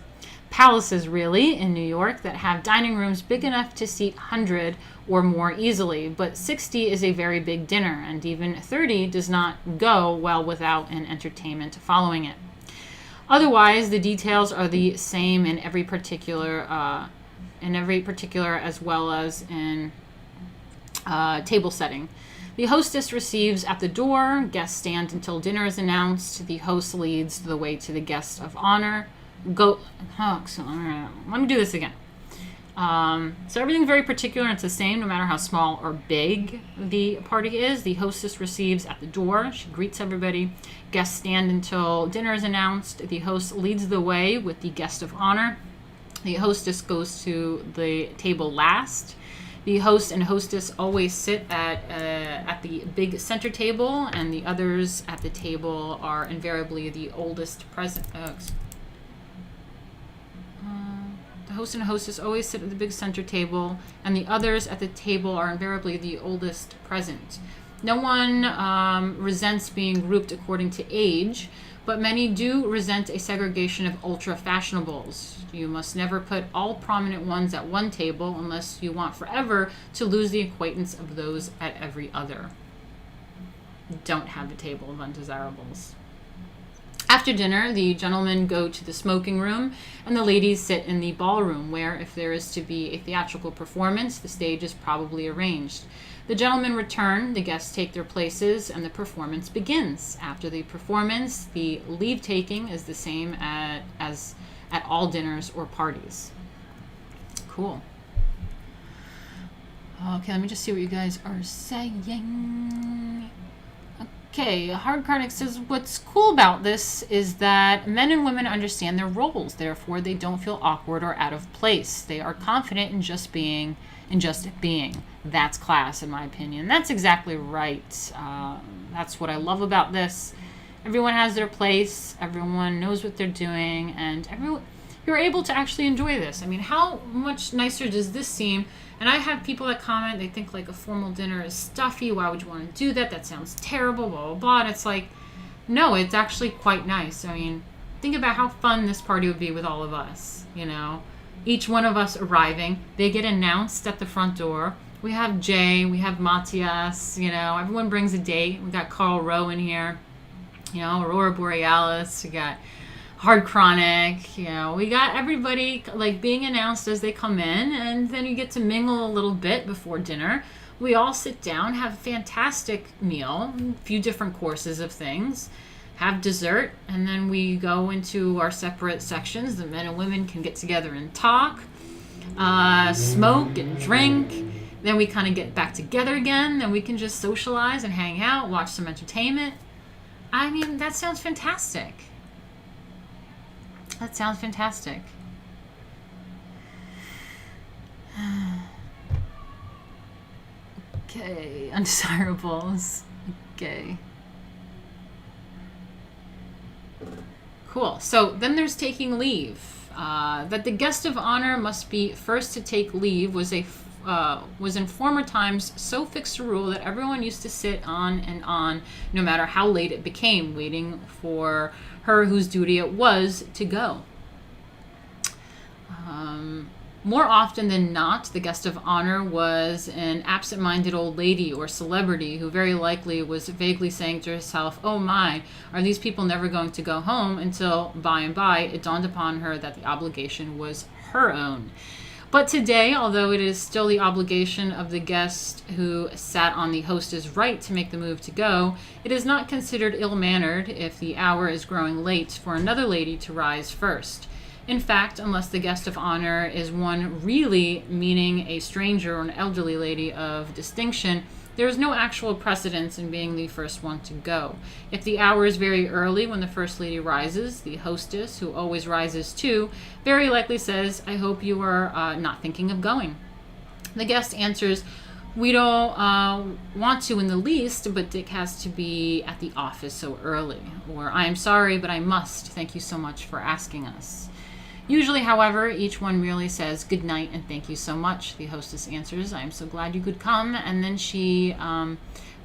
palaces really, in New York that have dining rooms big enough to seat 100 or more easily, but 60 is a very big dinner, and even 30 does not go well without an entertainment following it. Otherwise, the details are the same in every particular as well as in table setting. The hostess receives at the door. Guests stand until dinner is announced. The host leads the way to the guest of honor. Let me do this again. So everything's very particular, and it's the same no matter how small or big the party is. The hostess receives at the door. She greets everybody. Guests stand until dinner is announced. The host leads the way with the guest of honor. The hostess goes to the table last. The host and hostess always sit at the big center table, and the others at the table are invariably the oldest present. The host and hostess always sit at the big center table, and the others at the table are invariably the oldest present. No one resents being grouped according to age, but many do resent a segregation of ultra-fashionables. You must never put all prominent ones at one table unless you want forever to lose the acquaintance of those at every other. Don't have a table of undesirables. After dinner, the gentlemen go to the smoking room, and the ladies sit in the ballroom, where, if there is to be a theatrical performance, the stage is probably arranged. The gentlemen return, the guests take their places, and the performance begins. After the performance, the leave-taking is the same as at all dinners or parties. Cool. Okay, let me just see what you guys are saying. Okay, Hard Chronic says, what's cool about this is that men and women understand their roles, therefore they don't feel awkward or out of place. They are confident in just being. That's class, in my opinion. That's exactly right. That's what I love about this. Everyone has their place, everyone knows what they're doing, and you're able to actually enjoy this. I mean, how much nicer does this seem? And I have people that comment, they think like a formal dinner is stuffy. Why would you want to do that? That sounds terrible, blah, blah, blah. And it's like, no, it's actually quite nice. I mean, Think about how fun this party would be with all of us, you know. Each one of us arriving. They get announced at the front door. We have Jay, we have Matthias, you know, everyone brings a date. We got Carl Rowe in here, you know, Aurora Borealis, we got Hard Chronic, you know, we got everybody like being announced as they come in, and then you get to mingle a little bit before dinner. We all sit down, have a fantastic meal, a few different courses of things, have dessert, and then we go into our separate sections. The men and women can get together and talk, smoke and drink. Then we kind of get back together again. Then we can just socialize and hang out, watch some entertainment. I mean, that sounds fantastic. That sounds fantastic. Okay, undesirables. Okay. Cool. So then there's taking leave. That the guest of honor must be first to take leave was in former times so fixed a rule that everyone used to sit on and on, no matter how late it became, waiting for her whose duty it was to go. More often than not, the guest of honor was an absent-minded old lady or celebrity who very likely was vaguely saying to herself, "Oh my, are these people never going to go home?" until by and by it dawned upon her that the obligation was her own. But today, although it is still the obligation of the guest who sat on the hostess' right to make the move to go, it is not considered ill-mannered if the hour is growing late for another lady to rise first. In fact, unless the guest of honor is one really, meaning a stranger or an elderly lady of distinction, there is no actual precedence in being the first one to go. If the hour is very early when the first lady rises, the hostess, who always rises too, very likely says, "I hope you are not thinking of going." The guest answers, "We don't want to in the least, but Dick has to be at the office so early." Or, "I am sorry, but I must. Thank you so much for asking us." Usually, however, each one merely says good night and thank you so much. The hostess answers, "I am so glad you could come," and then she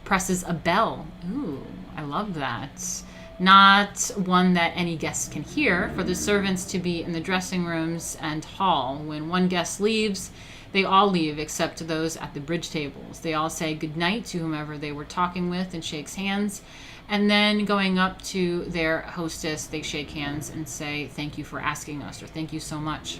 presses a bell. Ooh, I love that. Not one that any guest can hear, for the servants to be in the dressing rooms and hall. When one guest leaves, they all leave except those at the bridge tables. They all say good night to whomever they were talking with and shakes hands. And then going up to their hostess, they shake hands and say, "Thank you for asking us," or "Thank you so much."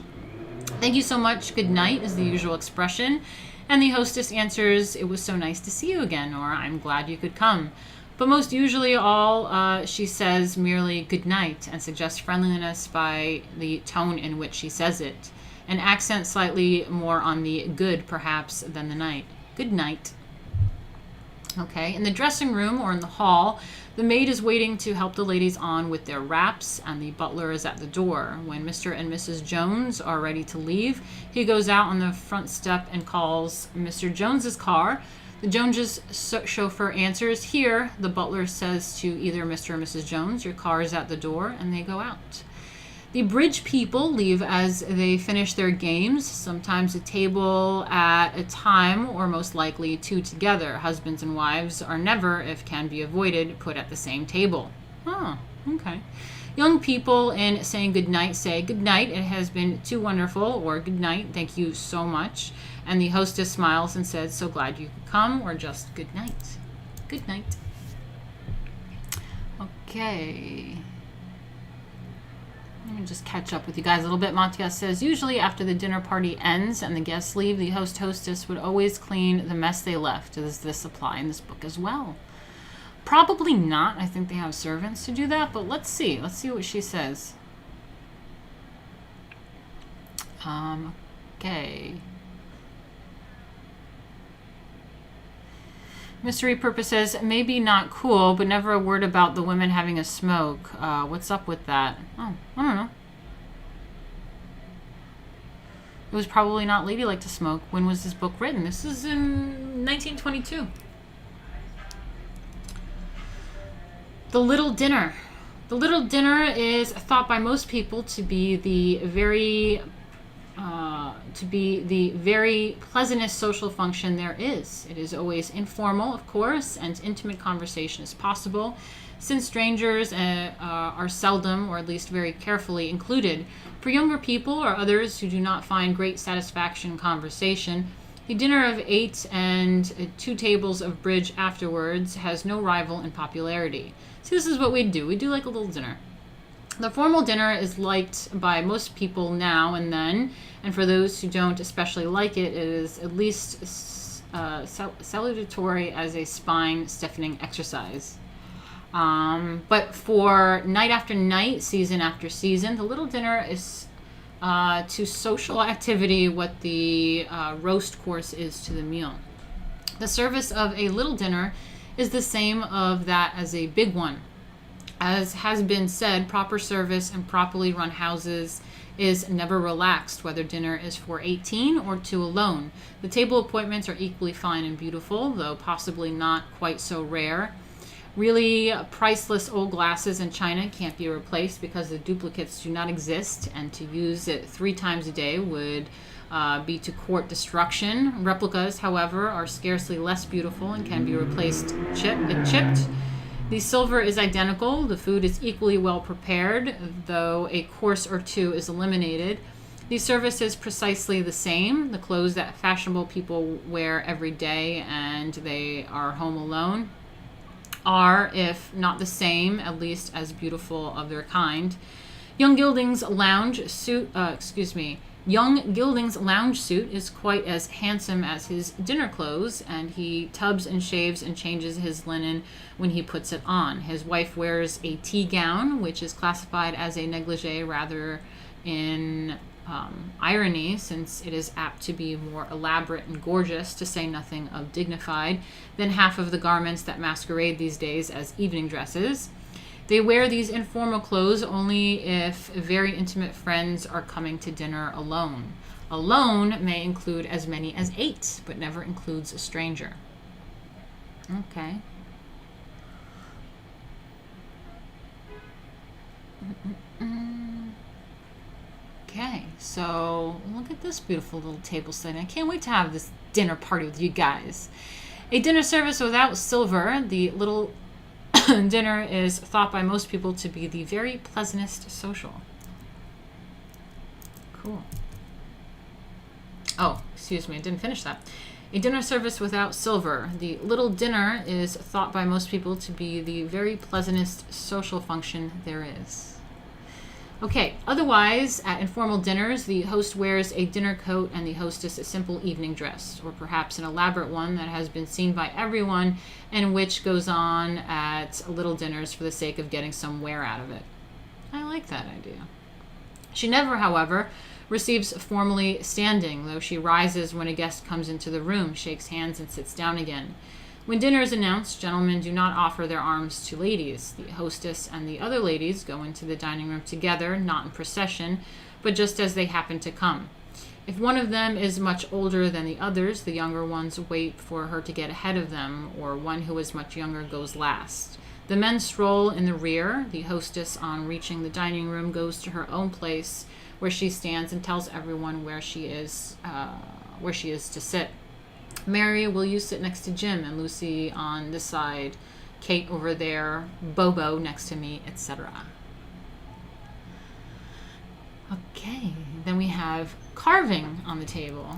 "Thank you so much, good night" is the usual expression. And the hostess answers, "It was so nice to see you again," or "I'm glad you could come." But most usually all she says merely good night and suggests friendliness by the tone in which she says it. An accent slightly more on the good, perhaps, than the night. Good night. Okay, in the dressing room or in the hall, the maid is waiting to help the ladies on with their wraps, and the butler is at the door. When Mr. and Mrs. Jones are ready to leave, he goes out on the front step and calls Mr. Jones's car. The Joneses' chauffeur answers, "Here." The butler says to either Mr. or Mrs. Jones, "Your car is at the door," and they go out. The bridge people leave as they finish their games, sometimes a table at a time, or most likely two together. Husbands and wives are never, if can be avoided, put at the same table. Oh, okay. Young people, in saying good night, say, "Good night, it has been too wonderful," or "Good night, thank you so much." And the hostess smiles and says, "So glad you could come," or just "Good night." Good night. Okay. Let me just catch up with you guys a little bit. Matthias says, usually after the dinner party ends and the guests leave, the hostess would always clean the mess they left. Does this apply in this book as well? Probably not. I think they have servants to do that, but let's see. Let's see what she says. Okay. Mystery Purpose says, maybe not cool, but never a word about the women having a smoke. What's up with that? Oh, I don't know. It was probably not ladylike to smoke. When was this book written? This is in 1922. The Little Dinner. The Little Dinner is thought by most people to be the very pleasantest social function there is. It is always informal, of course, and intimate conversation is possible. since strangers are seldom, or at least very carefully, included. For younger people or others who do not find great satisfaction in conversation, the dinner of 8 and 2 tables of bridge afterwards has no rival in popularity. See, this is what we do. We do like a little dinner. The formal dinner is liked by most people now and then, and for those who don't especially like it, it is at least salutatory as a spine-stiffening exercise. But for night after night, season after season, the little dinner is to social activity what the roast course is to the meal. The service of a little dinner is the same of that as a big one. As has been said, proper service in properly run houses is never relaxed, whether dinner is for 18 or 2 alone. The table appointments are equally fine and beautiful, though possibly not quite so rare. Really priceless old glasses and china can't be replaced because the duplicates do not exist, and to use it 3 times a day would be to court destruction. Replicas, however, are scarcely less beautiful and can be replaced chipped. The silver is identical. The food is equally well prepared, though a course or 2 is eliminated. The service is precisely the same. The clothes that fashionable people wear every day and they are home alone are, if not the same, at least as beautiful of their kind. Young Gilding's lounge suit is quite as handsome as his dinner clothes, and he tubs and shaves and changes his linen when he puts it on. His wife wears a tea gown, which is classified as a negligee rather in irony, since it is apt to be more elaborate and gorgeous, to say nothing of dignified, than half of the garments that masquerade these days as evening dresses. They wear these informal clothes only if very intimate friends are coming to dinner alone. Alone may include as many as 8, but never includes a stranger. Okay. Okay, so look at this beautiful little table setting. I can't wait to have this dinner party with you guys. A dinner service without silver, the little dinner is thought by most people to be the very pleasantest social. Cool. Oh, excuse me, I didn't finish that. A dinner service without silver. The little dinner is thought by most people to be the very pleasantest social function there is. Okay, otherwise, at informal dinners, the host wears a dinner coat and the hostess a simple evening dress, or perhaps an elaborate one that has been seen by everyone and which goes on at little dinners for the sake of getting some wear out of it. I like that idea. She never, however, receives formally standing, though she rises when a guest comes into the room, shakes hands, and sits down again. When dinner is announced, gentlemen do not offer their arms to ladies. The hostess and the other ladies go into the dining room together, not in procession, but just as they happen to come. If one of them is much older than the others, the younger ones wait for her to get ahead of them, or one who is much younger goes last. The men stroll in the rear. The hostess, on reaching the dining room, goes to her own place, where she stands and tells everyone where she is to sit. Mary, will you sit next to Jim, and Lucy on this side, Kate over there, Bobo next to me, etc. Okay, then we have carving on the table.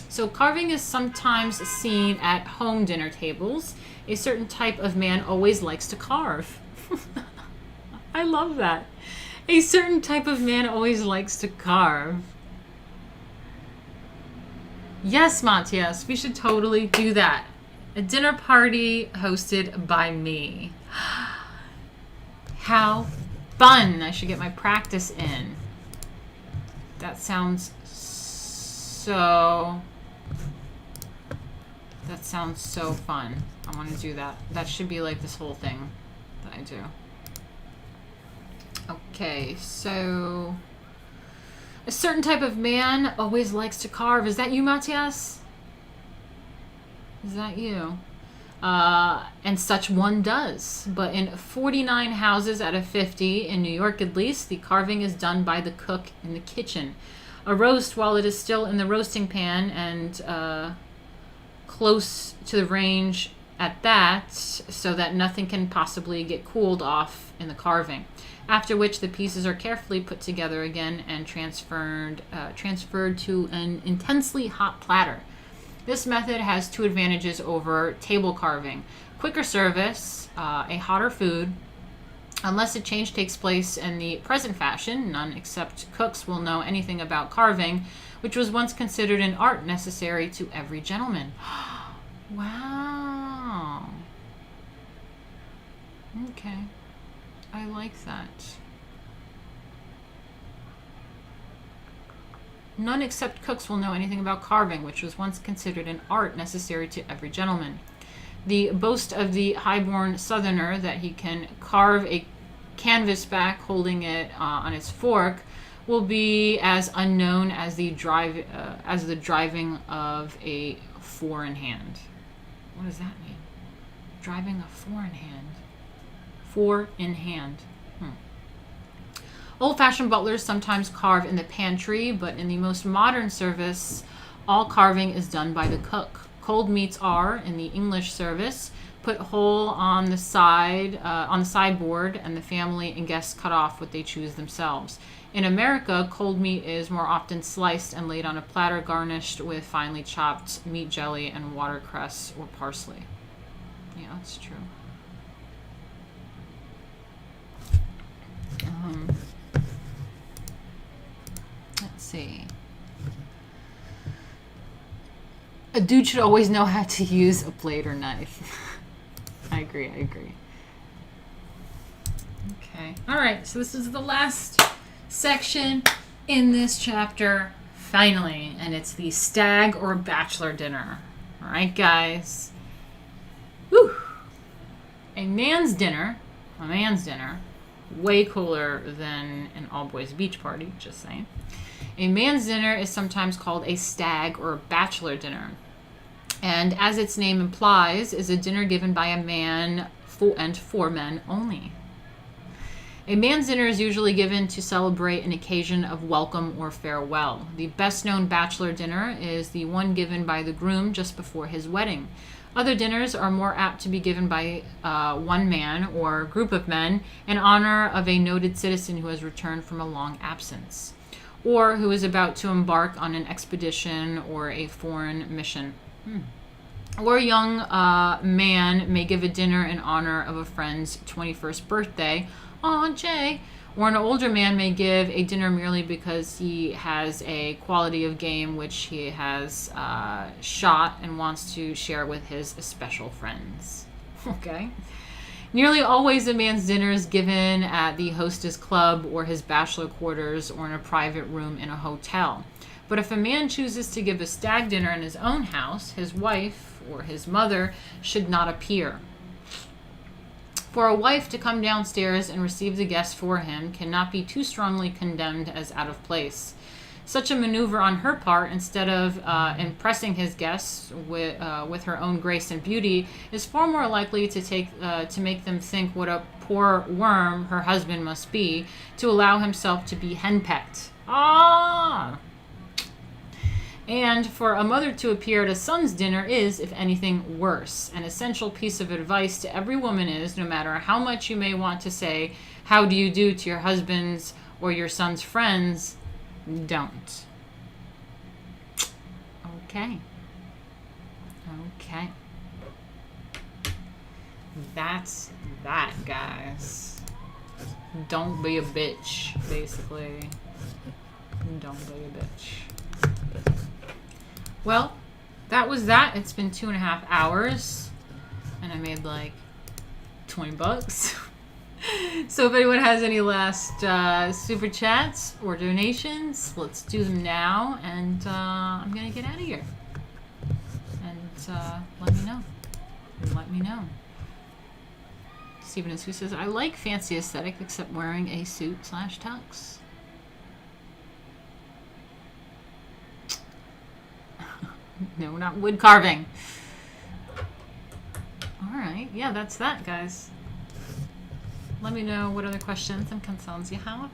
So carving is sometimes seen at home dinner tables. A certain type of man always likes to carve. I love that. A certain type of man always likes to carve. Yes, Matthias, we should totally do that. A dinner party hosted by me. How fun. I should get my practice in. That sounds so fun. I want to do that. That should be like this whole thing that I do. Okay, so a certain type of man always likes to carve. Is that you, Matthias? Is that you? And such one does. But in 49 houses out of 50, in New York at least, the carving is done by the cook in the kitchen. A roast, while it is still in the roasting pan and close to the range at that, so that nothing can possibly get cooled off in the carving. After which the pieces are carefully put together again and transferred to an intensely hot platter. This method has two advantages over table carving: quicker service, a hotter food. Unless a change takes place in the present fashion, none except cooks will know anything about carving, which was once considered an art necessary to every gentleman. Wow. Okay. I like that. None except cooks will know anything about carving, which was once considered an art necessary to every gentleman. The boast of the high-born southerner that he can carve a canvas back holding it on its fork will be as unknown as the driving of a four in hand. What does that mean? Driving a four in hand. Four in hand. Old-fashioned butlers sometimes carve in the pantry, but in the most modern service, all carving is done by the cook. Cold meats are, in the English service, put whole on the sideboard, and the family and guests cut off what they choose themselves. In America, cold meat is more often sliced and laid on a platter garnished with finely chopped meat jelly and watercress or parsley. Yeah, that's true. Let's see. A dude should always know how to use a blade or knife. I agree. Okay. All right. So this is the last section in this chapter, finally, and it's the stag or bachelor dinner. All right, guys. Whew. A man's dinner, way cooler than an all-boys beach party, just saying. A man's dinner is sometimes called a stag or a bachelor dinner, and as its name implies, is a dinner given by a man and for men only. A man's dinner is usually given to celebrate an occasion of welcome or farewell. The best-known bachelor dinner is the one given by the groom just before his wedding. Other dinners are more apt to be given by one man or group of men in honor of a noted citizen who has returned from a long absence, or who is about to embark on an expedition or a foreign mission. Or a young man may give a dinner in honor of a friend's 21st birthday. Aw, Jay. Or an older man may give a dinner merely because he has a quality of game which he has shot and wants to share with his special friends. Okay. Nearly always a man's dinner is given at the hostess club or his bachelor quarters or in a private room in a hotel. But if a man chooses to give a stag dinner in his own house, his wife or his mother should not appear. For a wife to come downstairs and receive the guests for him cannot be too strongly condemned as out of place. Such a maneuver on her part, instead of impressing his guests with her own grace and beauty, is far more likely to make them think what a poor worm her husband must be to allow himself to be henpecked. And for a mother to appear at a son's dinner is, if anything, worse. An essential piece of advice to every woman is, no matter how much you may want to say, "How do you do?" to your husband's or your son's friends, don't. Okay. That's that, guys. Don't be a bitch, basically. Don't be a bitch. Well, that was that. It's been 2.5 hours, and I made like $20. So if anyone has any last super chats or donations, let's do them now, and I'm gonna get out of here. And let me know. Stephen and Sue says, I like fancy aesthetic except wearing a suit/tux. No, not wood carving. All right. Yeah, that's that, guys. Let me know what other questions and concerns you have.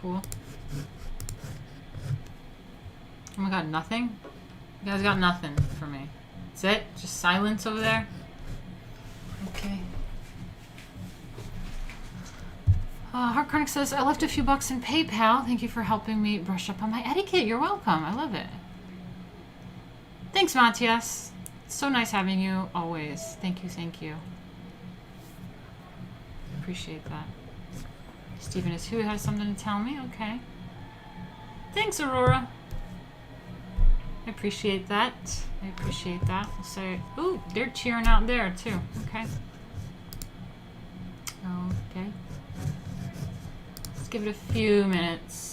Cool. Oh my god, nothing? You guys got nothing for me. That's it? Just silence over there? Okay. Heart Chronic says, I left a few bucks in PayPal. Thank you for helping me brush up on my etiquette. You're welcome. I love it. Thanks, Matthias. It's so nice having you always. Thank you, thank you. Appreciate that. Stephen is who has something to tell me? Okay. Thanks, Aurora. I appreciate that. I appreciate that. We'll say, ooh, they're cheering out there too. Okay. Okay. Let's give it a few minutes.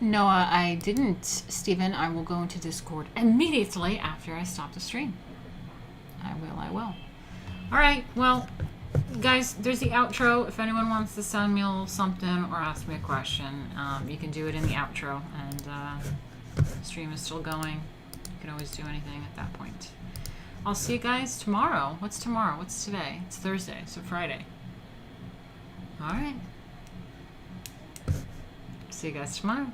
Noah, I didn't, Stephen. I will go into Discord immediately after I stop the stream. I will. Alright, well, guys, there's the outro. If anyone wants to send me a little something or ask me a question, you can do it in the outro. And the stream is still going. You can always do anything at that point. I'll see you guys tomorrow. What's tomorrow? What's today? It's Thursday, so Friday. Alright. See you guys tomorrow.